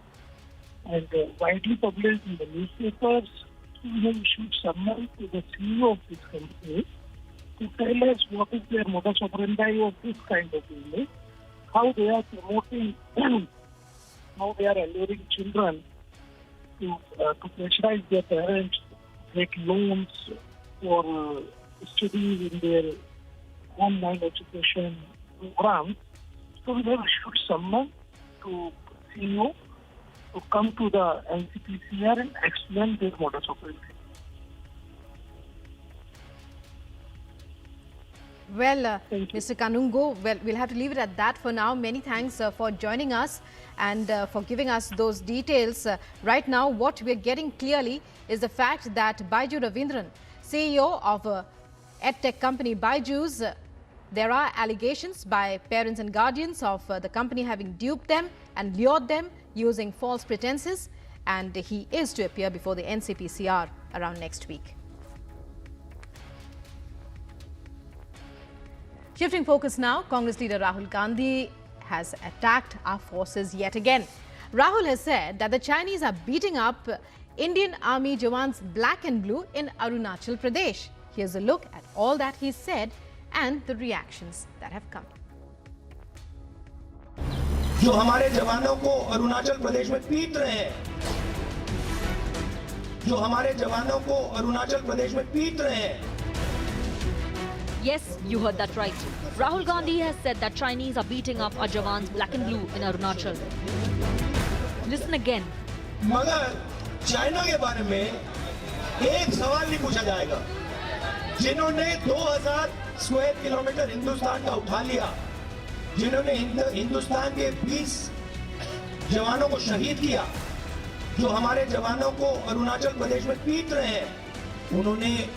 and widely published in the newspapers. We have issued summons to the CEO of this company to tell us what is their modus operandi of this kind of illness, how they are promoting, how they are alluring children to pressurize their parents, take loans for studies in their online education program. So we have issued summons to CEO to come to the NCPCR and explain their modus operandi. Well, Mr. Kanungo, well, we'll have to leave it at that for now. Many thanks for joining us and for giving us those details. Right now, what we're getting clearly is the fact that Baiju Ravindran, CEO of Edtech company Baiju's, there are allegations by parents and guardians of the company having duped them and lured them using false pretenses, and he is to appear before the NCPCR around next week. Shifting focus now, Congress leader Rahul Gandhi has attacked our forces yet again. Rahul has said that the Chinese are beating up Indian Army Jawans black and blue in Arunachal Pradesh. Here's a look at all that he said and the reactions that have come. जो हमारे जवानों को अरुणाचल प्रदेश में पीट रहे हैं, जो हमारे जवानों को अरुणाचल प्रदेश में पीट रहे हैं. Yes, you heard that right. Rahul Gandhi has said that Chinese are beating up our Jawans black and blue in Arunachal. Listen again. मगर चाइना के बारे में एक सवाल नहीं पूछा जाएगा. जिन्होंने 2000 स्क्वायर किलोमीटर हिंदुस्तान का उठा लिया, जिन्होंने हिंदुस्तान के 20 जवानों को शहीद किया, जो हमारे जवानों को अरुणाचल प्रदेश में पीट रहे हैं, उन्होंने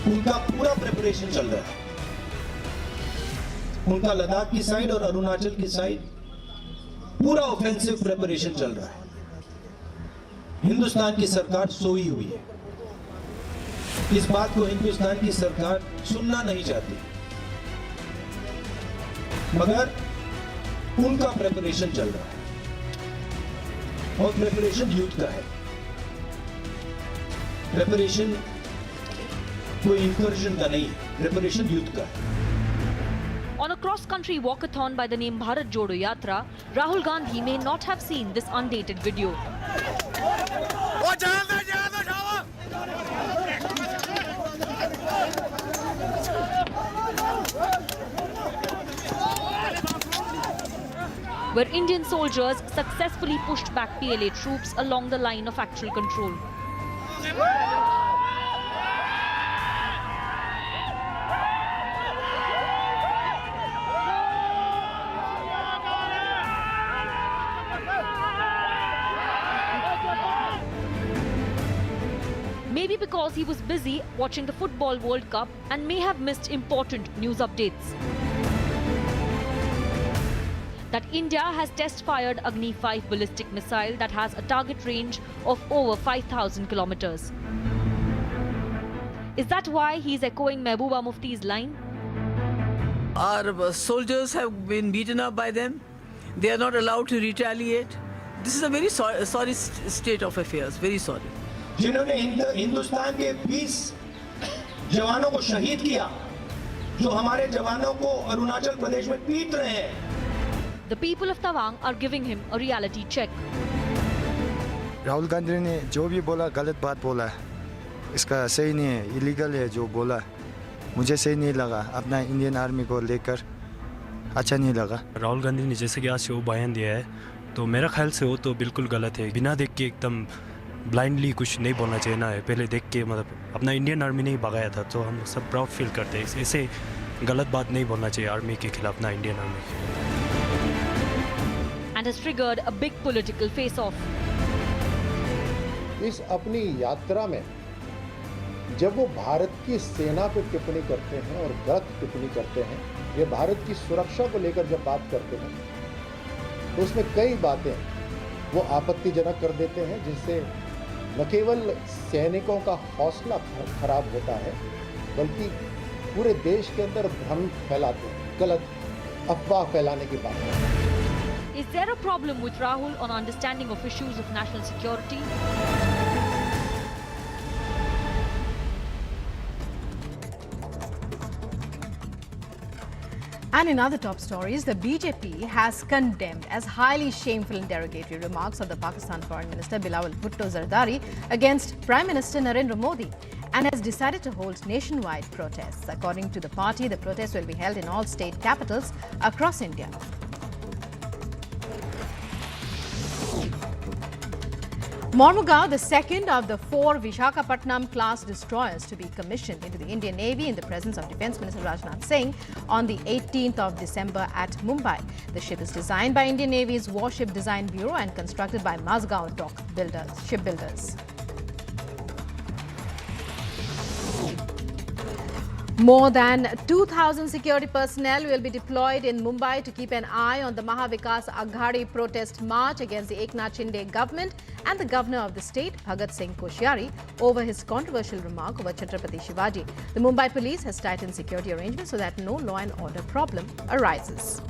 उनका पूरा प्रिपरेशन चल रहा है. उनका लद्दाख की साइड और अरुणाचल की साइड पूरा ऑफेंसिव प्रिपरेशन चल रहा है. हिंदुस्तान की सरकार सोई हुई है. इस बात को हिंदुस्तान की सरकार सुनना नहीं चाहती, मगर उनका प्रिपरेशन चल रहा है और प्रिपरेशन युद्ध का है. प्रिपरेशन कोई इंकर्जन का नहीं है, प्रिपरेशन युद्ध का है. On a cross-country walkathon by the name Bharat Jodo Yatra, Rahul Gandhi may not have seen this undated video. Where Indian soldiers successfully pushed back PLA troops along the line of actual control. Maybe because he was busy watching the Football World Cup and may have missed important news updates. That India has test-fired Agni 5 ballistic missile that has a target range of over 5,000 kilometers. Is that why he's echoing Mehbooba Mufti's line? Our soldiers have been beaten up by them. They are not allowed to retaliate. This is a very sorry state of affairs. Very sorry. जिन्होंने हिंदुस्तान के 20 जवानों को शहीद किया, जो हमारे जवानों को अरुणाचल प्रदेश में पीट रहे हैं. The people of Tawang are giving him a reality check. Rahul Gandhi ने जो भी बोला गलत बात बोला, इसका सही नहीं है, इलीगल है जो बोला. मुझे सही नहीं लगा, अपना इंडियन आर्मी को लेकर अच्छा नहीं लगा. राहुल गांधी ने जैसे कि आज वो बयान दिया है, तो मेरा ख्याल से वो तो बिल्कुल गलत है. बिना देख के एकदम ब्लाइंडली कुछ नहीं बोलना चाहिए ना. पहले देख के मतलब अपना इंडियन आर्मी नहीं भगाया था, तो हम सब प्राउड फील करते हैं. ऐसे गलत बात नहीं बोलना चाहिए आर्मी के खिलाफ, ना Indian army. And has triggered a big political face-off. इस अपनी यात्रा में जब वो भारत की सेना पे टिप्पणी करते हैं और गलत टिप्पणी करते हैं, ये भारत की सुरक्षा को लेकर जब बात करते हैं, तो उसमें कई बातें वो आपत्तिजनक कर देते हैं, जिससे न केवल सैनिकों का हौसला खराब होता है, बल्कि पूरे देश के अंदर भ्रम फैलाते हैं, गलत अफवाह फैलाने की बात है. Is there a problem with Rahul on understanding of issues of national security? And in other top stories, the BJP has condemned as highly shameful and derogatory remarks of the Pakistan Foreign Minister Bilawal Bhutto Zardari against Prime Minister Narendra Modi and has decided to hold nationwide protests. According to the party, the protests will be held in all state capitals across India. Mormugao, the second of the 4 Visakhapatnam class destroyers to be commissioned into the Indian Navy in the presence of Defence Minister Rajnath Singh on the 18th of December at Mumbai. The ship is designed by Indian Navy's Warship Design Bureau and constructed by Mazgaon shipbuilders. More than 2,000 security personnel will be deployed in Mumbai to keep an eye on the Mahavikas Aghadi protest march against the Eknath Shinde government and the governor of the state, Bhagat Singh Koshyari, over his controversial remark over Chhatrapati Shivaji. The Mumbai police has tightened security arrangements so that no law and order problem arises.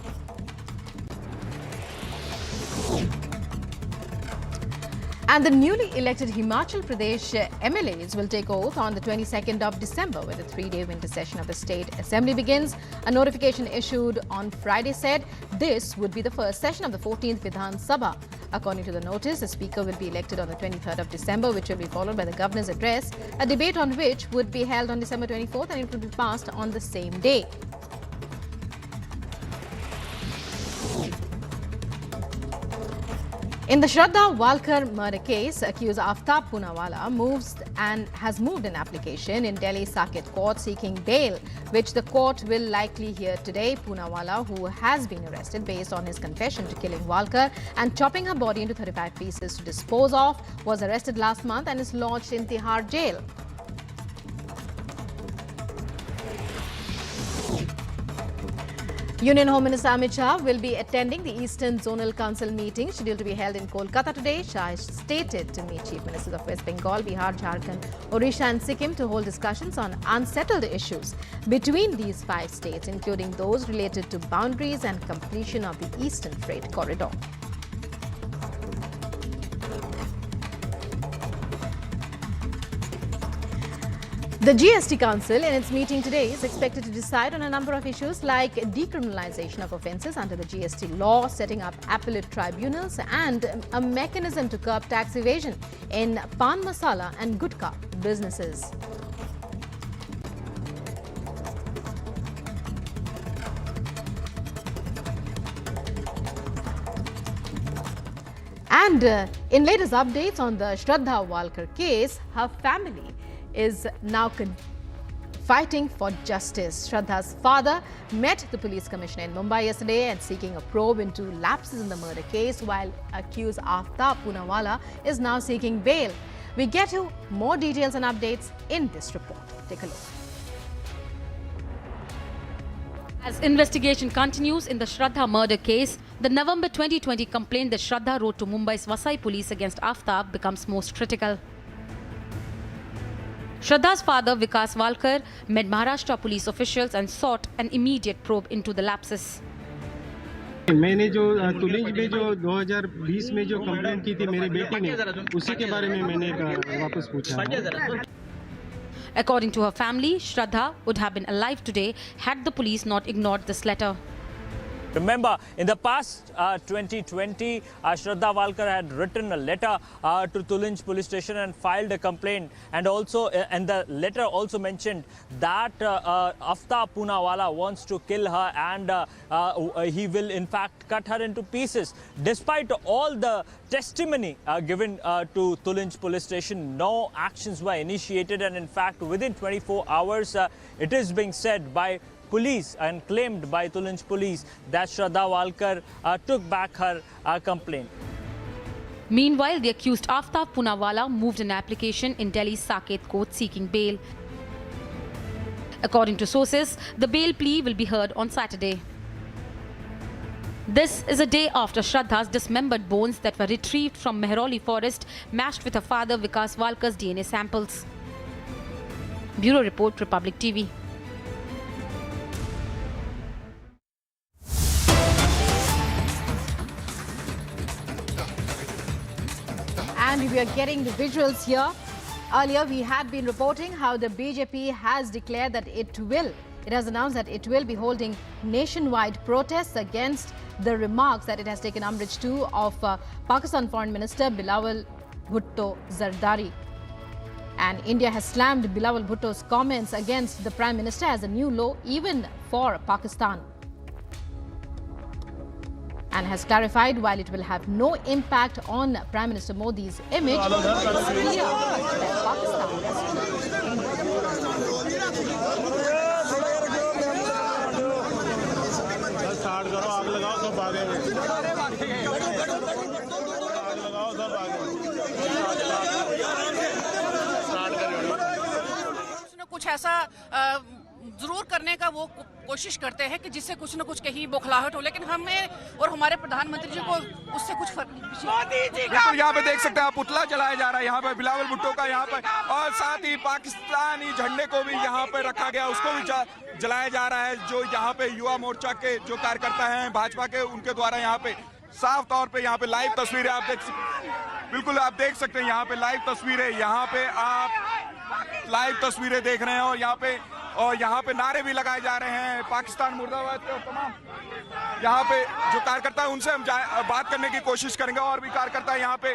And the newly elected Himachal Pradesh MLAs will take oath on the 22nd of December, where the 3-day winter session of the state assembly begins. A notification issued on Friday said this would be the first session of the 14th Vidhan Sabha. According to the notice, the speaker will be elected on the 23rd of December, which will be followed by the governor's address, a debate on which would be held on December 24th, and it will be passed on the same day. In the Shraddha Walkar murder case, accused Aftab Poonawalla has moved an application in Delhi Saket Court seeking bail, which the court will likely hear today. Poonawalla, who has been arrested based on his confession to killing Walkar and chopping her body into 35 pieces to dispose of, was arrested last month and is lodged in Tihar jail. Union Home Minister Amit Shah will be attending the Eastern Zonal Council meeting scheduled to be held in Kolkata today. Shah is stated to meet Chief Ministers of West Bengal, Bihar, Jharkhand, Odisha and Sikkim to hold discussions on unsettled issues between these 5 states, including those related to boundaries and completion of the Eastern Freight Corridor. The GST Council in its meeting today is expected to decide on a number of issues like decriminalization of offences under the GST law, setting up appellate tribunals and a mechanism to curb tax evasion in pan masala and gutka businesses. And in latest updates on the Shraddha Walkar case, her family is now fighting for justice. Shraddha's father met the police commissioner in Mumbai yesterday and seeking a probe into lapses in the murder case, while accused Aftab Poonawalla is now seeking bail. We get you more details and updates in this report. Take a look. As investigation continues in the Shraddha murder case, the November 2020 complaint that Shraddha wrote to Mumbai's Vasai police against Aftab becomes most critical. Shraddha's father, Vikas Walkar, met Maharashtra police officials and sought an immediate probe into the lapses. मैंने जो तुलिंज में जो 2020 में जो complaint की थी मेरी बेटी ने, उसी के बारे में मैंने वापस पूछा. According to her family, Shraddha would have been alive today had the police not ignored this letter. Remember, in the past 2020, Shraddha Walkar had written a letter to Tulinj police station and filed a complaint, and also and the letter also mentioned that Aftab Poonawalla wants to kill her and he will in fact cut her into pieces. Despite all the testimony given to Tulinj police station, no actions were initiated, and in fact within 24 hours it is being said by police and claimed by Tulinj police that Shraddha Walkar took back her complaint. Meanwhile, the accused Aftab Poonawalla moved an application in Delhi's Saket court seeking bail. According to sources, the bail plea will be heard on Saturday. This is a day after Shraddha's dismembered bones that were retrieved from Mehrauli forest matched with her father Vikas Walkar's DNA samples. Bureau Report, Republic TV. And we are getting the visuals here. Earlier, we had been reporting how the BJP has declared that it has announced that it will be holding nationwide protests against the remarks that it has taken umbrage to of Pakistan Foreign Minister Bilawal Bhutto Zardari. And India has slammed Bilawal Bhutto's comments against the Prime Minister as a new low even for Pakistan. and has clarified while it will have no impact on Prime Minister Modi's image, it is clear that Pakistan कुछ ऐसा जरूर करने का वो कोशिश करते हैं कि जिससे कुछ न कुछ कहीं बौखलाहट हो, लेकिन हमें और हमारे प्रधानमंत्री जी को उससे कुछ फर्क नहीं। बिल्कुल यहाँ पे देख सकते हैं पुतला जलाया जा रहा है यहाँ पे बिलावल भुट्टो का यहाँ पे, और साथ ही पाकिस्तानी झंडे को भी यहाँ पे रखा गया, उसको भी जलाया जा रहा है। जो यहाँ पे युवा मोर्चा के जो कार्यकर्ता हैं भाजपा के, उनके द्वारा यहाँ पे साफ तौर पे यहाँ पे लाइव तस्वीरें आप बिल्कुल आप देख सकते हैं यहाँ पे लाइव तस्वीरें, यहाँ पे आप लाइव तस्वीरें देख रहे हैं और यहाँ पे नारे भी लगाए जा रहे हैं पाकिस्तान मुर्दाबाद के। तमाम यहाँ पे जो कार्यकर्ता है उनसे हम बात करने की कोशिश करेंगे, और भी कार्यकर्ता यहाँ पे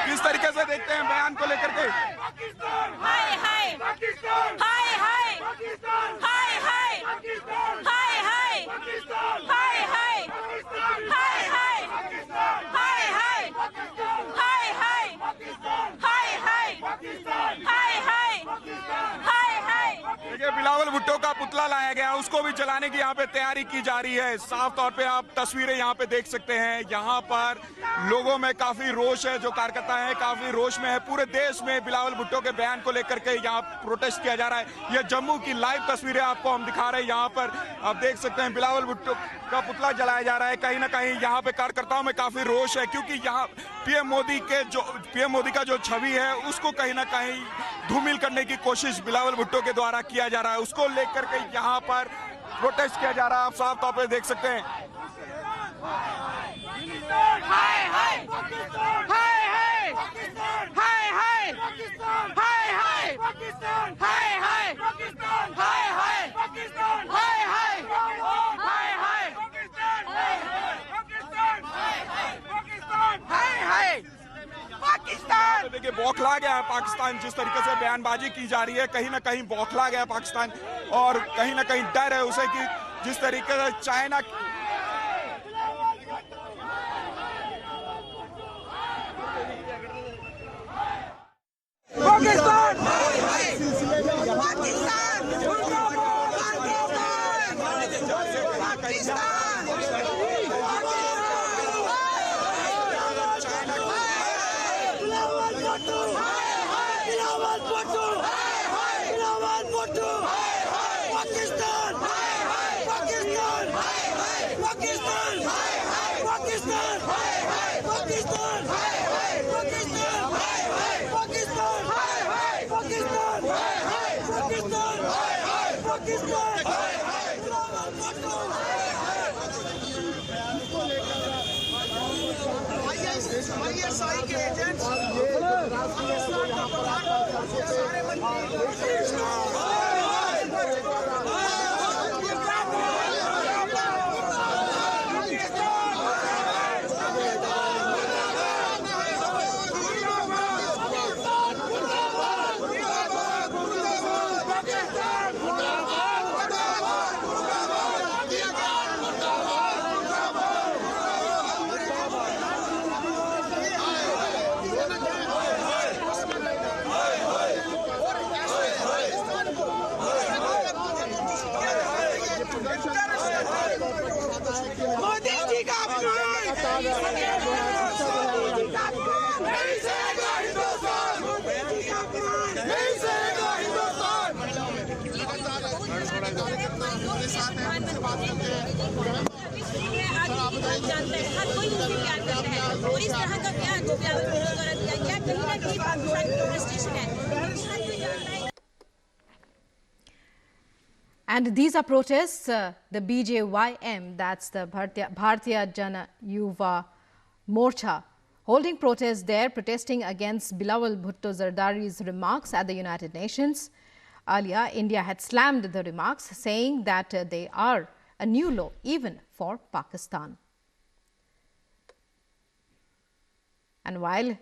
किस तरीके से देखते हैं बयान को लेकर के। हाय हाय पाकिस्तान, हाय हाय पाकिस्तान, हाय हाय पाकिस्तान, हाय हाय पाकिस्तान, हाय हाय पाकिस्तान, हाय हाय पाकिस्तान, हाय हाय पाकिस्तान, हाय हाय पाकिस्तान, हाय हाय पाकिस्तान, हाय हाय पाकिस्तान, हाय हाय। देखिए बिलावल भुट्टो का पुतला लाया गया, उसको भी जलाने की यहाँ पे तैयारी की जा रही है। साफ तौर पे आप तस्वीरें यहाँ पे देख सकते हैं, यहाँ पर लोगों में काफी रोष है, जो कार्यकर्ता हैं काफी रोष में है। पूरे देश में बिलावल भुट्टो के बयान को लेकर के यहाँ प्रोटेस्ट किया जा रहा है। ये जम्मू की लाइव तस्वीरें आपको हम दिखा रहे हैं। यहाँ पर आप देख सकते हैं बिलावल भुट्टो का पुतला जलाया जा रहा है। कहीं ना कहीं यहाँ पे कार्यकर्ताओं में काफी रोष है, क्योंकि यहाँ पीएम मोदी का जो छवि है उसको कहीं ना कहीं धूमिल करने की कोशिश बिलावल भुट्टो के द्वारा किया जा रहा है। उसको लेकर के यहाँ पर प्रोटेस्ट किया जा रहा है। आप साफ तौर पर देख सकते हैं। हाय हाय पाकिस्तान, हाय हाय पाकिस्तान, हाय हाय पाकिस्तान, हाय हाय पाकिस्तान, हाय हाय पाकिस्तान, हाय हाय पाकिस्तान, हाय हाय हाय हाय पाकिस्तान, हाय हाय पाकिस्तान, हाय हाय पाकिस्तान, हाय हाय पाकिस्तान। देखिए बौखला गया है पाकिस्तान, जिस तरीके से बयानबाजी की जा रही है कहीं ना कहीं बौखला गया पाकिस्तान, और कहीं ना कहीं डर है उसे कि जिस तरीके से China Pakistan, And these are protests, the BJYM, that's the Bharatiya Jana Yuva Morcha, holding protests there, protesting against Bilawal Bhutto Zardari's remarks at the United Nations. Earlier, India had slammed the remarks, saying that they are a new low even for Pakistan. And while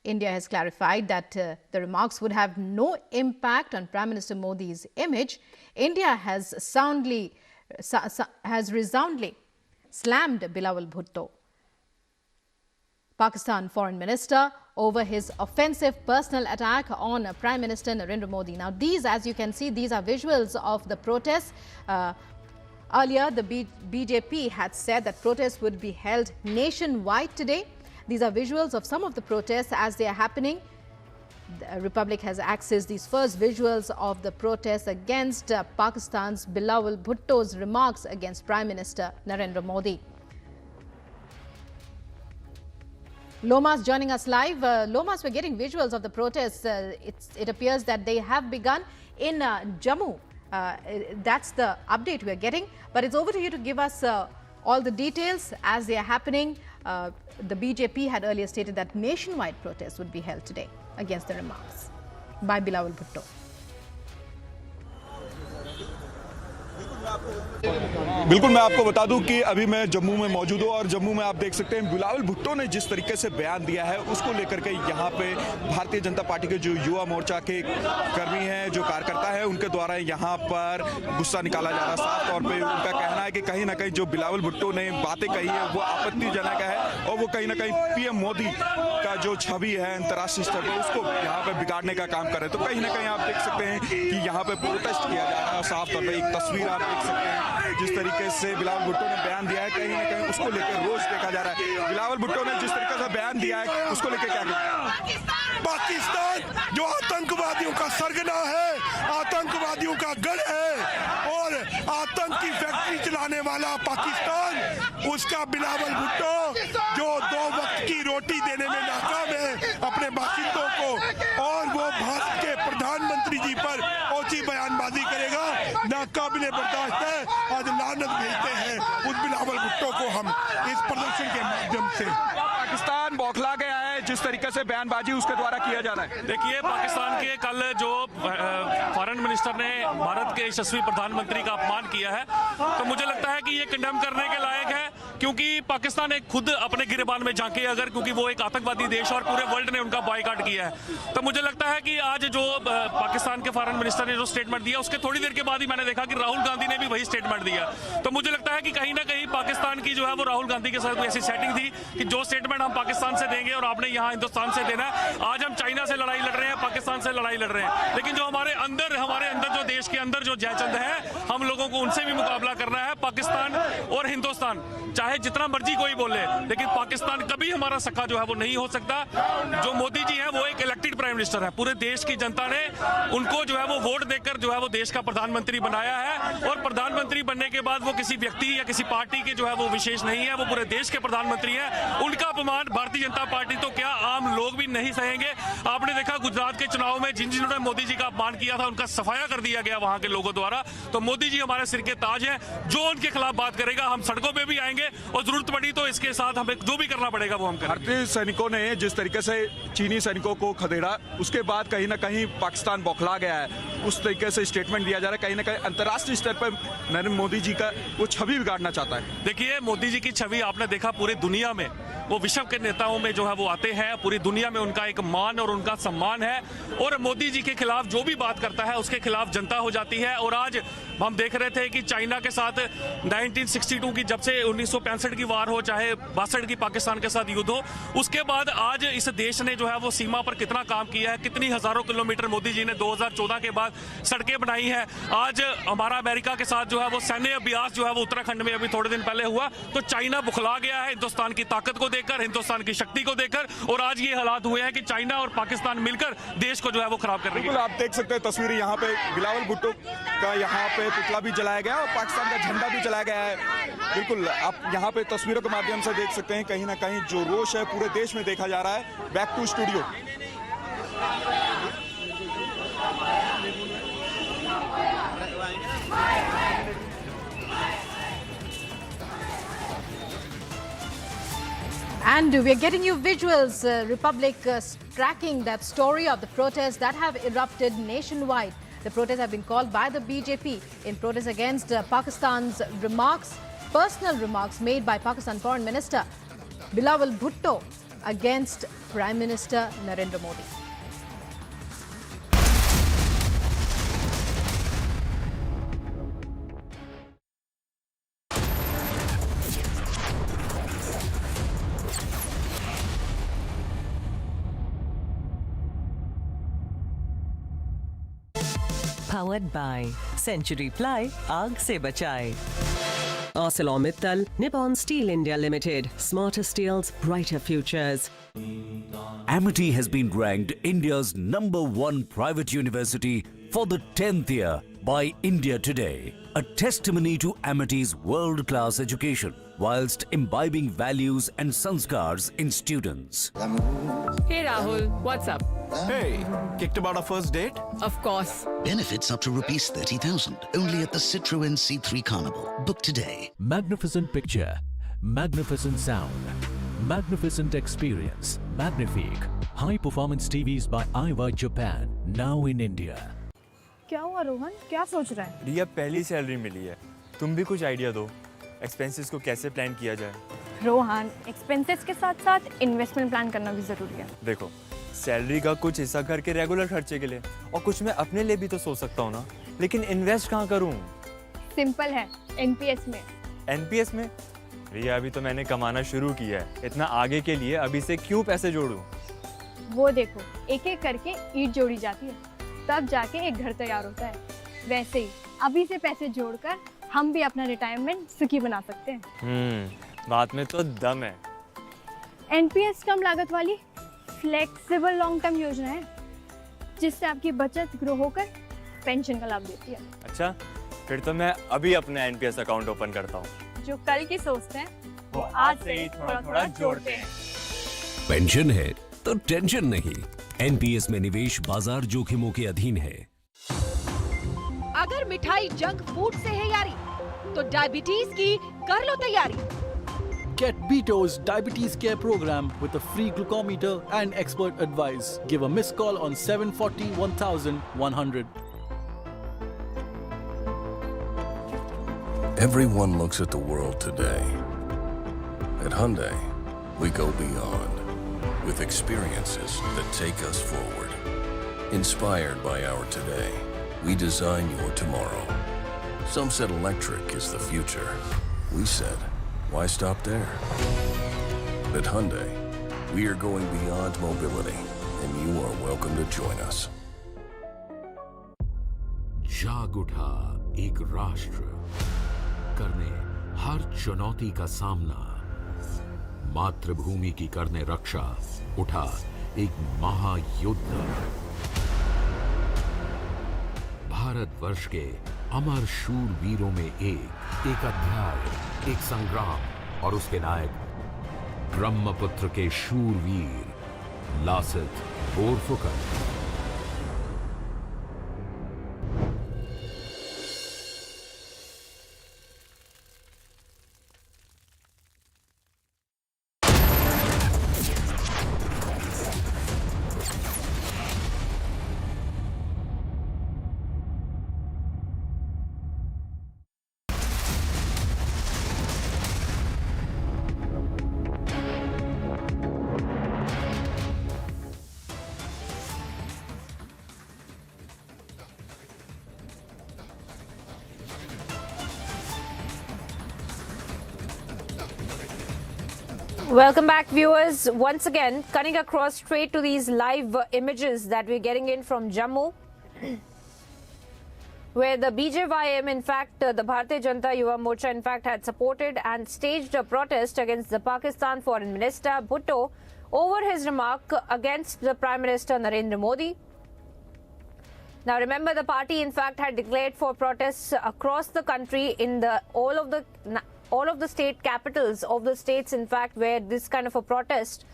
India has clarified that the remarks would have no impact on Prime Minister Modi's image, India has soundly resoundingly slammed Bilawal Bhutto, Pakistan Foreign Minister, over his offensive personal attack on Prime Minister Narendra Modi. Now, these, as you can see, these are visuals of the protests. Earlier, the BJP had said that protests would be held nationwide today. These are visuals of some of the protests as they are happening. The Republic has accessed these first visuals of the protests against Pakistan's Bilawal Bhutto's remarks against Prime Minister Narendra Modi. Lomas joining us live. Lomas, we're getting visuals of the protests. It appears that they have begun in Jammu. That's the update we're getting. But it's over to you to give us all the details as they are happening. The BJP had earlier stated that nationwide protests would be held today against the remarks by Bilawal Bhutto. बिल्कुल, मैं आपको बता दूं कि अभी मैं जम्मू में मौजूद हूं और जम्मू में आप देख सकते हैं बिलावल भुट्टो ने जिस तरीके से बयान दिया है उसको लेकर के यहाँ पे भारतीय जनता पार्टी के जो युवा मोर्चा के कर्मी हैं, जो कार्यकर्ता है, उनके द्वारा यहाँ पर गुस्सा निकाला जा रहा है। साफ तौर पे उनका कहना है कि कहीं ना कहीं जो बिलावल भुट्टो ने बातें कही है वो आपत्तिजनक है और वो कहीं ना कहीं पीएम मोदी का जो छवि है अंतर्राष्ट्रीय स्तर पर उसको यहाँ पे बिगाड़ने का काम कर रहे हैं। तो कहीं ना कहीं आप देख सकते हैं कि यहाँ पे प्रोटेस्ट किया जा रहा है। साफ तौर पर एक तस्वीर आप देख सकते हैं जिस तरीके से बिलावल भुट्टो ने बयान दिया है, कहीं ना कहीं उसको लेकर रोष देखा जा रहा है। बिलावल भुट्टो ने जिस तरीके से बयान दिया है उसको लेकर क्या कहते पाकिस्तान जो आतंकवादियों का सरगना है, आतंकवादियों का गढ़ है और आतंक की फैक्ट्री चलाने वाला पाकिस्तान, उसका बिलावल भुट्टो जो 2 वक्त की रोटी देने में नाकाम है अपने बाशिंदों को, और वो भारत के प्रधानमंत्री जी पर ऊंची बयानबाजी करेगा, नाकाबिले बर्दाश्त है। आज लानत भेजते हैं उस बिलावल भुट्टो को हम इस प्रदर्शन के माध्यम से। पाकिस्तान बौखला गया है जिस तरीके से बयानबाजी उसके द्वारा किया जा रहा है। देखिए, पाकिस्तान के कल जो फॉरेन मिनिस्टर ने भारत के यशस्वी प्रधानमंत्री का अपमान किया है, तो मुझे लगता है कि ये कंडेम करने के लायक है, क्योंकि पाकिस्तान एक खुद अपने गिरेबान में झांके अगर, क्योंकि वो एक आतंकवादी देश और पूरे वर्ल्ड ने उनका बॉयकॉट किया है। तो मुझे लगता है कि आज जो पाकिस्तान के फॉरेन मिनिस्टर ने जो स्टेटमेंट दिया उसके थोड़ी देर के बाद ही मैंने देखा कि राहुल गांधी ने भी वही स्टेटमेंट दिया। तो मुझे लगता है कि कहीं ना कहीं पाकिस्तान की जो है वो राहुल गांधी के साथ कोई ऐसी सेटिंग थी कि जो स्टेटमेंट हम पाकिस्तान से देंगे और आपने यहाँ हिंदुस्तान से देना है। आज हम चाइना से लड़ाई लड़ रहे हैं, पाकिस्तान से लड़ाई लड़ रहे हैं, लेकिन जो हमारे अंदर जो देश के अंदर जो जयचंद है, हम लोगों को उनसे भी मुकाबला करना है। पाकिस्तान और हिंदुस्तान चाहे जितना मर्जी कोई बोले, लेकिन पाकिस्तान कभी हमारा सखा जो है वो नहीं हो सकता। जो मोदी जी है वो एक इलेक्टेड प्राइम मिनिस्टर है, पूरे देश की जनता ने उनको जो है वो वोट देकर जो है वो देश का प्रधानमंत्री बनाया है, और प्रधानमंत्री बनने के बाद वो किसी व्यक्ति या किसी पार्टी के जो है वो विशेष नहीं है, वो पूरे देश के प्रधानमंत्री है। उनका अपमान भारतीय जनता पार्टी तो क्या आम लोग भी नहीं सहेंगे। आपने देखा गुजरात के चुनाव में जिन्होंने मोदी जी का अपमान किया था उनका सफाया कर दिया गया वहां के लोगों द्वारा। तो मोदी जी हमारे सिर के ताज हैं, जो उनके खिलाफ बात करेगा हम सड़कों पे भी आएंगे और जरूरत पड़ी तो इसके साथ हमें जो भी करना पड़ेगा वो हम करेंगे। भारतीय सैनिकों ने जिस तरीके से चीनी सैनिकों को खदेड़ा, उसके बाद कहीं ना कहीं पाकिस्तान बौखला गया है। उस तरीके से स्टेटमेंट दिया जा रहा है, कहीं ना कहीं अंतर्राष्ट्रीय स्तर पर नरेंद्र मोदी जी का वो छवि बिगाड़ना चाहता है। देखिए, मोदी जी की छवि आपने देखा पूरी दुनिया में, वो विश्व के नेताओं में जो है वो आते हैं, पूरी दुनिया में उनका एक मान और उनका सम्मान है, और मोदी जी के खिलाफ जो भी बात करता है उसके खिलाफ जनता हो जाती है। और आज हम देख रहे थे कि चाइना के साथ 1962 की, जब से 1965 की वार हो, चाहे 62 की पाकिस्तान के साथ युद्ध हो, उसके बाद आज इस देश ने जो है वो सीमा पर कितना काम किया है, कितनी हजारों किलोमीटर मोदी जी ने 2014 के बाद सड़कें बनाई हैं। आज हमारा अमेरिका के साथ जो है वो सैन्य अभ्यास जो है वो उत्तराखंड में अभी थोड़े दिन पहले हुआ। तो चाइना बुखला गया है हिंदुस्तान की ताकत को देखकर, हिंदुस्तान की शक्ति को देखकर, और आज ये हालात हुए हैं कि चाइना और पाकिस्तान मिलकर देश को जो है वो खराब कर रही है। आप देख सकते हैं तस्वीरें, यहाँ पे बिलावल भुट्टो का यहाँ पे पुतला भी जलाया गया और पाकिस्तान का झंडा भी जलाया गया है। बिल्कुल, आप यहाँ पे तस्वीरों के माध्यम से देख सकते हैं, कहीं ना कहीं जो रोष है पूरे देश में देखा जा रहा है। Back to studio. And we are getting you visuals, Republic tracking that story of the protests that have erupted nationwide. The protests have been called by the BJP in protest against Pakistan's remarks, personal remarks made by Pakistan Foreign Minister Bilawal Bhutto against Prime Minister Narendra Modi. Powered by Century Ply, आग से बचाए. ArcelorMittal, Nippon Steel India Limited, smarter steels, brighter futures. Amity has been ranked India's #1 private university for the 10th year by India Today, a testimony to Amity's world-class education whilst imbibing values and sanskars in students. Hey Rahul, what's up? Hey, kicked about our first date? Of course. Benefits up to rupees 30,000 only at the Citroën C3 Carnival. Book today. Magnificent picture, magnificent sound, magnificent experience, Magnifique. High performance TVs by iWire Japan, now in India. क्या हुआ रोहन, क्या सोच रहा है? रिया, पहली salary मिली है, तुम भी कुछ आइडिया दो, एक्सपेंसेस को कैसे प्लान किया जाए? रोहन, एक्सपेंसेस के साथ साथ इन्वेस्टमेंट प्लान करना भी जरूरी है. देखो, सैलरी का कुछ हिस्सा घर के रेगुलर खर्चे के लिए और कुछ मैं अपने लिए भी तो सोच सकता हूँ ना, लेकिन इन्वेस्ट कहाँ करूँ? सिंपल है, एनपीएस में. एनपीएस में? रिया, अभी तो मैंने कमाना शुरू किया है, इतना आगे के लिए अभी से क्यों पैसे जोड़ूं? वो देखो, एक एक करके ईंट जोड़ी जाती है, तब जाके एक घर तैयार होता है. वैसे ही अभी से पैसे जोड़कर हम भी अपना रिटायरमेंट सुखी बना सकते हैं. बात में तो दम है. एनपीएस कम लागत वाली फ्लेक्सिबल लॉन्ग टर्म योजना है, जिससे आपकी बचत ग्रो होकर पेंशन का लाभ देती है. अच्छा, फिर तो मैं अभी अपना एनपीएस अकाउंट ओपन करता हूँ. जो कल की सोचते हैं वो आज से ही थोड़ा थोड़ा जोड़ते हैं. पेंशन है तो टेंशन नहीं. एनपीएस में निवेश बाजार जोखिमों के अधीन है. अगर मिठाई जंक फूड से है यारी, तो डायबिटीज की कर लो तैयारी. Get Beto's Diabetes Care Program with a free glucometer and expert advice. Give a missed call on 740 1100. Everyone looks at the world today. At Hyundai, we go beyond with experiences that take us forward. Inspired by our today, we design your tomorrow. Some said electric is the future. We said, why stop there? At Hyundai, we are going beyond mobility, and you are welcome to join us. जाग उठा एक राष्ट्र, करने हर चुनौती का सामना, मातृभूमि की करने रक्षा, उठा एक महायुद्ध. भारतवर्ष के अमर शूरवीरों में एक अध्याय, एक संग्राम, और उसके नायक ब्रह्मपुत्र के शूरवीर Lasit Borphukan. Welcome back, viewers. Once again, cutting across straight to these live images that we're getting in from Jammu, where the BJP, in fact, the Bharatiya Janata Yuva Morcha, in fact, had supported and staged a protest against the Pakistan Foreign Minister Bhutto over his remark against the Prime Minister Narendra Modi. Now, remember, the party, in fact, had declared for protests across the country in all of the state capitals of the states, in fact, where this kind of a protest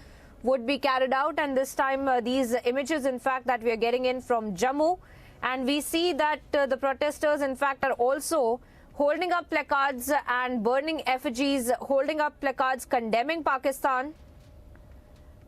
would be carried out. And this time, these images, in fact, that we are getting in from Jammu, and we see that the protesters, in fact, are also holding up placards and burning effigies, holding up placards condemning Pakistan,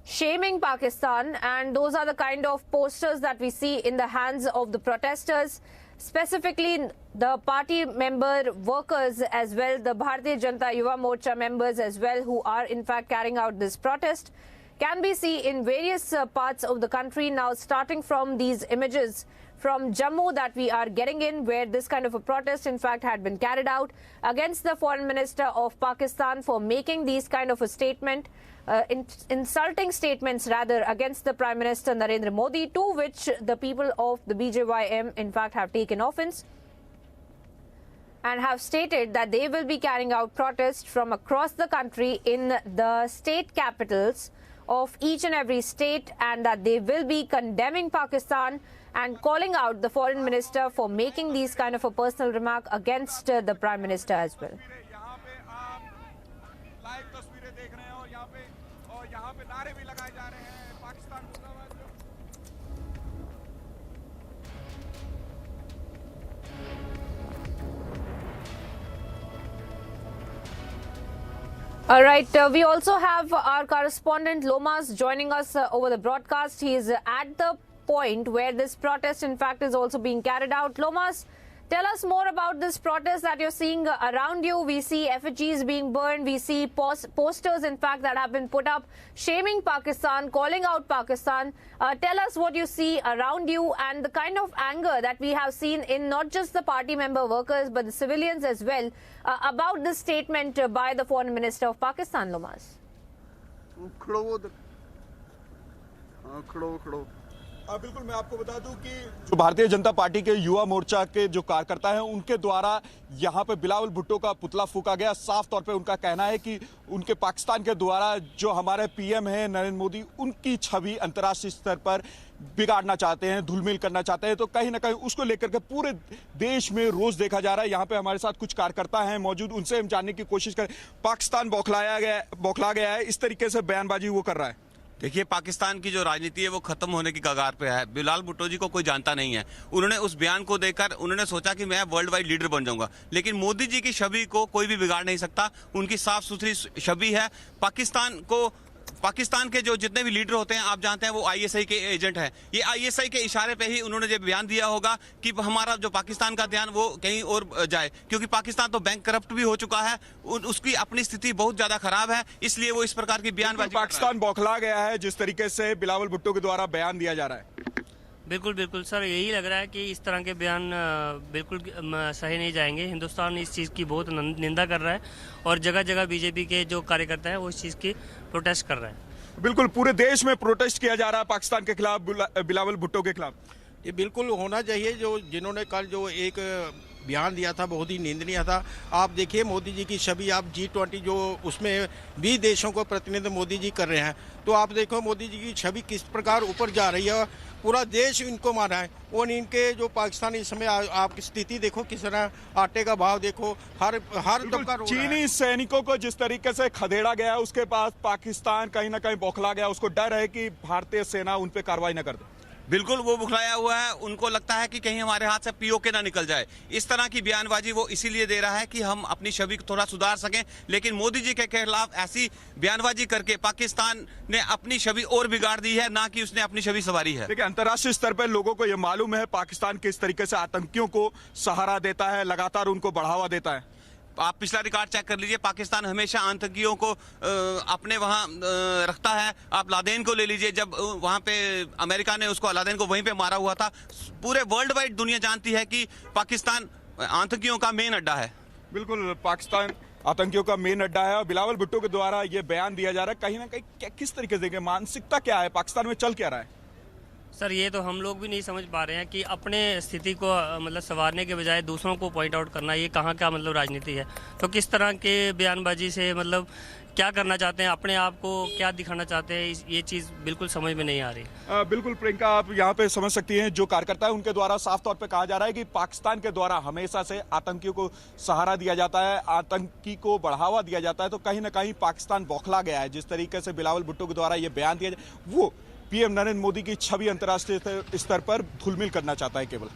shaming Pakistan, and those are the kind of posters that we see in the hands of the protesters. Specifically, the party member workers as well, the Bharatiya Janata Yuva Morcha members as well, who are in fact carrying out this protest, can be seen in various parts of the country. Now, starting from these images from Jammu that we are getting in, where this kind of a protest in fact had been carried out against the Foreign Minister of Pakistan for making these kind of a statement, insulting statements rather, against the Prime Minister Narendra Modi, to which the people of the BJP in fact have taken offense and have stated that they will be carrying out protests from across the country in the state capitals of each and every state, and that they will be condemning Pakistan and calling out the Foreign Minister for making these kind of a personal remark against the Prime Minister as well. All right, we also have our correspondent Lomas joining us over the broadcast. He is at the point where this protest in fact is also being carried out. Lomas, tell us more about this protest that you're seeing around you. We see effigies being burned. We see posters in fact that have been put up shaming Pakistan, calling out Pakistan. Tell us what you see around you and the kind of anger that we have seen in not just the party member workers but the civilians as well about this statement by the Foreign Minister of Pakistan, Lomas. बिल्कुल, मैं आपको बता दूं कि जो Bharatiya Janata party के युवा मोर्चा के जो कार्यकर्ता हैं उनके द्वारा यहां पे बिलावल भुट्टो का पुतला फूका गया। साफ तौर पे उनका कहना है कि उनके पाकिस्तान के द्वारा जो हमारे पीएम हैं नरेंद्र मोदी, उनकी छवि अंतर्राष्ट्रीय स्तर पर बिगाड़ना चाहते हैं, धूलमिल करना चाहते हैं। तो कहीं ना कहीं उसको लेकर के पूरे देश में रोज देखा जा रहा है। यहाँ पे हमारे साथ कुछ कार्यकर्ता हैं मौजूद, उनसे हम जानने की कोशिश करें। पाकिस्तान बौखला गया है, इस तरीके से बयानबाजी वो कर रहा है। देखिए, पाकिस्तान की जो राजनीति है वो खत्म होने की कगार पे है। बिलावल भुट्टो जी को कोई जानता नहीं है। उन्होंने उस बयान को देखकर उन्होंने सोचा कि मैं वर्ल्ड वाइड लीडर बन जाऊंगा, लेकिन मोदी जी की छवि को कोई भी बिगाड़ नहीं सकता। उनकी साफ सुथरी छवि है। पाकिस्तान के जो जितने भी लीडर होते हैं, आप जानते हैं वो आईएसआई के एजेंट हैं। ये आईएसआई के इशारे पे ही उन्होंने जो बयान दिया होगा कि हमारा जो पाकिस्तान का ध्यान वो कहीं और जाए, क्योंकि पाकिस्तान तो बैंक करप्ट भी हो चुका है, उसकी अपनी स्थिति बहुत ज्यादा खराब है, इसलिए वो इस प्रकार की बयानबाजी। पाकिस्तान बौखला गया है जिस तरीके से बिलावल भुट्टो के द्वारा बयान दिया जा रहा है। बिल्कुल बिल्कुल सर, यही लग रहा है कि इस तरह के बयान बिल्कुल सही नहीं जाएंगे। हिंदुस्तान इस चीज़ की बहुत निंदा कर रहा है और जगह जगह बीजेपी के जो कार्यकर्ता हैं वो इस चीज़ की प्रोटेस्ट कर रहे हैं। बिल्कुल, पूरे देश में प्रोटेस्ट किया जा रहा है पाकिस्तान के खिलाफ, बिलावल भुट्टो के खिलाफ। ये बिल्कुल होना चाहिए। जिन्होंने कल जो एक बयान दिया था बहुत ही निंदनीय था। आप देखिए मोदी जी की छवि, आप G20 जो उसमें 20 देशों को प्रतिनिधित्व मोदी जी कर रहे हैं, तो आप देखो मोदी जी की छवि किस प्रकार ऊपर जा रही है। पूरा देश इनको माना है और इनके जो पाकिस्तान इस समय आपकी स्थिति देखो किस तरह, आटे का भाव देखो, हर दबका चीनी सैनिकों को जिस तरीके से खदेड़ा गया, उसके पास पाकिस्तान कहीं ना कहीं बौखला गया। उसको डर है कि भारतीय सेना उन पे कार्रवाई न कर दे। बिल्कुल, वो बुखलाया हुआ है। उनको लगता है कि कहीं हमारे हाथ से पीओके ना निकल जाए। इस तरह की बयानबाजी वो इसीलिए दे रहा है कि हम अपनी छवि को थोड़ा सुधार सकें, लेकिन मोदी जी के खिलाफ ऐसी बयानबाजी करके पाकिस्तान ने अपनी छवि और बिगाड़ दी है, ना कि उसने अपनी छवि संवारी है। देखिए, अंतर्राष्ट्रीय स्तर पर लोगों को यह मालूम है पाकिस्तान किस तरीके से आतंकियों को सहारा देता है, लगातार उनको बढ़ावा देता है। आप पिछला रिकॉर्ड चेक कर लीजिए, पाकिस्तान हमेशा आतंकियों को अपने वहां रखता है। आप लादेन को ले लीजिए, जब वहां पे अमेरिका ने उसको लादेन को वहीं पे मारा हुआ था। पूरे वर्ल्ड वाइड दुनिया जानती है कि पाकिस्तान आतंकियों का मेन अड्डा है। बिल्कुल, पाकिस्तान आतंकियों का मेन अड्डा है। और बिलावल भुट्टो के द्वारा ये बयान दिया जा रहा है, कहीं ना कहीं किस तरीके से मानसिकता क्या है, पाकिस्तान में चल क्या रहा है? सर, ये तो हम लोग भी नहीं समझ पा रहे हैं कि अपने स्थिति को मतलब संवारने के बजाय दूसरों को पॉइंट आउट करना, ये कहाँ का मतलब राजनीति है। तो किस तरह के बयानबाजी से मतलब क्या करना चाहते हैं, अपने आप को क्या दिखाना चाहते हैं, ये चीज़ बिल्कुल समझ में नहीं आ रही। बिल्कुल प्रियंका, आप यहाँ पे समझ सकती हैं जो कार्यकर्ता है उनके द्वारा साफ तौर पे कहा जा रहा है कि पाकिस्तान के द्वारा हमेशा से आतंकियों को सहारा दिया जाता है, आतंकी को बढ़ावा दिया जाता है। तो कहीं ना कहीं पाकिस्तान बौखला गया है। जिस तरीके से बिलावल भुट्टो के द्वारा ये बयान दिया जाए, वो पीएम नरेंद्र मोदी की छवि अंतर्राष्ट्रीय स्तर पर धूलमिल करना चाहता है केवल।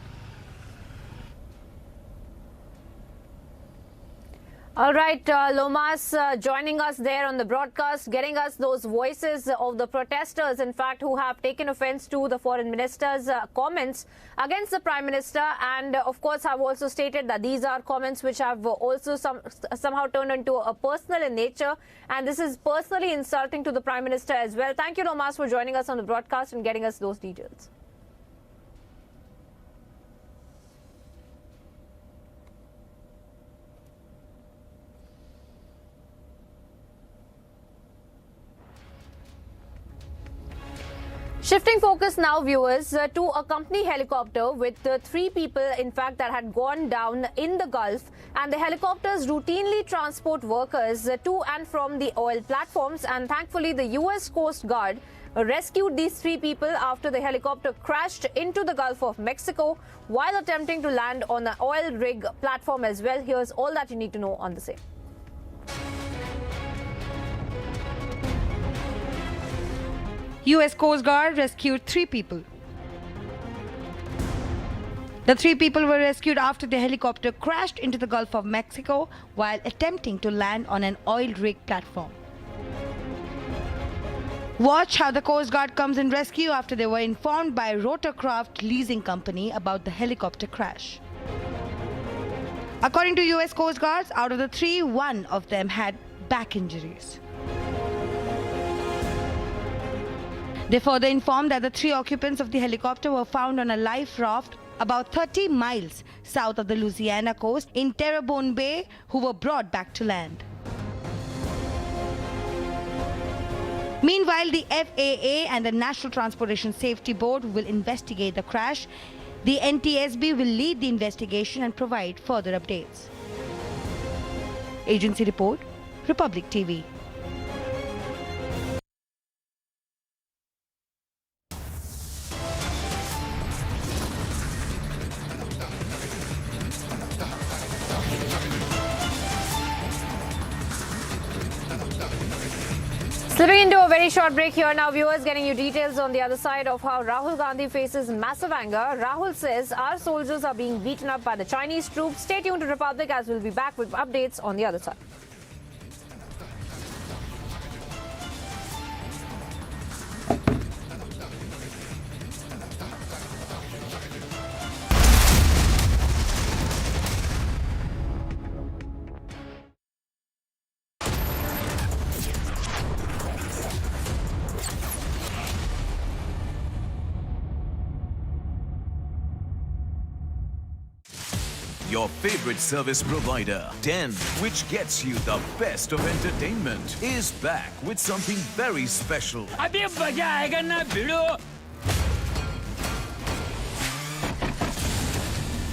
All right, Lomas joining us there on the broadcast, getting us those voices of the protesters, in fact, who have taken offense to the foreign minister's comments against the Prime Minister, and of course have also stated that these are comments which have also somehow turned into a personal in nature, and this is personally insulting to the Prime Minister as well. Thank you, Lomas, for joining us on the broadcast and getting us those details. Shifting focus now, viewers, to a company helicopter with 3 people, in fact, that had gone down in the Gulf. And the helicopters routinely transport workers to and from the oil platforms. And thankfully, the US Coast Guard rescued these 3 people after the helicopter crashed into the Gulf of Mexico while attempting to land on an oil rig platform as well. Here's all that you need to know on the same. US Coast Guard rescued 3 people. The 3 people were rescued after the helicopter crashed into the Gulf of Mexico while attempting to land on an oil rig platform. Watch how the Coast Guard comes in rescue after they were informed by Rotorcraft Leasing Company about the helicopter crash. According to US Coast Guards, out of the 3, 1 of them had back injuries. They further informed that the 3 occupants of the helicopter were found on a life raft about 30 miles south of the Louisiana coast in Terrebonne Bay, who were brought back to land. Meanwhile, the FAA and the National Transportation Safety Board will investigate the crash. The NTSB will lead the investigation and provide further updates. Agency report, Republic TV. Slipping into a very short break here now, viewers, getting you details on the other side of how Rahul Gandhi faces massive anger. Rahul says our soldiers are being beaten up by the Chinese troops. Stay tuned to Republic as we'll be back with updates on the other side. Your favorite service provider, 10, which gets you the best of entertainment, is back with something very special. अभी मजा आएगा ना भिड़ो.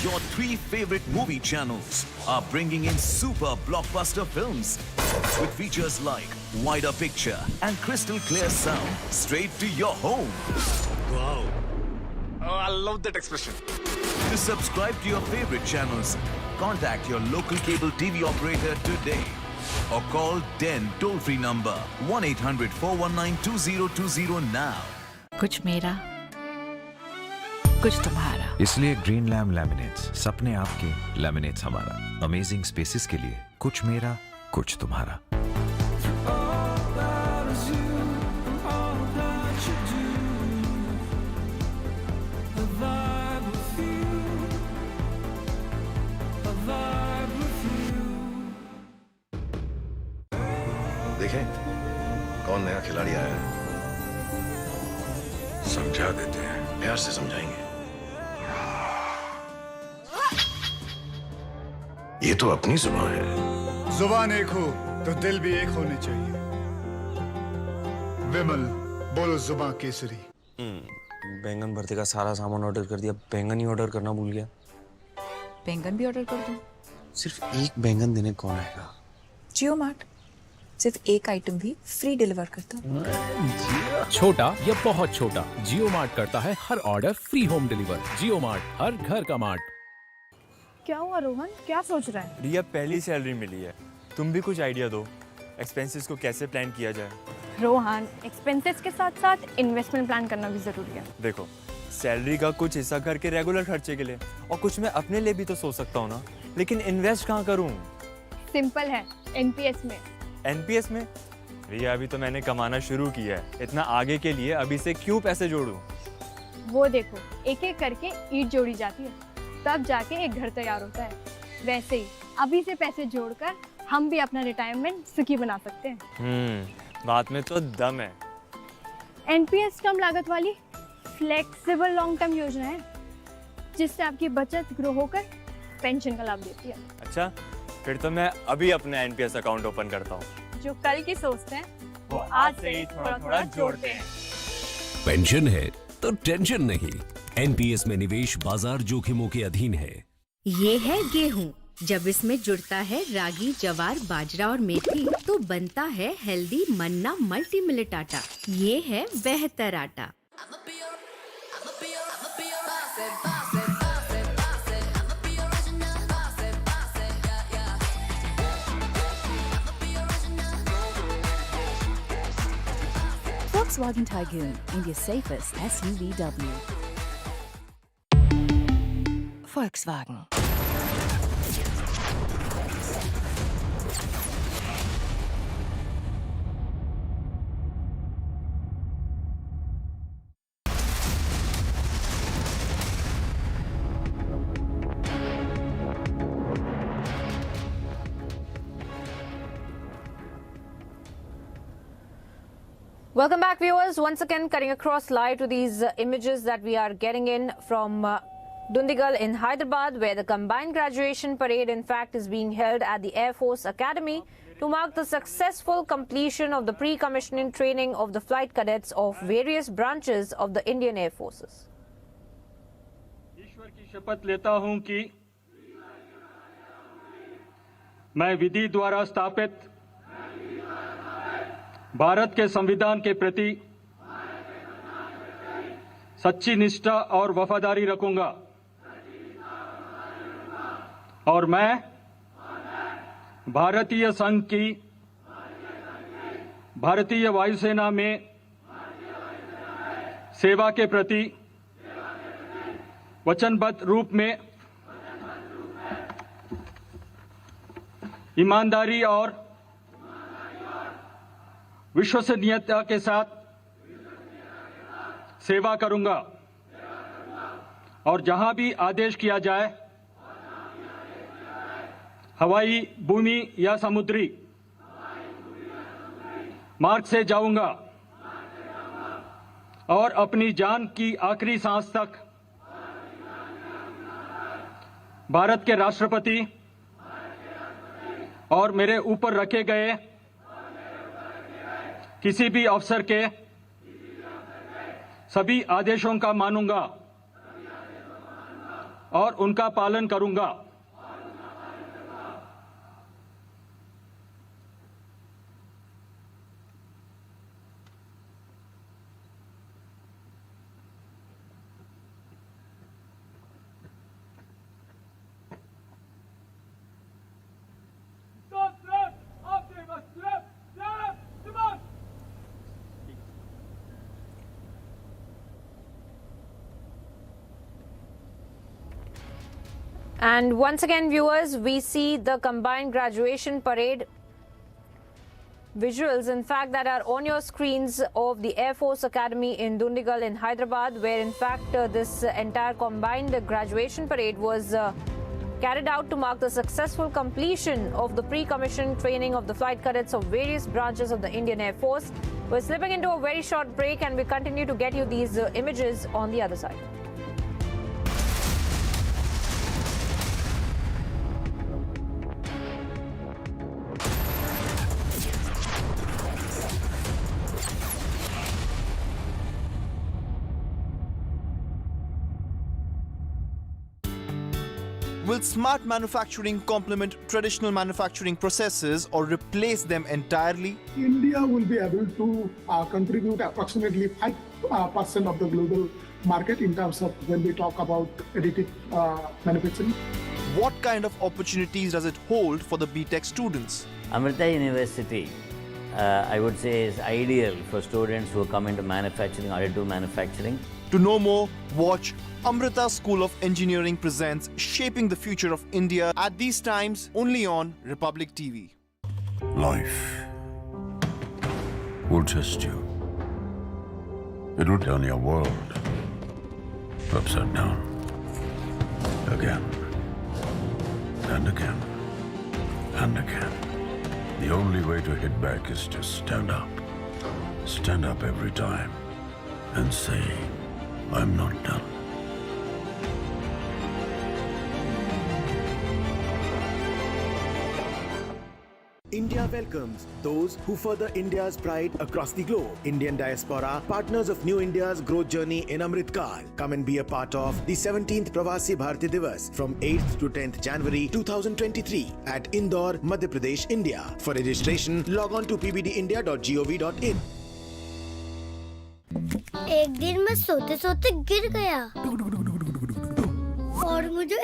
Your 3 favorite movie channels are bringing in super blockbuster films with features like wider picture and crystal clear sound straight to your home. Wow. Oh, I love that expression. To subscribe to your favorite channels, contact your local cable TV operator today or call 10 toll-free number 1-800-419-2020 now. कुछ मेरा, कुछ तुम्हारा. इसलिए green lamp laminates, सपने आपके, laminates हमारा. Amazing spaces के लिए कुछ मेरा, कुछ तुम्हारा. देखें कौन नया खिलाड़ी आया है. समझा देते हैं, प्यार से समझाएंगे. ये तो अपनी जुबान है. जुबान एक हो तो दिल भी एक होने चाहिए. विमल बोलो जुबान केसरी. बैंगन भरते का सारा सामान ऑर्डर कर दिया, बैंगन ही ऑर्डर करना भूल गया. बैंगन भी ऑर्डर कर दूं? सिर्फ एक बैंगन देने कौन आएगा? जियो मार्ट सिर्फ एक आइटम भी फ्री डिलीवर करता है. छोटा या बहुत छोटा, जियो मार्ट करता है हर ऑर्डर फ्री होम डिलीवर. जियो मार्ट, हर घर का मार्ट. क्या हुआ रोहन, क्या सोच रहा है? रिया, पहली सैलरी मिली है, तुम भी कुछ आइडिया दो. एक्सपेंसेस को कैसे प्लान किया जाए? रोहन, एक्सपेंसेस के साथ साथ इन्वेस्टमेंट प्लान करना भी जरूरी है. देखो, सैलरी का कुछ हिस्सा घर के रेगुलर खर्चे के लिए और कुछ मैं अपने लिए भी तो सोच सकता हूँ ना. लेकिन इन्वेस्ट कहाँ करूँ? सिंपल है, एनपीएस में. एनपीएस में? रिया, अभी तो मैंने कमाना शुरू किया है, इतना आगे के लिए अभी से क्यों पैसे जोड़ूं? वो देखो, एक एक करके ईंट जोड़ी जाती है, तब जाके एक घर तैयार होता है. वैसे ही अभी से पैसे जोड़कर हम भी अपना रिटायरमेंट सुखी बना सकते हैं. बात में तो दम है. एनपीएस कम लागत वाली फ्लेक्सिबल लॉन्ग टर्म योजना है, जिससे आपकी बचत ग्रो होकर पेंशन का लाभ देती है. अच्छा, फिर तो मैं अभी अपना एनपीएस अकाउंट ओपन करता हूँ. जो कल की सोचते हैं वो आज से ही थोड़ा थोड़ा जोड़ते हैं. पेंशन है तो टेंशन नहीं। एनपीएस में निवेश बाजार जोखिमों के अधीन है। ये है गेहूं। जब इसमें जुड़ता है रागी, जवार, बाजरा और मेथी तो बनता है हेल्दी मन्ना मल्टी मिलेट आटा। ये है बेहतर आटा। Volkswagen Tygoon, India's safest SUVW. Volkswagen. Welcome back, viewers. Once again, cutting across live to these images that we are getting in from Dundigal in Hyderabad, where the combined graduation parade, in fact, is being held at the Air Force Academy to mark the successful completion of the pre-commissioning training of the flight cadets of various branches of the Indian Air Forces. ईश्वर की शपथ लेता हूं कि मैं विधि द्वारा स्थापित भारत के संविधान के प्रति सच्ची निष्ठा और वफादारी रखूंगा और मैं भारतीय संघ की भारतीय वायुसेना में सेवा के प्रति वचनबद्ध रूप में ईमानदारी और विश्वसनीयता के साथ सेवा करूंगा और जहां भी आदेश किया जाए हवाई, भूमि या समुद्री मार्ग से जाऊंगा और अपनी जान की आखिरी सांस तक भारत के राष्ट्रपति और मेरे ऊपर रखे गए किसी भी अफसर के सभी आदेशों का मानूंगा और उनका पालन करूंगा। And once again, viewers, we see the combined graduation parade visuals, in fact, that are on your screens of the Air Force Academy in Dundigal in Hyderabad, where in fact this entire combined graduation parade was carried out to mark the successful completion of the pre-commissioned training of the flight cadets of various branches of the Indian Air Force. We're slipping into a very short break and we continue to get you these images on the other side. Will smart manufacturing complement traditional manufacturing processes or replace them entirely? India will be able to contribute approximately 5% of the global market in terms of when we talk about additive manufacturing. What kind of opportunities does it hold for the BTech students? Amrita University, I would say, is ideal for students who come into manufacturing, additive manufacturing. To know more, watch Amrita School of Engineering presents Shaping the Future of India at these times only on Republic TV. Life will test you. It will turn your world upside down. Again. And again. And again. The only way to hit back is to stand up. Stand up every time and say, I'm not done. India India welcomes those who further India's pride across the globe. Indian diaspora, partners of New India's growth journey in Amrit Kaal. Come and be a part of the 17th Pravasi Bharati Divas from 8th to 10th January 2023 at Indore, Madhya Pradesh, India. For registration, log on to pbdindia.gov.in. एक दिन मैं सोते सोते गिर गया और मुझे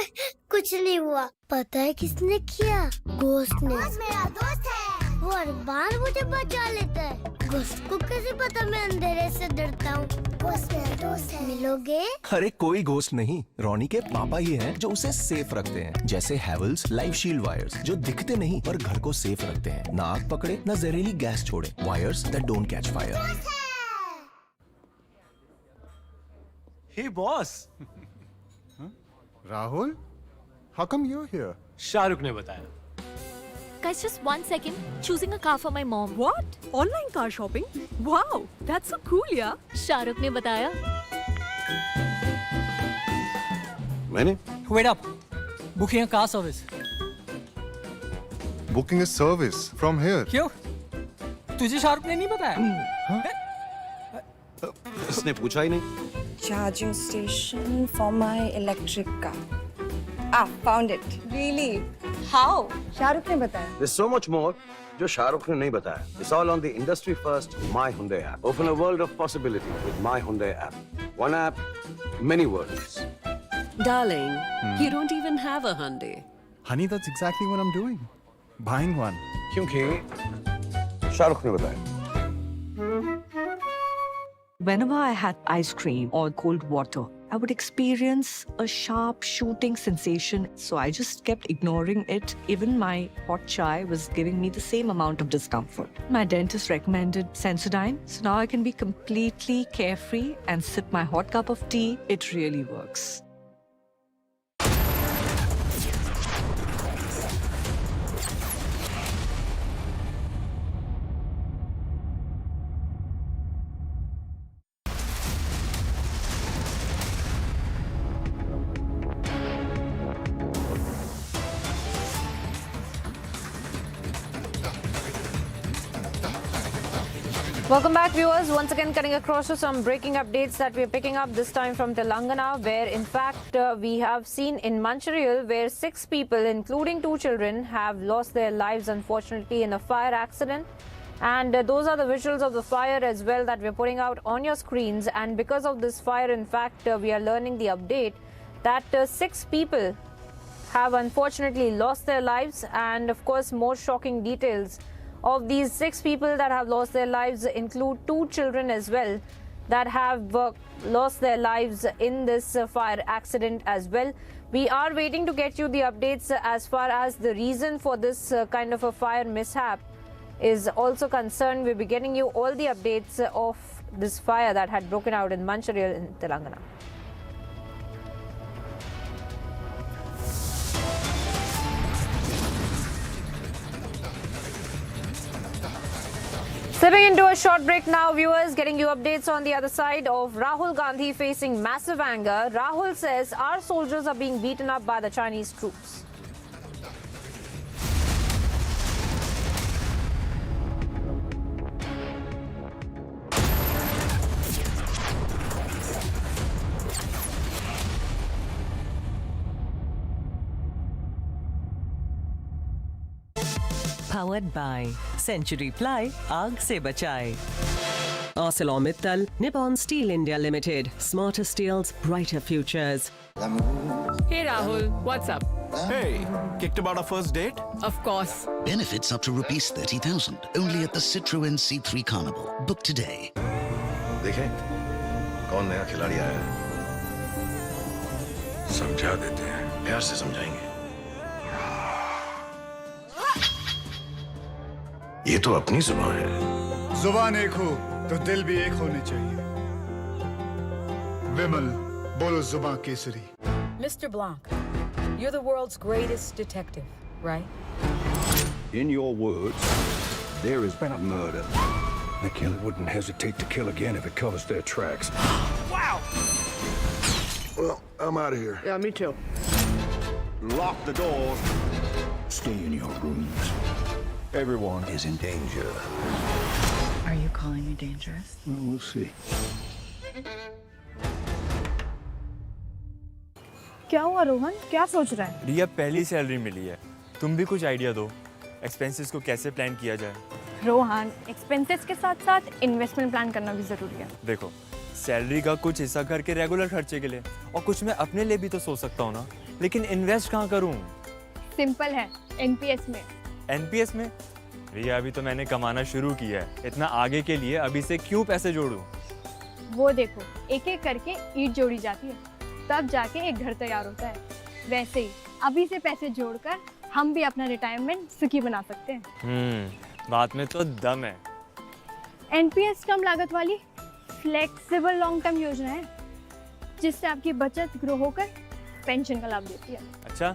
कुछ नहीं हुआ। पता है किसने किया? घोस्ट ने। मेरा दोस्त है, वो हर बार मुझे बचा लेता है। घोस्ट को कैसे पता मैं अंधेरे से डरता हूँ? घोस्ट मेरा दोस्त है। मिलोगे? अरे कोई घोस्ट नहीं, रोनी के पापा ही हैं जो उसे सेफ रखते हैं। जैसे हैवेल्स लाइफ शील्ड वायर्स जो दिखते नहीं पर घर को सेफ रखते हैं। ना आग पकड़े, ना जहरीली गैस छोड़े। Wires that don't catch fire. Hey boss. Rahul, how come you're here? Shahrukh ने बताया. Guys, just 1 second. Choosing a car for my mom. What? Online car shopping? Wow, that's so cool, yeah. Shahrukh ने बताया. मैंने? Wait up. Booking a car service. Booking a service from here. क्यों? तुझे शाहरुख ने नहीं बताया? इसने पूछा ही नहीं. Charging station for my electric car. Ah, found it. Really? How? Shahrukh ने बताया. There's so much more जो शाहरुख ने नहीं बताया. It's all on the industry first My Hyundai app. Open a world of possibility with My Hyundai app. One app, many worlds. Darling, you don't even have a Hyundai. Honey, that's exactly what I'm doing. Buying one. क्योंकि शाहरुख ने बताया. Whenever I had ice cream or cold water, I would experience a sharp shooting sensation. So I just kept ignoring it. Even my hot chai was giving me the same amount of discomfort. My dentist recommended Sensodyne. So now I can be completely carefree and sip my hot cup of tea. It really works. Welcome back, viewers. Once again, cutting across to some breaking updates that we are picking up this time from Telangana, where in fact we have seen in Mancherial where 6 people, including 2 children, have lost their lives unfortunately in a fire accident. And those are the visuals of the fire as well that we're putting out on your screens. And because of this fire, in fact, we are learning the update that 6 people have unfortunately lost their lives. And of course, more shocking details of these 6 people that have lost their lives include 2 children as well that have lost their lives in this fire accident as well. We are waiting to get you the updates as far as the reason for this kind of a fire mishap is also concerned. We'll be getting you all the updates of this fire that had broken out in Mancherial in Telangana. Stepping into a short break now, viewers, getting you updates on the other side of Rahul Gandhi facing massive anger. Rahul says our soldiers are being beaten up by the Chinese troops. Powered by Century Ply, आग से बचाए. ArcelorMittal, Nippon Steel India Limited, smarter steels, brighter futures. Hey Rahul, what's up? Hey, kicked about our first date? Of course. Benefits up to rupees 30,000 only at the Citroën C3 Carnival. Book today. देखें कौन नया खिलाड़ी आया है. समझा देते हैं, प्यार से समझाएंगे. ये तो अपनी जुबान है. जुबान एक हो तो दिल भी एक होने चाहिए. विमल, बोलो जुबान Kesari. Mr. Blanc, you're the world's greatest detective, right? In your words, there has been a murder. The killer wouldn't hesitate to kill again if it covers their tracks. Wow! Well, I'm out of here. Yeah, me too. Lock the doors. Stay in your rooms. Everyone is in danger. Are you calling me dangerous? We'll see. क्या हुआ रोहन, क्या सोच रहा है? रिया, पहली salary मिली है, तुम भी कुछ आइडिया दो। एक्सपेंसेस को कैसे प्लान किया जाए? रोहन, एक्सपेंसेस के साथ साथ इन्वेस्टमेंट प्लान करना भी जरूरी है। देखो, सैलरी का कुछ हिस्सा घर के रेगुलर खर्चे के लिए और कुछ मैं अपने लिए भी तो सोच सकता हूँ ना, लेकिन इन्वेस्ट कहाँ करूँ? सिंपल है, एनपीएस में। एनपीएस में? रिया, अभी तो मैंने कमाना शुरू किया है, इतना आगे के लिए अभी से क्यों पैसे जोड़ूं? वो देखो, एक एक करके ईंट जोड़ी जाती है, तब जाके एक घर तैयार होता है। वैसे ही अभी से पैसे जोड़कर हम भी अपना रिटायरमेंट सुखी बना सकते हैं। बात में तो दम है। एनपीएस कम लागत वाली फ्लेक्सिबल लॉन्ग टर्म योजना है, जिससे आपकी बचत ग्रो होकर पेंशन का लाभ देती है। अच्छा,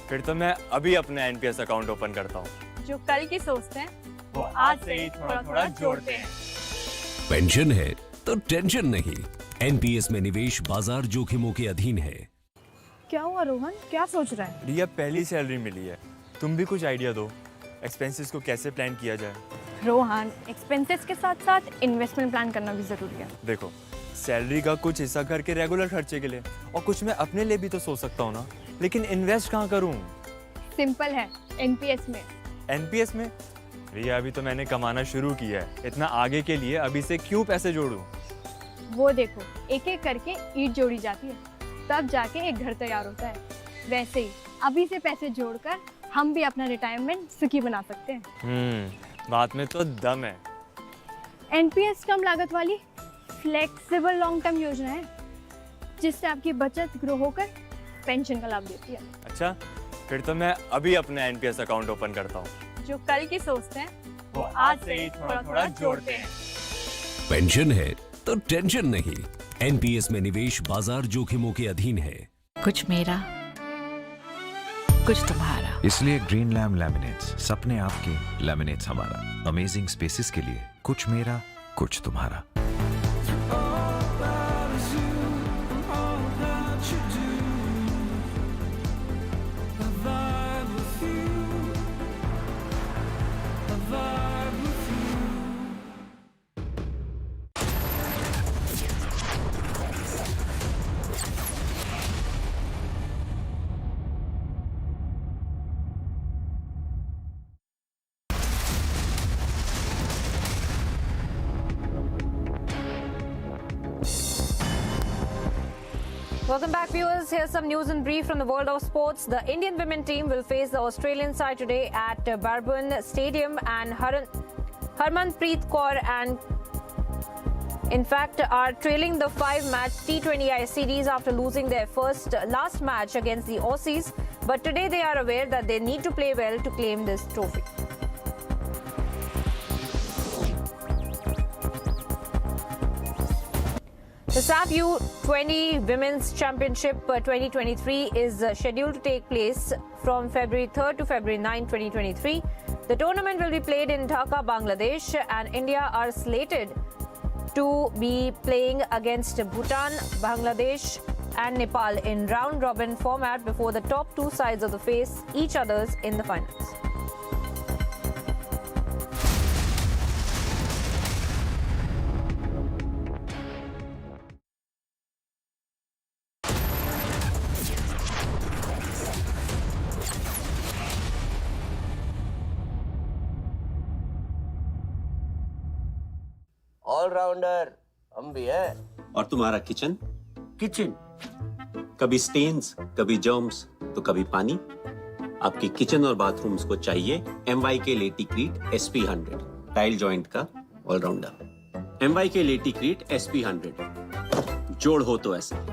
फिर तो मैं अभी अपना एनपीएस अकाउंट ओपन करता हूँ। जो कल की सोचते हैं वो आज से ही थोड़ा थोड़ा जोड़ते हैं। पेंशन है तो टेंशन नहीं। एनपीएस में निवेश बाजार जोखिमों के अधीन है। क्या हुआ रोहन, क्या सोच रहा है? रिया, पहली सैलरी मिली है, तुम भी कुछ आइडिया दो। एक्सपेंसेस को कैसे प्लान किया जाए? रोहन, एक्सपेंसेस के साथ साथ इन्वेस्टमेंट प्लान करना भी जरूरी है। देखो, सैलरी का कुछ हिस्सा घर के रेगुलर खर्चे के लिए और कुछ मैं अपने लिए भी तो सोच सकता हूँ ना, लेकिन इन्वेस्ट कहाँ करूँ? सिंपल है, एनपीएस में। एनपीएस में? रिया, अभी तो मैंने कमाना शुरू किया है, इतना आगे के लिए अभी से क्यों पैसे जोड़ूं? वो देखो, एक एक करके ईंट जोड़ी जाती है, तब जाके एक घर तैयार होता है। वैसे ही अभी से पैसे जोड़कर हम भी अपना रिटायरमेंट सुखी बना सकते हैं। बात में तो दम है। एनपीएस कम लागत वाली फ्लेक्सिबल लॉन्ग टर्म योजना है, जिससे आपकी बचत ग्रो होकर पेंशन का लाभ देती है। अच्छा, फिर तो मैं अभी अपना एनपीएस अकाउंट ओपन करता हूँ। जो कल की सोचते हैं वो आज से ही थोड़ा थोड़ा जोड़ते हैं। पेंशन है तो टेंशन नहीं। एनपीएस में निवेश बाजार जोखिमों के अधीन है। कुछ मेरा, कुछ तुम्हारा। इसलिए ग्रीन लैम लैमिनेट्स, सपने आपके, लैमिनेट्स हमारा। अमेजिंग स्पेसेस के लिए कुछ मेरा, कुछ तुम्हारा। Welcome back, viewers. Here's some news in brief from the world of sports. The Indian women team will face the Australian side today at Barburn Stadium, and Harmanpreet Kaur in fact are trailing the 5-match T20I series after losing their last match against the Aussies. But today they are aware that they need to play well to claim this trophy. The SAF U20 Women's Championship 2023 is scheduled to take place from February 3rd to February 9, 2023. The tournament will be played in Dhaka, Bangladesh, and India are slated to be playing against Bhutan, Bangladesh, and Nepal in round-robin format before the top two sides of the face each others in the finals. Allrounder हम भी हैं। और तुम्हारा kitchen? कभी stains, कभी germs, तो कभी पानी। आपके किचन और बाथरूम्स को चाहिए MYK लेटिक्रीट SP100, टाइल जॉइंट का ऑलराउंडर। MYK लेटिक्रीट SP100, जोड़ हो तो ऐसा।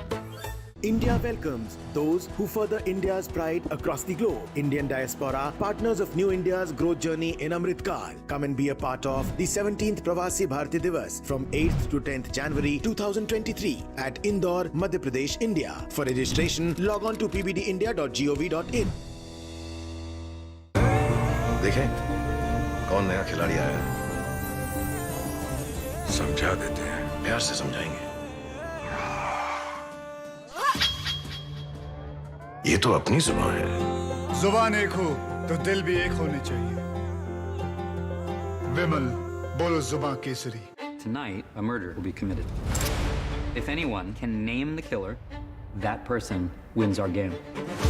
India welcomes those who further India's pride across the globe. Indian diaspora, partners of New India's growth journey in Amritkal. Come and be a part of the 17th Pravasi Bharti Divas from 8th to 10th January 2023 at Indore, Madhya Pradesh, India. For registration, log on to pbdindia.gov.in. देखें कौन नया खिलाड़ी आया है। समझा देते हैं, प्यार से समझाएंगे। ये तो अपनी जुबान है। जुबान एक हो तो दिल भी एक होनी चाहिए। विमल बोलो जुबान Kesari. Tonight, a murder will be committed. If anyone can name the killer, that person wins our game.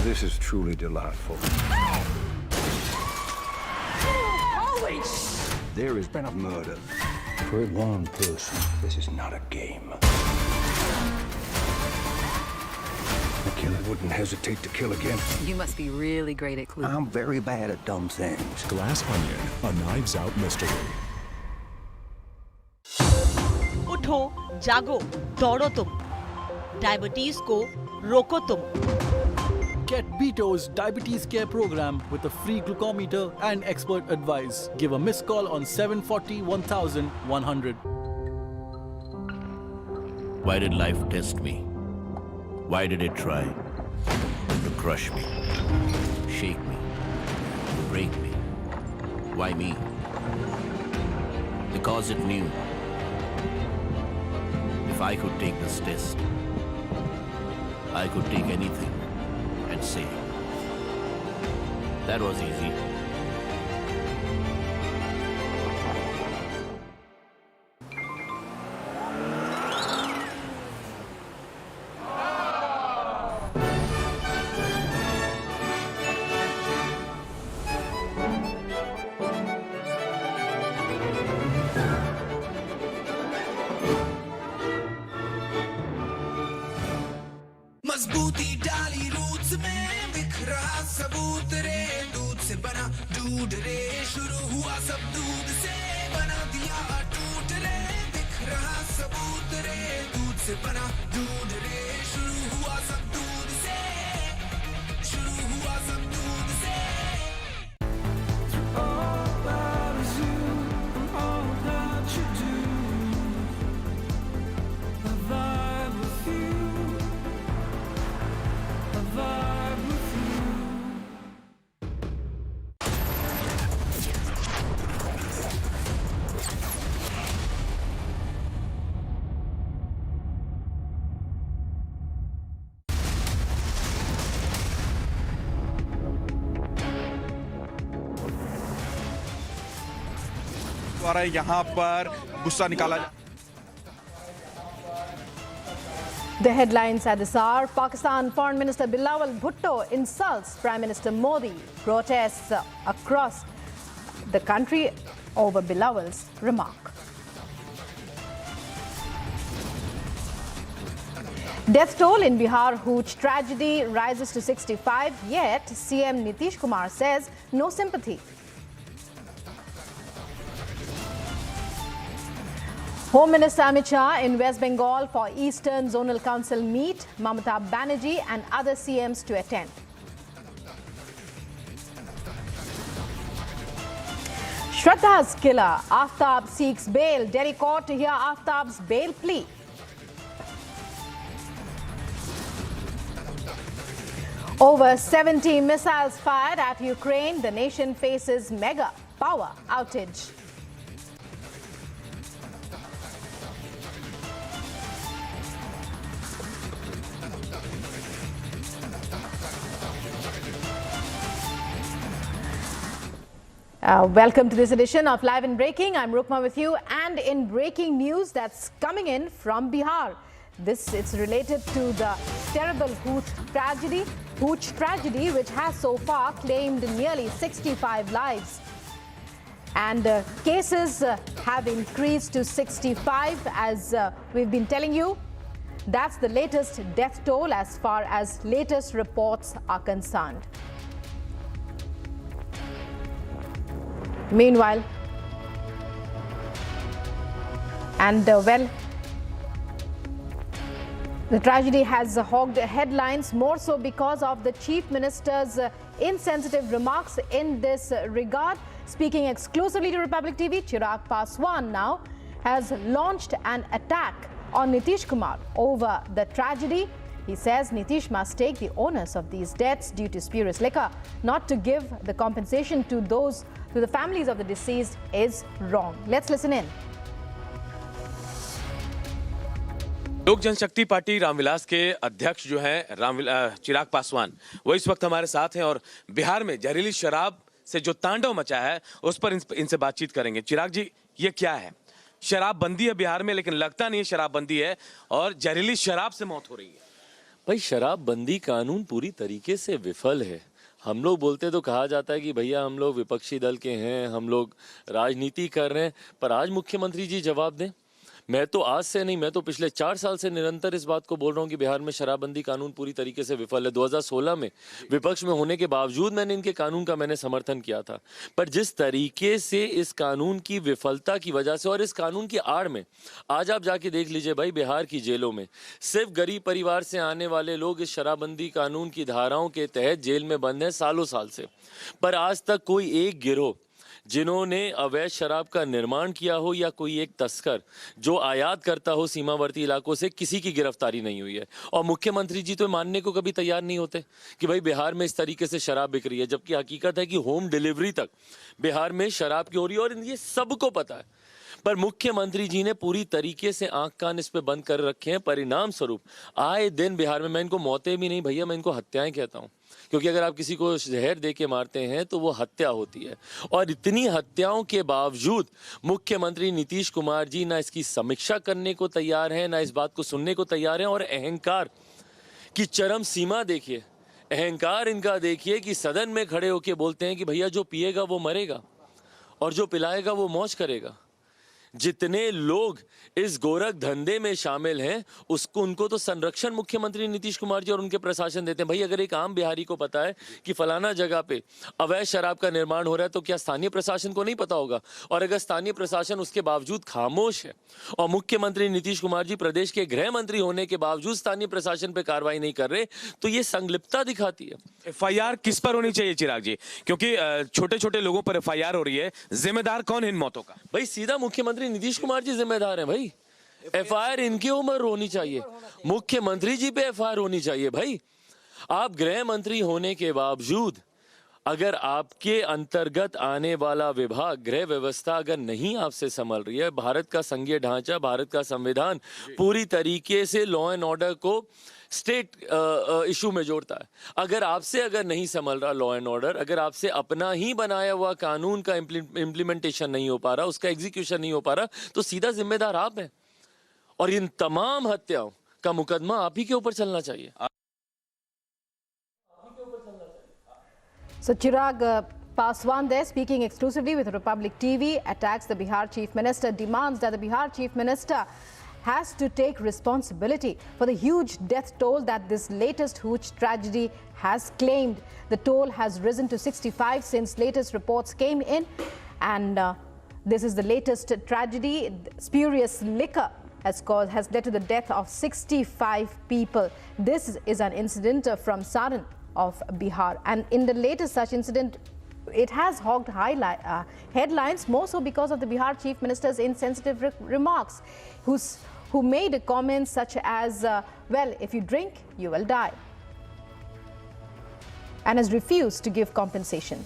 This is truly delightful. Holy There has been a murder. For one person, this is not a game. The killer wouldn't hesitate to kill again. You must be really great at clues. I'm very bad at dumb things. Glass Onion, a Knives Out mystery. उठो, जागो, दौड़ो तुम. Diabetes को रोको तुम. Get Beto's diabetes care program with a free glucometer and expert advice. Give a missed call on 740 1100. Why did life test me? Why did it try to crush me, shake me, break me? Why me? Because it knew if I could take this test, I could take anything and say, that was easy. मजबूती डाली roots में बिखरा सबूत रे दूध से बना दूध रे शुरू हुआ सब दूध से बना दिया टूट रे बिखरा सबूत रे दूध से बना दूध रे शुरू हुआ सब दूध से शुरू हुआ सब दूध से द्वारा यहाँ पर गुस्सा निकाला जा The headlines at this hour: Pakistan Foreign Minister Bilawal Bhutto insults Prime Minister Modi. Protests across the country over Bilawal's remark. Death toll in Bihar Hooch tragedy rises to 65, yet CM Nitish Kumar says no sympathy. Home Minister Amit Shah in West Bengal for Eastern Zonal Council meet. Mamata Banerjee and other CMs to attend. Shraddha's killer, Aftab seeks bail. Delhi court to hear Aftab's bail plea. Over 70 missiles fired at Ukraine. The nation faces mega power outage. Welcome to this edition of Live in Breaking. I'm Rukma with you, and in breaking news that's coming in from Bihar. It's related to the terrible Hooch tragedy, which has so far claimed nearly 65 lives. And cases have increased to 65, as we've been telling you. That's the latest death toll as far as latest reports are concerned. Meanwhile, the tragedy has hogged headlines, more so because of the Chief Minister's insensitive remarks in this regard. Speaking exclusively to Republic TV, Chirag Paswan now has launched an attack on Nitish Kumar over the tragedy. He says Nitish must take the onus of these deaths due to spurious liquor. Not to give the compensation to the families of the deceased is wrong. Let's listen in. लोक जनशक्ति party Ramvilas के अध्यक्ष जो हैं चिराग पासवान, वो इस वक्त हमारे साथ हैं और बिहार में जहरीली शराब से जो तांडव मचा है उस पर इनसे बातचीत करेंगे। चिराग जी, ये क्या है? शराबबंदी है बिहार में, लेकिन लगता नहीं है शराबबंदी है और जहरीली शराब से मौत हो रही है। भाई, शराबबंदी कानून पूरी तरीके से विफल है। हम लोग बोलते तो कहा जाता है कि भैया हम लोग विपक्षी दल के हैं, हम लोग राजनीति कर रहे हैं, पर आज मुख्यमंत्री जी जवाब दें। मैं तो आज से नहीं, मैं तो पिछले 4 साल से निरंतर इस बात को बोल रहा हूँ कि बिहार में शराबबंदी कानून पूरी तरीके से विफल है। 2016 में विपक्ष में होने के बावजूद मैंने इनके कानून का समर्थन किया था, पर जिस तरीके से इस कानून की विफलता की वजह से और इस कानून की आड़ में आज आप जाके देख लीजिए भाई, बिहार की जेलों में सिर्फ गरीब परिवार से आने वाले लोग इस शराबबंदी कानून की धाराओं के तहत जेल में बंद हैं सालों साल से, पर आज तक कोई एक गिरोह जिन्होंने अवैध शराब का निर्माण किया हो या कोई एक तस्कर जो आयात करता हो सीमावर्ती इलाकों से, किसी की गिरफ्तारी नहीं हुई है। और मुख्यमंत्री जी तो मानने को कभी तैयार नहीं होते कि भाई बिहार में इस तरीके से शराब बिक रही है, जबकि हकीकत है कि होम डिलीवरी तक बिहार में शराब की हो रही है और ये सबको पता है। पर मुख्यमंत्री जी ने पूरी तरीके से आंख कान इस पे बंद कर रखे हैं। परिणाम स्वरूप आए दिन बिहार में, मैं इनको मौतें भी नहीं भैया, मैं इनको हत्याएं कहता हूं, क्योंकि अगर आप किसी को जहर दे के मारते हैं तो वो हत्या होती है। और इतनी हत्याओं के बावजूद मुख्यमंत्री नीतीश कुमार जी ना इसकी समीक्षा करने को तैयार हैं, ना इस बात को सुनने को तैयार हैं। और अहंकार की चरम सीमा देखिए, अहंकार इनका देखिए कि सदन में खड़े होकर बोलते हैं कि भैया जो पिएगा वो मरेगा और जो पिलाएगा वो मौज करेगा। जितने लोग इस गोरख धंधे में शामिल हैं उनको तो संरक्षण मुख्यमंत्री नीतीश कुमार जी और उनके प्रशासन देते हैं। भाई, अगर एक आम बिहारी को पता है कि फलाना जगह पे अवैध शराब का निर्माण हो रहा है तो क्या स्थानीय प्रशासन को नहीं पता होगा? और अगर स्थानीय प्रशासन उसके बावजूद खामोश है और मुख्यमंत्री नीतीश कुमार जी प्रदेश के गृह मंत्री होने के बावजूद स्थानीय प्रशासन पे कार्रवाई नहीं कर रहे, तो ये संलिप्तता दिखाती है। FIR किस पर होनी चाहिए चिराग जी? क्योंकि छोटे छोटे लोगों पर FIR हो रही है, जिम्मेदार कौन है इन मौतों का? भाई, सीधा मुख्यमंत्री नीतीश कुमार जी जिम्मेदार हैं। भाई, FIR इनके ऊपर होनी चाहिए, मुख्यमंत्री जी पे FIR होनी चाहिए। भाई, आप गृह मंत्री होने के बावजूद अगर आपके अंतर्गत आने वाला विभाग, गृह व्यवस्था अगर नहीं आपसे संभल रही है, भारत का संघीय ढांचा, भारत का संविधान पूरी तरीके से लॉ एंड ऑर्डर को स्टेट इशू में जोड़ता है। अगर आपसे अगर नहीं संभल रहा लॉ एंड ऑर्डर, अगर आपसे अपना ही बनाया हुआ कानून का इम्प्लीमेंटेशन नहीं हो पा रहा, उसका एग्जीक्यूशन नहीं हो पा रहा, तो सीधा जिम्मेदार आप हैं। और इन तमाम हत्याओं का मुकदमा आप ही के ऊपर चलना चाहिए। So Chirag Paswan there, speaking exclusively with Republic TV, attacks the Bihar Chief Minister, demands that the Bihar Chief Minister has to take responsibility for the huge death toll that this latest Hooch tragedy has claimed. The toll has risen to 65 since latest reports came in, and this is the latest tragedy. Spurious liquor has led to the death of 65 people. This is an incident from Saran of Bihar, and in the latest such incident, it has hogged headlines, more so because of the Bihar Chief Minister's insensitive remarks, who made comments such as, well, if you drink, you will die, and has refused to give compensation.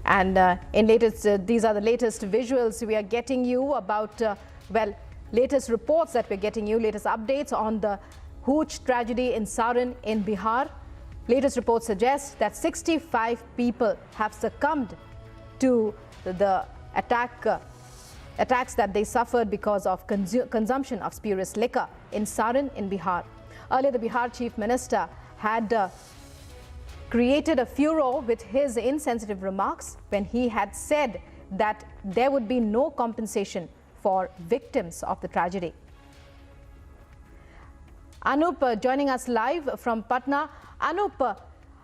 And these are the latest visuals we are getting you about, latest reports that we're getting you, latest updates on the Hooch tragedy in Saran in Bihar. Latest reports suggest that 65 people have succumbed to the attacks that they suffered because of consumption of spurious liquor in Saran in Bihar. Earlier, the Bihar Chief Minister had created a furor with his insensitive remarks when he had said that there would be no compensation for victims of the tragedy. Anup joining us live from Patna. Anup,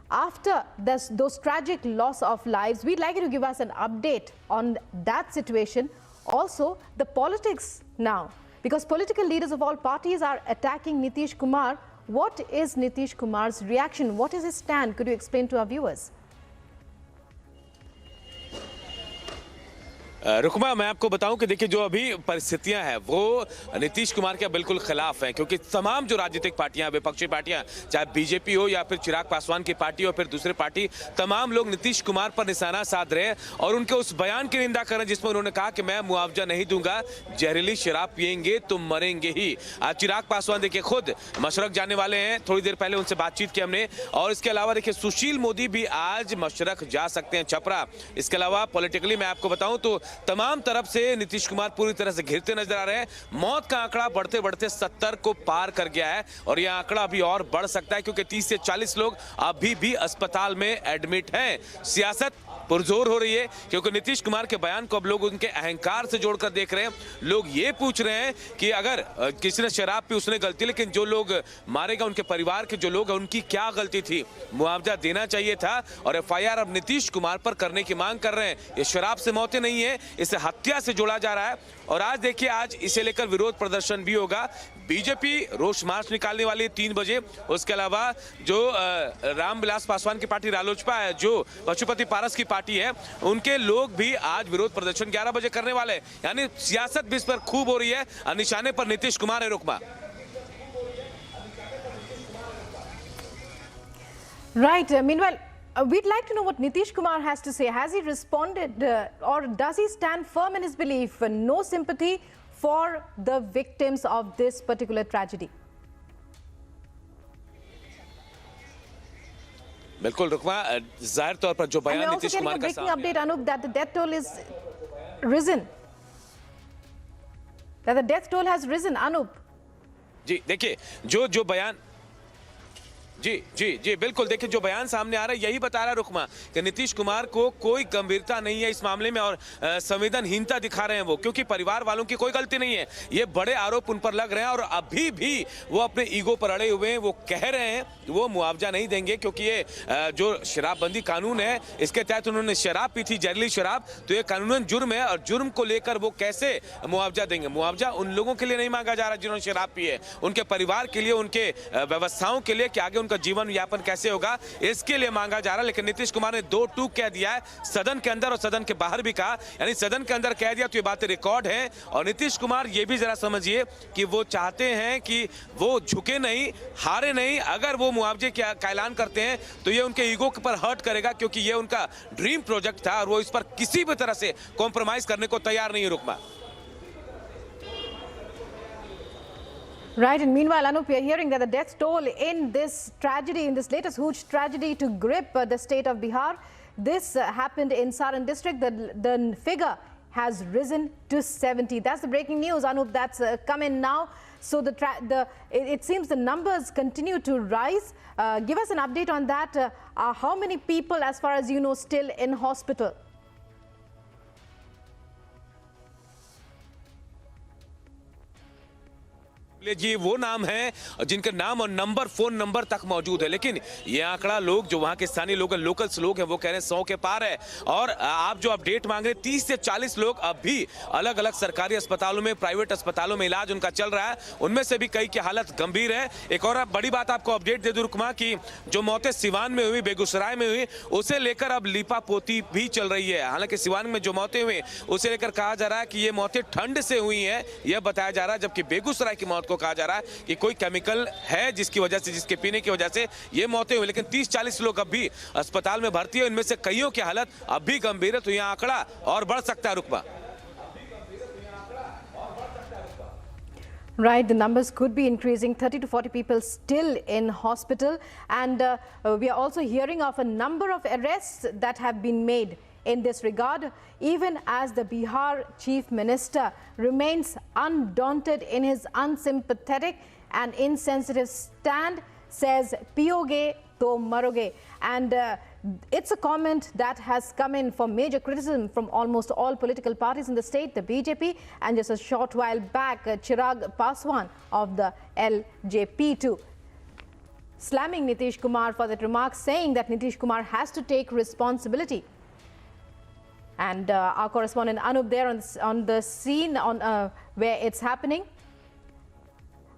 after those tragic loss of lives, we'd like you to give us an update on that situation. Also, the politics now, because political leaders of all parties are attacking Nitish Kumar. What is Nitish Kumar's reaction? What is his stand? Could you explain to our viewers? Rukma, मैं आपको बताऊं कि देखिए जो अभी परिस्थितियां हैं वो नीतीश कुमार के बिल्कुल खिलाफ हैं, क्योंकि तमाम जो राजनीतिक पार्टियां, विपक्षी पार्टियां, चाहे बीजेपी हो या फिर चिराग पासवान की पार्टी हो फिर दूसरी पार्टी, तमाम लोग नीतीश कुमार पर निशाना साध रहे हैं और उनके उस बयान की निंदा कर रहे हैं जिसमें उन्होंने कहा कि मैं मुआवजा नहीं दूंगा, जहरीली शराब पिएंगे तो मरेंगे ही। आज चिराग पासवान देखिए खुद मशरक जाने वाले हैं, थोड़ी देर पहले उनसे बातचीत की हमने। और इसके अलावा देखिए सुशील मोदी भी आज मशरक जा सकते हैं, छपरा। इसके अलावा पॉलिटिकली मैं आपको बताऊं तो तमाम तरफ से नीतीश कुमार पूरी तरह से घिरते नजर आ रहे हैं। मौत का आंकड़ा बढ़ते बढ़ते 70 को पार कर गया है और यह आंकड़ा अभी और बढ़ सकता है, क्योंकि 30 से 40 लोग अभी भी अस्पताल में एडमिट हैं। सियासत पुरजोर हो रही है, क्योंकि नीतीश कुमार के बयान को अब लोग उनके अहंकार से जोड़कर देख रहे हैं। लोग ये पूछ रहे हैं कि अगर किसी ने शराब पी उसने गलती, लेकिन जो लोग मारेगा उनके परिवार के जो लोग हैं उनकी क्या गलती थी? मुआवजा देना चाहिए था और एफआईआर अब नीतीश कुमार पर करने की मांग कर रहे हैं। ये शराब से मौतें नहीं है, इसे हत्या से जोड़ा जा रहा है। और आज देखिए, आज इसे लेकर विरोध प्रदर्शन भी होगा। बीजेपी रोष मार्च निकालने वाली है 3 बजे। उसके अलावा जो रामविलास पासवान की पार्टी रालोचपा है, जो पशुपति पारस की पार्टी है, उनके लोग भी आज विरोध प्रदर्शन 11 बजे करने वाले हैं। यानी सियासत भी इस पर खूब हो रही है और निशाने पर नीतीश कुमार है। Rukma, Right. Meanwhile, we'd like to know what Nitish Kumar has to say. Has he responded or does he stand firm in his belief? No sympathy for the victims of this particular tragedy. बिल्कुल रुकमा, जाहिर तौर पर जो बयान नीतीश कुमार का breaking update, Anup, that the death toll is risen. That the death toll has risen, Anup. जी देखिए, जो बयान जी जी जी बिल्कुल, देखिए जो बयान सामने आ रहा है यही बता रहा है रुकमा कि नीतीश कुमार को कोई गंभीरता नहीं है इस मामले में और संवेदनहीनता दिखा रहे हैं वो, क्योंकि परिवार वालों की कोई गलती नहीं है। ये बड़े आरोप उन पर लग रहे हैं और अभी भी वो अपने ईगो पर अड़े हुए हैं। वो कह रहे हैं वो मुआवजा नहीं देंगे, क्योंकि ये जो शराबबंदी कानून है इसके तहत उन्होंने शराब पी थी, जहरीली शराब, तो ये कानूनन जुर्म है और जुर्म को लेकर वो कैसे मुआवजा देंगे? मुआवजा उन लोगों के लिए नहीं मांगा जा रहा जिन्होंने शराब पी है, उनके परिवार के लिए, उनके व्यवस्थाओं के लिए कि आगे का जीवन यापन कैसे होगा, इसके लिए मांगा जा रहा है। लेकिन नीतीश कुमार ने 2 टूक कह दिया है, सदन के अंदर और सदन के बाहर भी कहा। यानी सदन के अंदर कह दिया तो ये बातें रिकॉर्ड हैं। और नीतीश कुमार ये भी जरा समझिए कि वो चाहते हैं कि वो झुके नहीं, हारे नहीं। अगर वो मुआवजे का ऐलान करते हैं तो ये उनके ईगो पर हर्ट करेगा, क्योंकि ये उनका ड्रीम प्रोजेक्ट था और वो इस पर किसी भी तरह से कॉम्प्रोमाइज करने को तैयार नहीं है। Rukma, Right, and meanwhile, Anup, we are hearing that the death toll in this tragedy, in this latest Hooch tragedy to grip the state of Bihar, this happened in Saran district. The figure has risen to 70. That's the breaking news, Anup, that's come in now. So it seems the numbers continue to rise. Give us an update on that. How many people, as far as you know, still in hospital? जी वो नाम है जिनके नाम और number, phone number तक मौजूद है, लेकिन ये आंकड़ा लोग जो वहां के स्थानीय लोग, लोकल्स लोग हैं, वो कह रहे हैं 100 के पार है। और आप जो अपडेट मांग रहे हैं, 30 से 40 लोग अब भी अलग अलग सरकारी अस्पतालों में, प्राइवेट अस्पतालों में इलाज उनका चल रहा है। उनमें से भी कई की हालत गंभीर है। एक और बड़ी बात आपको अपडेट दे दूं रुकमा की जो मौतें सिवान में हुई, बेगूसराय में हुई, उसे लेकर अब लीपा पोती भी चल रही है। हालांकि सिवान में जो मौतें हुई उसे लेकर कहा जा रहा है कि ये मौतें ठंड से हुई है, यह बताया जा रहा है। जबकि बेगूसराय की मौत को कहा जा रहा है कि कोई केमिकल है जिसकी वजह से, जिसके पीने की वजह से ये मौतें हुई। लेकिन 30-40 लोग अब भी अस्पताल में भर्ती है, इनमें से कईयों की हालत अब भी गंभीर है। तो यह आंकड़ा और बढ़ सकता है। Rukma, Right, the numbers could be increasing. 30 to 40 people still in hospital, and we are also hearing of a number of arrests that have been made in this regard, even as the Bihar Chief Minister remains undaunted in his unsympathetic and insensitive stand, says piyoge to maroge. And it's a comment that has come in for major criticism from almost all political parties in the state, the BJP, and just a short while back, Chirag Paswan of the LJP too, slamming Nitish Kumar for that remark, saying that Nitish Kumar has to take responsibility. And our correspondent Anup there on the scene where it's happening.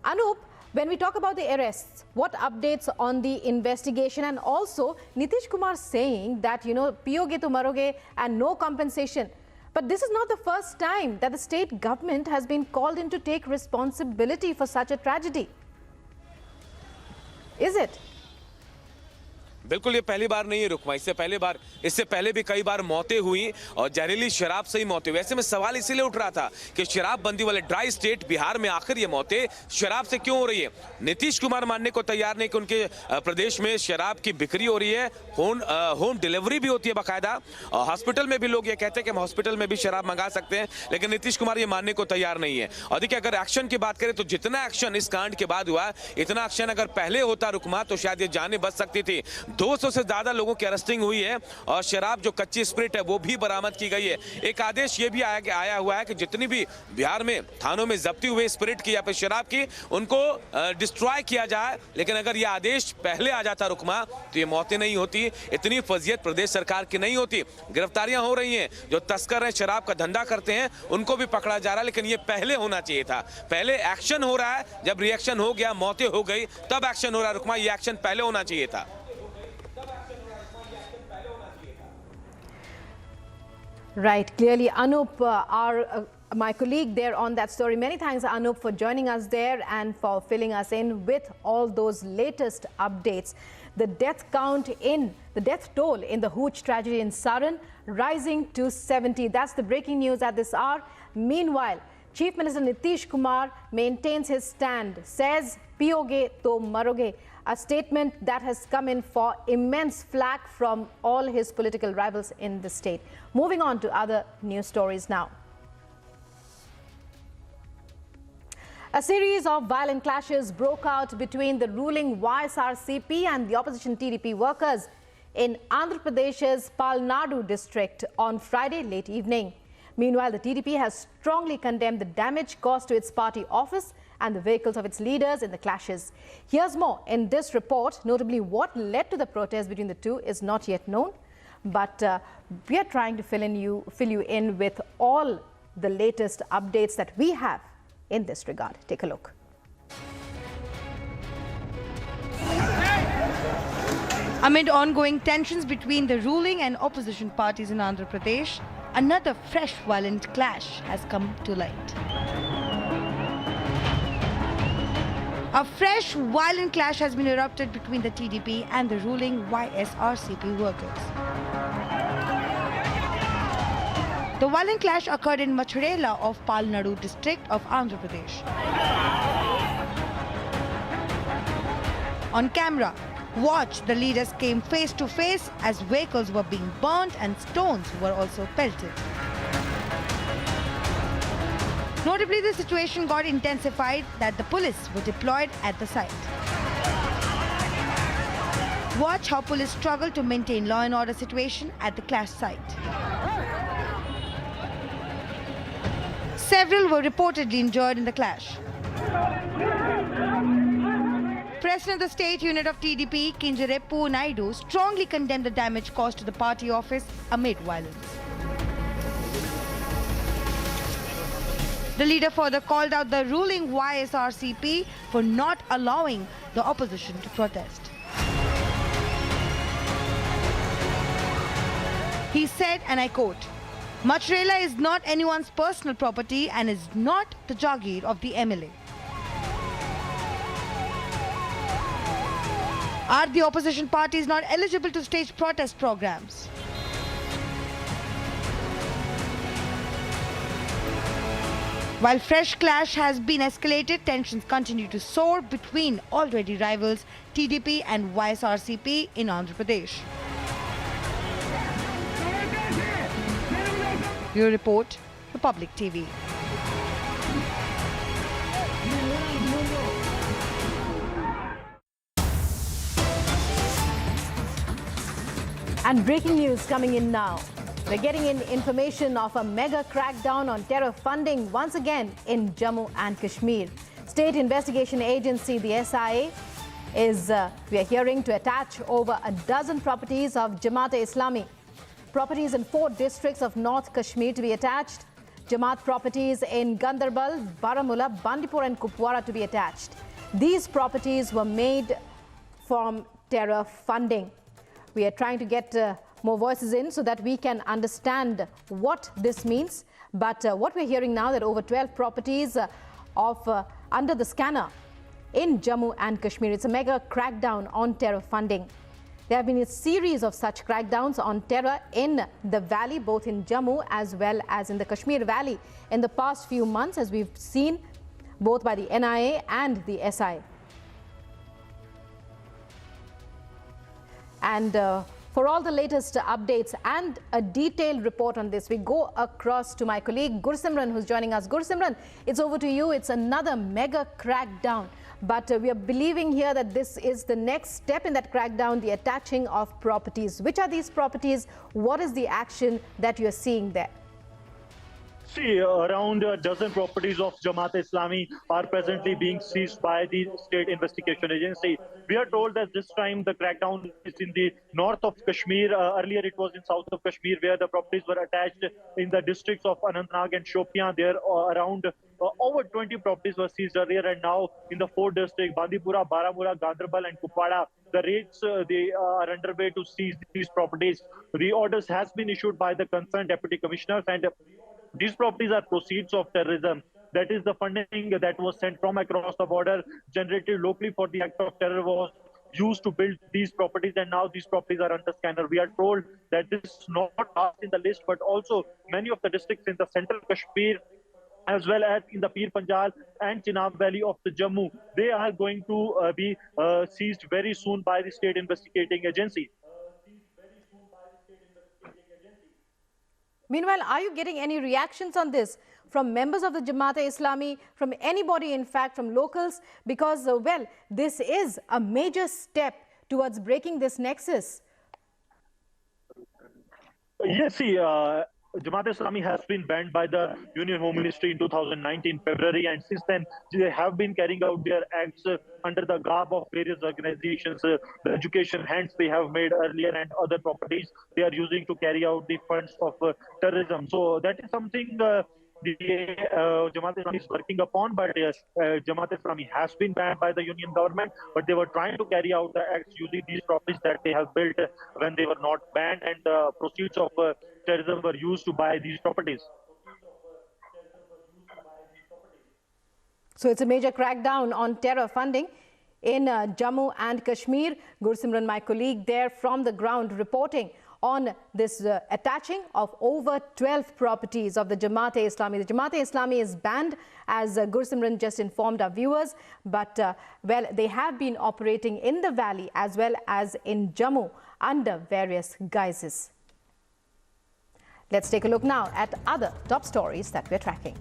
Anup, when we talk about the arrests, what updates on the investigation? And also Nitish Kumar saying that, you know, piyoge to maroge and no compensation. But this is not the first time that the state government has been called in to take responsibility for such a tragedy. Is it? बिल्कुल ये पहली बार नहीं है रुकमा, इससे पहले भी कई बार मौतें हुई और जहरीली शराब से ही मौतें हुई। वैसे में सवाल इसीलिए उठ रहा था कि शराबबंदी वाले ड्राई स्टेट बिहार में आखिर ये मौतें शराब से क्यों हो रही है। नीतीश कुमार मानने को तैयार नहीं कि उनके प्रदेश में शराब की बिक्री हो रही है, होम डिलीवरी भी होती है बाकायदा, हॉस्पिटल में भी लोग ये कहते हैं कि हम हॉस्पिटल में भी शराब मंगा सकते हैं, लेकिन नीतीश कुमार ये मानने को तैयार नहीं है। और देखिए अगर एक्शन की बात करें तो जितना एक्शन इस कांड के बाद हुआ, इतना एक्शन अगर पहले होता रुकमा तो शायद ये जानें बच सकती थी। 200 से ज्यादा लोगों की अरेस्टिंग हुई है और शराब जो कच्ची स्प्रिट है वो भी बरामद की गई है। एक आदेश ये भी आया हुआ है कि जितनी भी बिहार में थानों में जब्ती हुए स्प्रिट की या फिर शराब की उनको डिस्ट्रॉय किया जाए। लेकिन अगर ये आदेश पहले आ जाता रुकमा तो ये मौतें नहीं होती, इतनी फजीयत प्रदेश सरकार की नहीं होती। गिरफ्तारियां हो रही हैं, जो तस्कर हैं शराब का धंधा करते हैं उनको भी पकड़ा जा रहा है, लेकिन ये पहले होना चाहिए था। पहले एक्शन हो रहा है, जब रिएक्शन हो गया, मौतें हो गई, तब एक्शन हो रहा है रुकमा, ये एक्शन पहले होना चाहिए था। Right, clearly Anup, my colleague there on that story. Many thanks Anup for joining us there and for filling us in with all those latest updates. The death toll in the Hooch tragedy in Saran rising to 70. That's the breaking news at this hour. Meanwhile, Chief Minister Nitish Kumar maintains his stand, says piyoge to maroge, a statement that has come in for immense flack from all his political rivals in the state. Moving on to other news stories now. A series of violent clashes broke out between the ruling YSRCP and the opposition TDP workers in Andhra Pradesh's Palnadu district on Friday late evening. Meanwhile, the TDP has strongly condemned the damage caused to its party office and the vehicles of its leaders in the clashes. Here's more in this report. Notably, what led to the protest between the two is not yet known, but we are trying to fill you in with all the latest updates that we have in this regard. Take a look. Amid ongoing tensions between the ruling and opposition parties in Andhra Pradesh, another fresh violent clash has come to light. A fresh violent clash has been erupted between the TDP and the ruling YSRCP workers. The violent clash occurred in Machrela of Palnadu district of Andhra Pradesh. On camera, watch the leaders came face to face as vehicles were being burnt and stones were also pelted. Notably, the situation got intensified that the police were deployed at the site. Watch how police struggled to maintain law and order situation at the clash site. Several were reportedly injured in the clash. President of the state unit of TDP, Kinjarepu Naidu, strongly condemned the damage caused to the party office amid violence. The leader further called out the ruling YSRCP for not allowing the opposition to protest. He said, and I quote, "Machrela is not anyone's personal property and is not the Jagir of the MLA. Are the opposition parties not eligible to stage protest programs?" While fresh clash has been escalated, tensions continue to soar between already rivals TDP and YSRCP in Andhra Pradesh. Bureau Report, Republic TV. And breaking news coming in now. We're getting in information of a mega crackdown on terror funding once again in Jammu and Kashmir. State Investigation Agency, the SIA, we are hearing to attach over a dozen properties of Jamaat-e-Islami. Properties in 4 districts of North Kashmir to be attached. Jamaat properties in Gandarbal, Baramulla, Bandipur and Kupwara to be attached. These properties were made from terror funding. We are trying to get more voices in so that we can understand what this means. But what we're hearing now, that over 12 properties under the scanner in Jammu and Kashmir. It's a mega crackdown on terror funding. There have been a series of such crackdowns on terror in the valley, both in Jammu as well as in the Kashmir Valley in the past few months, as we've seen both by the NIA and the SI. And for all the latest updates and a detailed report on this, we go across to my colleague Gursimran, who's joining us. Gursimran, it's over to you. It's another mega crackdown. But we are believing here that this is the next step in that crackdown, the attaching of properties. Which are these properties? What is the action that you're seeing there? See, around a dozen properties of Jamaat-e-Islami are presently being seized by the State Investigation Agency. We are told that this time the crackdown is in the north of Kashmir. Earlier it was in south of Kashmir, where the properties were attached in the districts of Anantnag and Shopian. There around over 20 properties were seized earlier, and now in the four districts, Bandipora, Baramulla, Ganderbal and Kupwara, the raids they are underway to seize these properties. The orders has been issued by the concerned deputy commissioners, and these properties are proceeds of terrorism. That is, the funding that was sent from across the border, generated locally for the act of terror, was used to build these properties, and now these properties are under scanner. We are told that this is not last in the list, but also many of the districts in the central Kashmir, as well as in the Pir Panjal and Chenab Valley of the Jammu, they are going to be seized very soon by the State Investigating Agency. Meanwhile, are you getting any reactions on this from members of the Jamaat-e-Islami, from anybody, in fact, from locals? Because, well, this is a major step towards breaking this nexus. Yes, see, Jamaat-e-Islami has been banned by the Union Home Ministry in 2019 February, and since then they have been carrying out their acts under the garb of various organizations. The education hands they have made earlier and other properties they are using to carry out the funds of terrorism. So that is something the Jamaat-e-Islami is working upon, but Jamaat-e-Islami has been banned by the union government, but they were trying to carry out the acts using these properties that they have built when they were not banned, and the proceeds of terrorism were used to buy these properties. So it's a major crackdown on terror funding in Jammu and Kashmir. Gursimran, my colleague there from the ground, reporting on this attaching of over 12 properties of the Jamaat-e-Islami. The Jamaat-e-Islami is banned, as Gursimran just informed our viewers, but well, they have been operating in the valley as well as in Jammu under various guises. Let's take a look now at other top stories that we're tracking.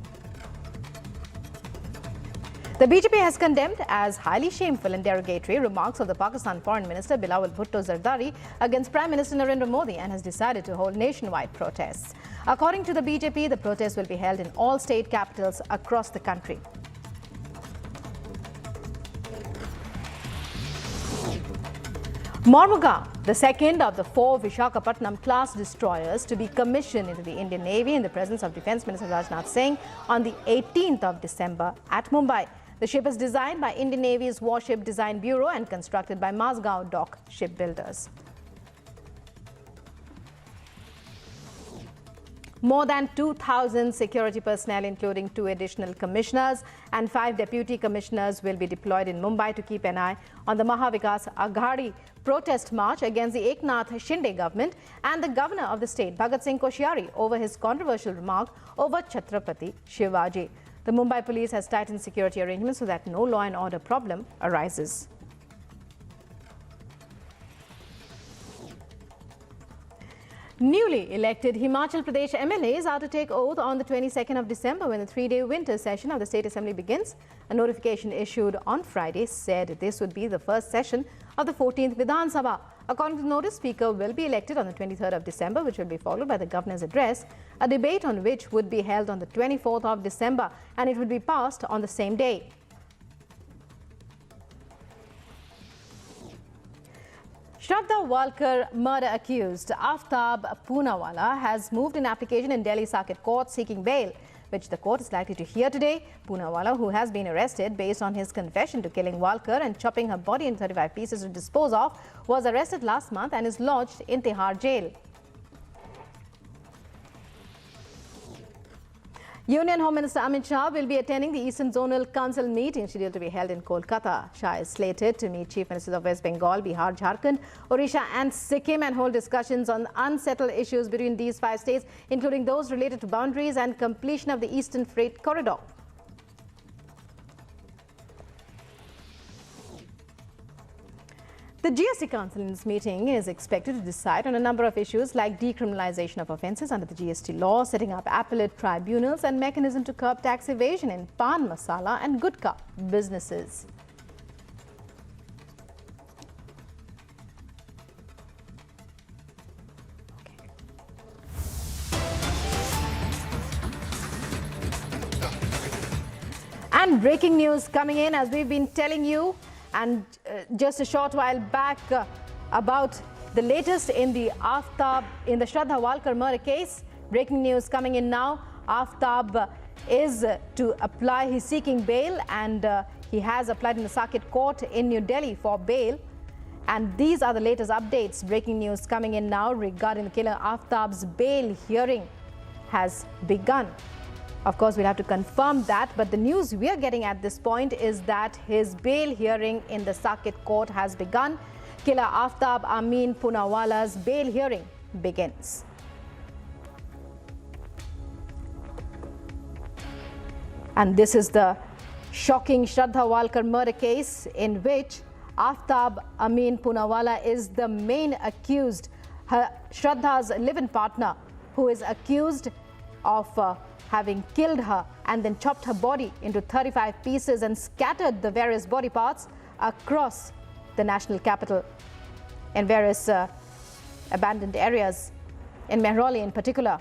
The BJP has condemned as highly shameful and derogatory remarks of the Pakistan Foreign Minister Bilawal Bhutto Zardari against Prime Minister Narendra Modi, and has decided to hold nationwide protests. According to the BJP, the protests will be held in all state capitals across the country. Mormuga, the second of the 4 Visakhapatnam class destroyers to be commissioned into the Indian Navy in the presence of Defence Minister Rajnath Singh on the 18th of December at Mumbai. The ship is designed by Indian Navy's Warship Design Bureau and constructed by Mazgaon Dock Shipbuilders. More than 2,000 security personnel, including 2 additional commissioners and 5 deputy commissioners, will be deployed in Mumbai to keep an eye on the Mahavikas Aghadi protest march against the Eknath Shinde government and the governor of the state, Bhagat Singh Koshyari, over his controversial remark over Chhatrapati Shivaji. The Mumbai police has tightened security arrangements so that no law and order problem arises. Newly elected Himachal Pradesh MLAs are to take oath on the 22nd of December when the 3-day winter session of the State Assembly begins. A notification issued on Friday said this would be the first session of the 14th Vidhan Sabha. According to the notice, Speaker will be elected on the 23rd of December, which will be followed by the Governor's address, a debate on which would be held on the 24th of December, and it would be passed on the same day. Shraddha Walkar murder accused Aftab Poonawalla has moved an application in Delhi Circuit Court seeking bail, which the court is likely to hear today. Poonawalla, who has been arrested based on his confession to killing Walkar and chopping her body in 35 pieces to dispose of, was arrested last month and is lodged in Tihar jail. Union Home Minister Amit Shah will be attending the Eastern Zonal Council meeting scheduled to be held in Kolkata. Shah is slated to meet Chief Ministers of West Bengal, Bihar, Jharkhand, Odisha and Sikkim and hold discussions on unsettled issues between these 5 states, including those related to boundaries and completion of the Eastern Freight Corridor. The GST Council in this meeting is expected to decide on a number of issues like decriminalization of offences under the GST law, setting up appellate tribunals and mechanism to curb tax evasion in pan masala and gutka businesses. And breaking news coming in, as we've been telling you, and just a short while back about the latest in the Shraddha Walkar murder case. Breaking news coming in now. Aftab is to apply, he's seeking bail, and he has applied in the Circuit Court in New Delhi for bail. And these are the latest updates. Breaking news coming in now regarding the killer Aftab's bail hearing has begun. Of course, we'll have to confirm that, but the news we are getting at this point is that his bail hearing in the Circuit Court has begun. Killer Aftab Amin Poonawala's bail hearing begins. And this is the shocking Shraddha Walkar murder case in which Aftab Amin Poonawala is the main accused. Shraddha's live-in partner, who is accused of having killed her and then chopped her body into 35 pieces and scattered the various body parts across the national capital in various abandoned areas, in Mehrauli in particular.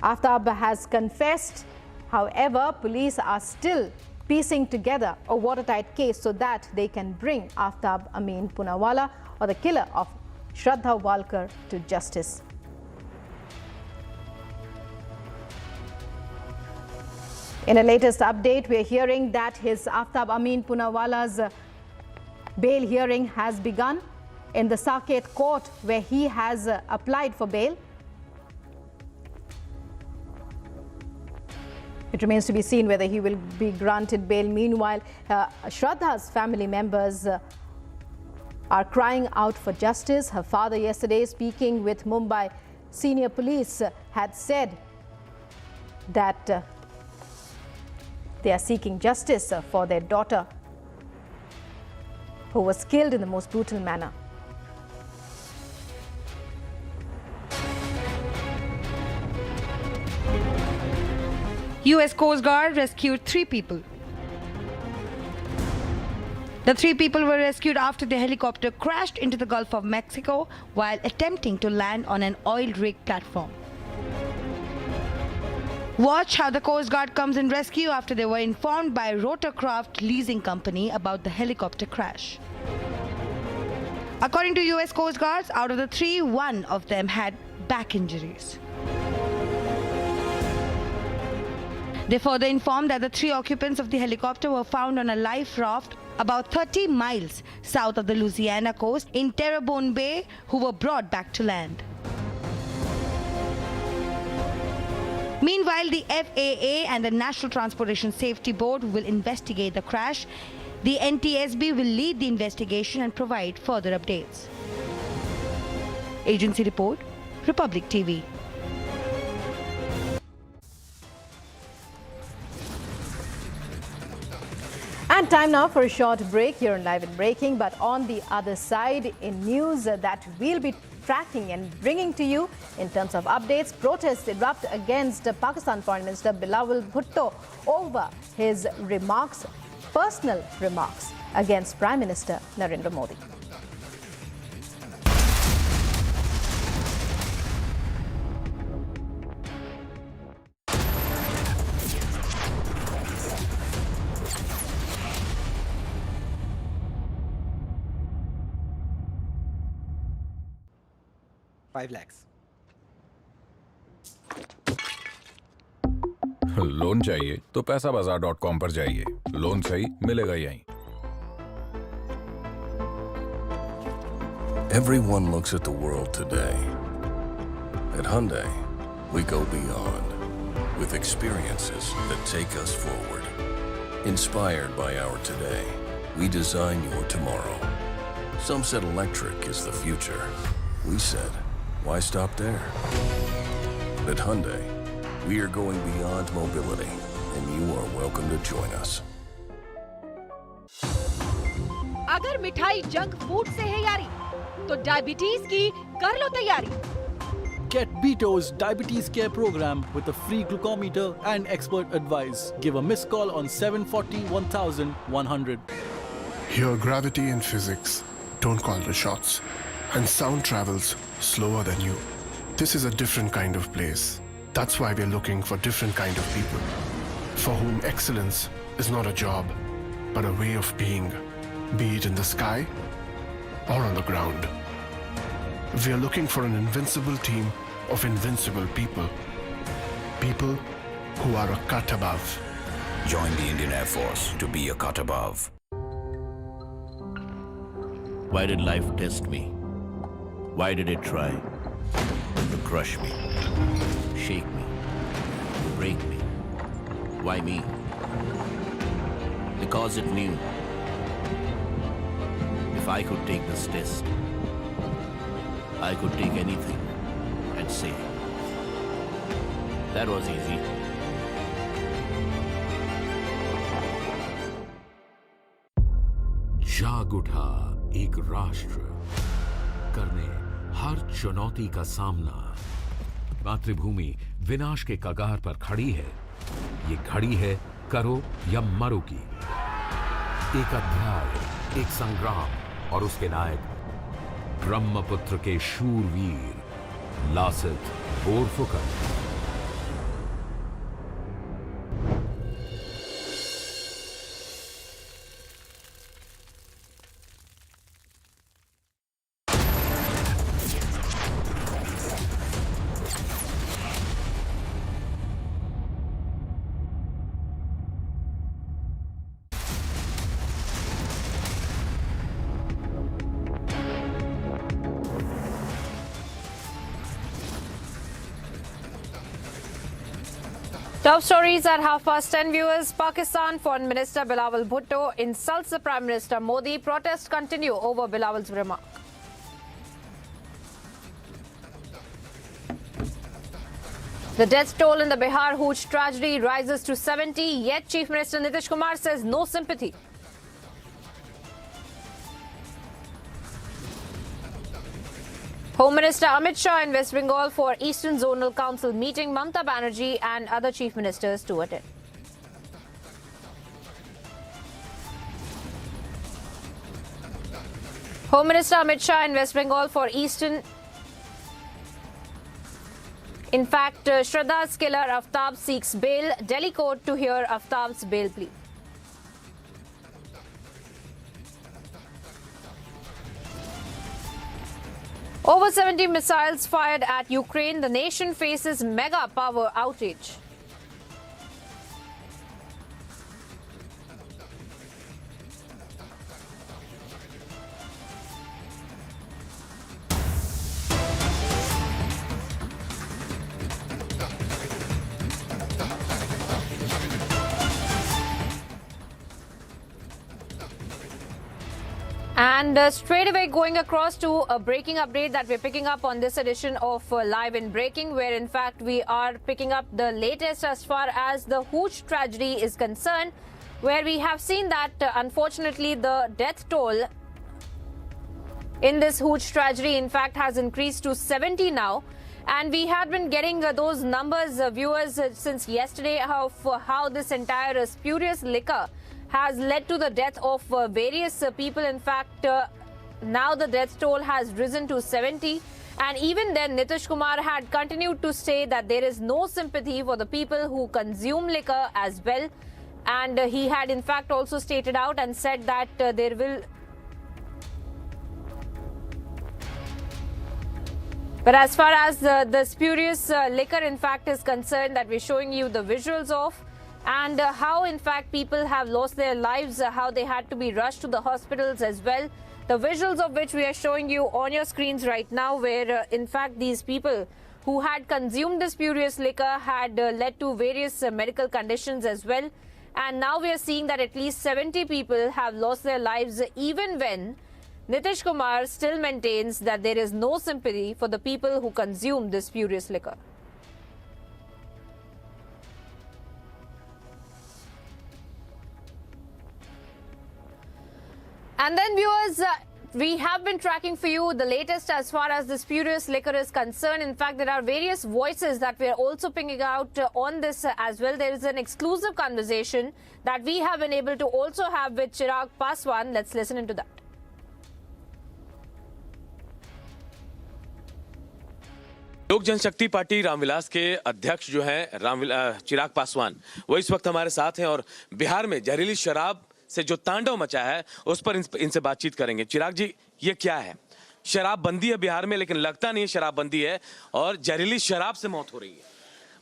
Aftab has confessed. However, police are still piecing together a watertight case so that they can bring Aftab Amin Poonawala, or the killer of Shraddha Walkar, to justice. In a latest update, we are hearing that his Aftab Amin Poonawala's bail hearing has begun in the Circuit Court, where he has applied for bail. It remains to be seen whether he will be granted bail. Meanwhile, Shraddha's family members are crying out for justice. Her father, yesterday speaking with Mumbai senior police, had said that they are seeking justice for their daughter, who was killed in the most brutal manner. US Coast Guard rescued 3 people. The 3 people were rescued after the helicopter crashed into the Gulf of Mexico while attempting to land on an oil rig platform. Watch how the Coast Guard comes in rescue after they were informed by Rotorcraft Leasing Company about the helicopter crash. According to US Coast Guards, out of the 3, 1 of them had back injuries. They further informed that the 3 occupants of the helicopter were found on a life raft about 30 miles south of the Louisiana coast in Terrebonne Bay, who were brought back to land. Meanwhile, the FAA and the National Transportation Safety Board will investigate the crash. The NTSB will lead the investigation and provide further updates. Agency report, Republic TV. And time now for a short break here on Live in Breaking. But on the other side, in news that we'll be tracking and bringing to you in terms of updates, protests erupt against Pakistan Foreign Minister Bilawal Bhutto over his remarks, personal remarks against Prime Minister Narendra Modi. $5 lakhs. Loan चाहिए तो पैसाबाजार.com पर जाइए, loan सही मिलेगा यहीं. Everyone looks at the world today. At Hyundai, we go beyond. with experiences that take us forward. Inspired by our today, we design your tomorrow. Some said electric is the future. We said, why stop there? At Hyundai, we are going beyond mobility, and you are welcome to join us. अगर मिठाई junk food से है यारी, तो diabetes की कर लो तैयारी। Get Beto's Diabetes Care Program with a free glucometer and expert advice. Give a missed call on 740 1100. Here, gravity and physics don't call the shots, and sound travels slower than you. This is a different kind of place. That's why we're looking for different kind of people, for whom excellence is not a job, but a way of being, be it in the sky or on the ground. We are looking for an invincible team of invincible people. People who are a cut above. Join the Indian Air Force to be a cut above. Why did life test me? Why did it try to crush me, shake me, break me? Why me? Because it knew if I could take this test, I could take anything and say, that was easy. जाग उठा एक राष्ट्र करने हर चुनौती का सामना। मातृभूमि विनाश के कगार पर खड़ी है। ये घड़ी है करो या मरो की। एक अध्याय, एक संग्राम और उसके नायक ब्रह्मपुत्र के शूरवीर Lasit Borphukan. Top stories at 10:30 viewers. Pakistan Foreign Minister Bilawal Bhutto insults the Prime Minister Modi. Protests continue over Bilawal's remark. The death toll in the Bihar Hooch tragedy rises to 70, yet Chief Minister Nitish Kumar says no sympathy. Home Minister Amit Shah in West Bengal for Eastern Zonal Council meeting. Mamata Banerjee and other chief ministers to attend. Home Minister Amit Shah in West Bengal for Eastern. In fact, Shraddha's killer Aftab seeks bail. Delhi court to hear Aftab's bail plea. Over 70 missiles fired at Ukraine. The nation faces mega power outage. And straight away going across to a breaking update that we're picking up on this edition of Live in Breaking, where in fact we are picking up the latest as far as the Hooch tragedy is concerned, where we have seen that unfortunately the death toll in this Hooch tragedy in fact has increased to 70 now. And we had been getting those numbers, viewers, since yesterday of how this entire spurious liquor has led to the death of various people. In fact, now the death toll has risen to 70. And even then, Nitish Kumar had continued to say that there is no sympathy for the people who consume liquor as well. And he had in fact also stated out and said that there will... But as far as the spurious liquor in fact is concerned, that we're showing you the visuals of, and how in fact people have lost their lives, how they had to be rushed to the hospitals as well. The visuals of which we are showing you on your screens right now, where in fact these people who had consumed this spurious liquor had led to various medical conditions as well. And now we are seeing that at least 70 people have lost their lives, even when Nitish Kumar still maintains that there is no sympathy for the people who consume this spurious liquor. And then viewers, we have been tracking for you the latest as far as the spurious liquor is concerned. In fact, there are various voices that we are also picking out on this as well. There is an exclusive conversation that we have been able to also have with Chirag Paswan. Let's listen into that. लोक जनशक्ति party Ramvilas के अध्यक्ष जो हैं चिराग पासवान, वो इस वक्त हमारे साथ हैं और बिहार में जहरीली शराब से जो तांडव मचा है उस पर इनसे बातचीत करेंगे। चिराग जी, ये क्या है? शराब बंदी है बिहार में, लेकिन लगता नहीं है शराब बंदी है और जहरीली शराब से मौत हो रही है।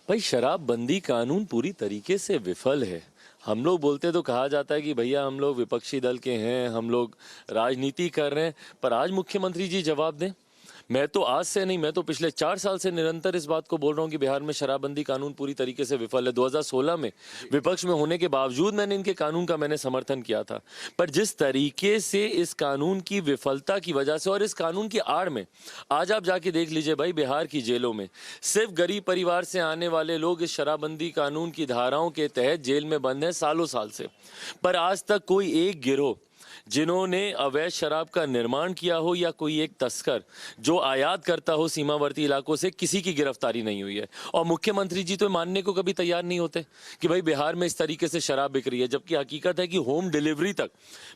भाई, शराब बंदी कानून पूरी तरीके से विफल है। हम लोग बोलते तो कहा जाता है कि भैया हम लोग विपक्षी दल के हैं, हम लोग राजनीति कर रहे हैं, पर आज मुख्यमंत्री जी जवाब दें। मैं तो आज से नहीं, मैं तो पिछले 4 साल से निरंतर इस बात को बोल रहा हूं कि बिहार में शराबबंदी कानून पूरी तरीके से विफल है। 2016 में विपक्ष में होने के बावजूद मैंने इनके कानून का समर्थन किया था, पर जिस तरीके से इस कानून की विफलता की वजह से और इस कानून की आड़ में आज आप जाके देख लीजिए भाई, बिहार की जेलों में सिर्फ गरीब परिवार से आने वाले लोग इस शराबबंदी कानून की धाराओं के तहत जेल में बंद हैं सालों साल से, पर आज तक कोई एक गिरोह जिन्होंने अवैध शराब का निर्माण किया हो या कोई एक तस्कर जो आयात करता हो सीमावर्ती इलाकों से, किसी की गिरफ्तारी नहीं हुई है। और मुख्यमंत्री जी तो मानने को कभी तैयार नहीं होते कि भाई बिहार में इस तरीके से शराब बिक रही है, जबकि हकीकत है कि होम डिलीवरी तक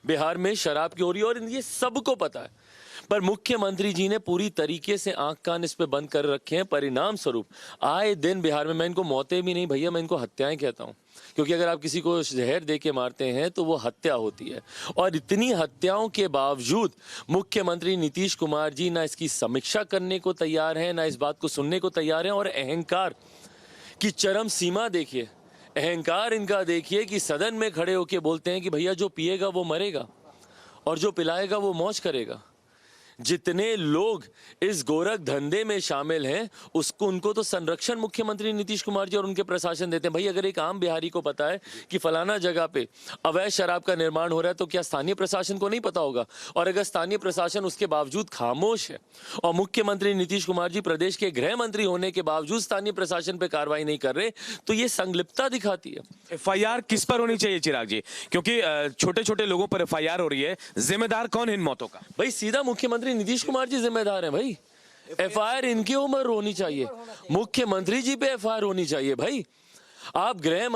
बिहार में शराब की हो रही है और ये सबको पता है। पर मुख्यमंत्री जी ने पूरी तरीके से आंख कान इस पे बंद कर रखे हैं। परिणाम स्वरूप आए दिन बिहार में, मैं इनको मौतें भी नहीं भैया, मैं इनको हत्याएं कहता हूं, क्योंकि अगर आप किसी को जहर दे के मारते हैं तो वो हत्या होती है। और इतनी हत्याओं के बावजूद मुख्यमंत्री नीतीश कुमार जी ना इसकी समीक्षा करने को तैयार हैं, ना इस बात को सुनने को तैयार हैं। और अहंकार की चरम सीमा देखिए, अहंकार इनका देखिए कि सदन में खड़े होकर बोलते हैं कि भैया जो पिएगा वो मरेगा और जो पिलाएगा वो मौज करेगा। जितने लोग इस गोरख धंधे में शामिल हैं उनको तो संरक्षण मुख्यमंत्री नीतीश कुमार जी और उनके प्रशासन देते हैं। भाई, अगर एक आम बिहारी को पता है कि फलाना जगह पे अवैध शराब का निर्माण हो रहा है तो क्या स्थानीय प्रशासन को नहीं पता होगा? और अगर स्थानीय प्रशासन उसके बावजूद खामोश है और मुख्यमंत्री नीतीश कुमार जी प्रदेश के गृह मंत्री होने के बावजूद स्थानीय प्रशासन पे कार्रवाई नहीं कर रहे, तो ये संलिप्तता दिखाती है। FIR किस पर होनी चाहिए चिराग जी? क्योंकि छोटे छोटे लोगों पर FIR हो रही है, जिम्मेदार कौन है इन मौतों का? भाई, सीधा मुख्यमंत्री नीतीश कुमार जी जिम्मेदार हैं भाई। FIR इनके ऊपर होनी चाहिए, मुख्यमंत्री जी पे FIR होनी चाहिए। भाई, आप गृह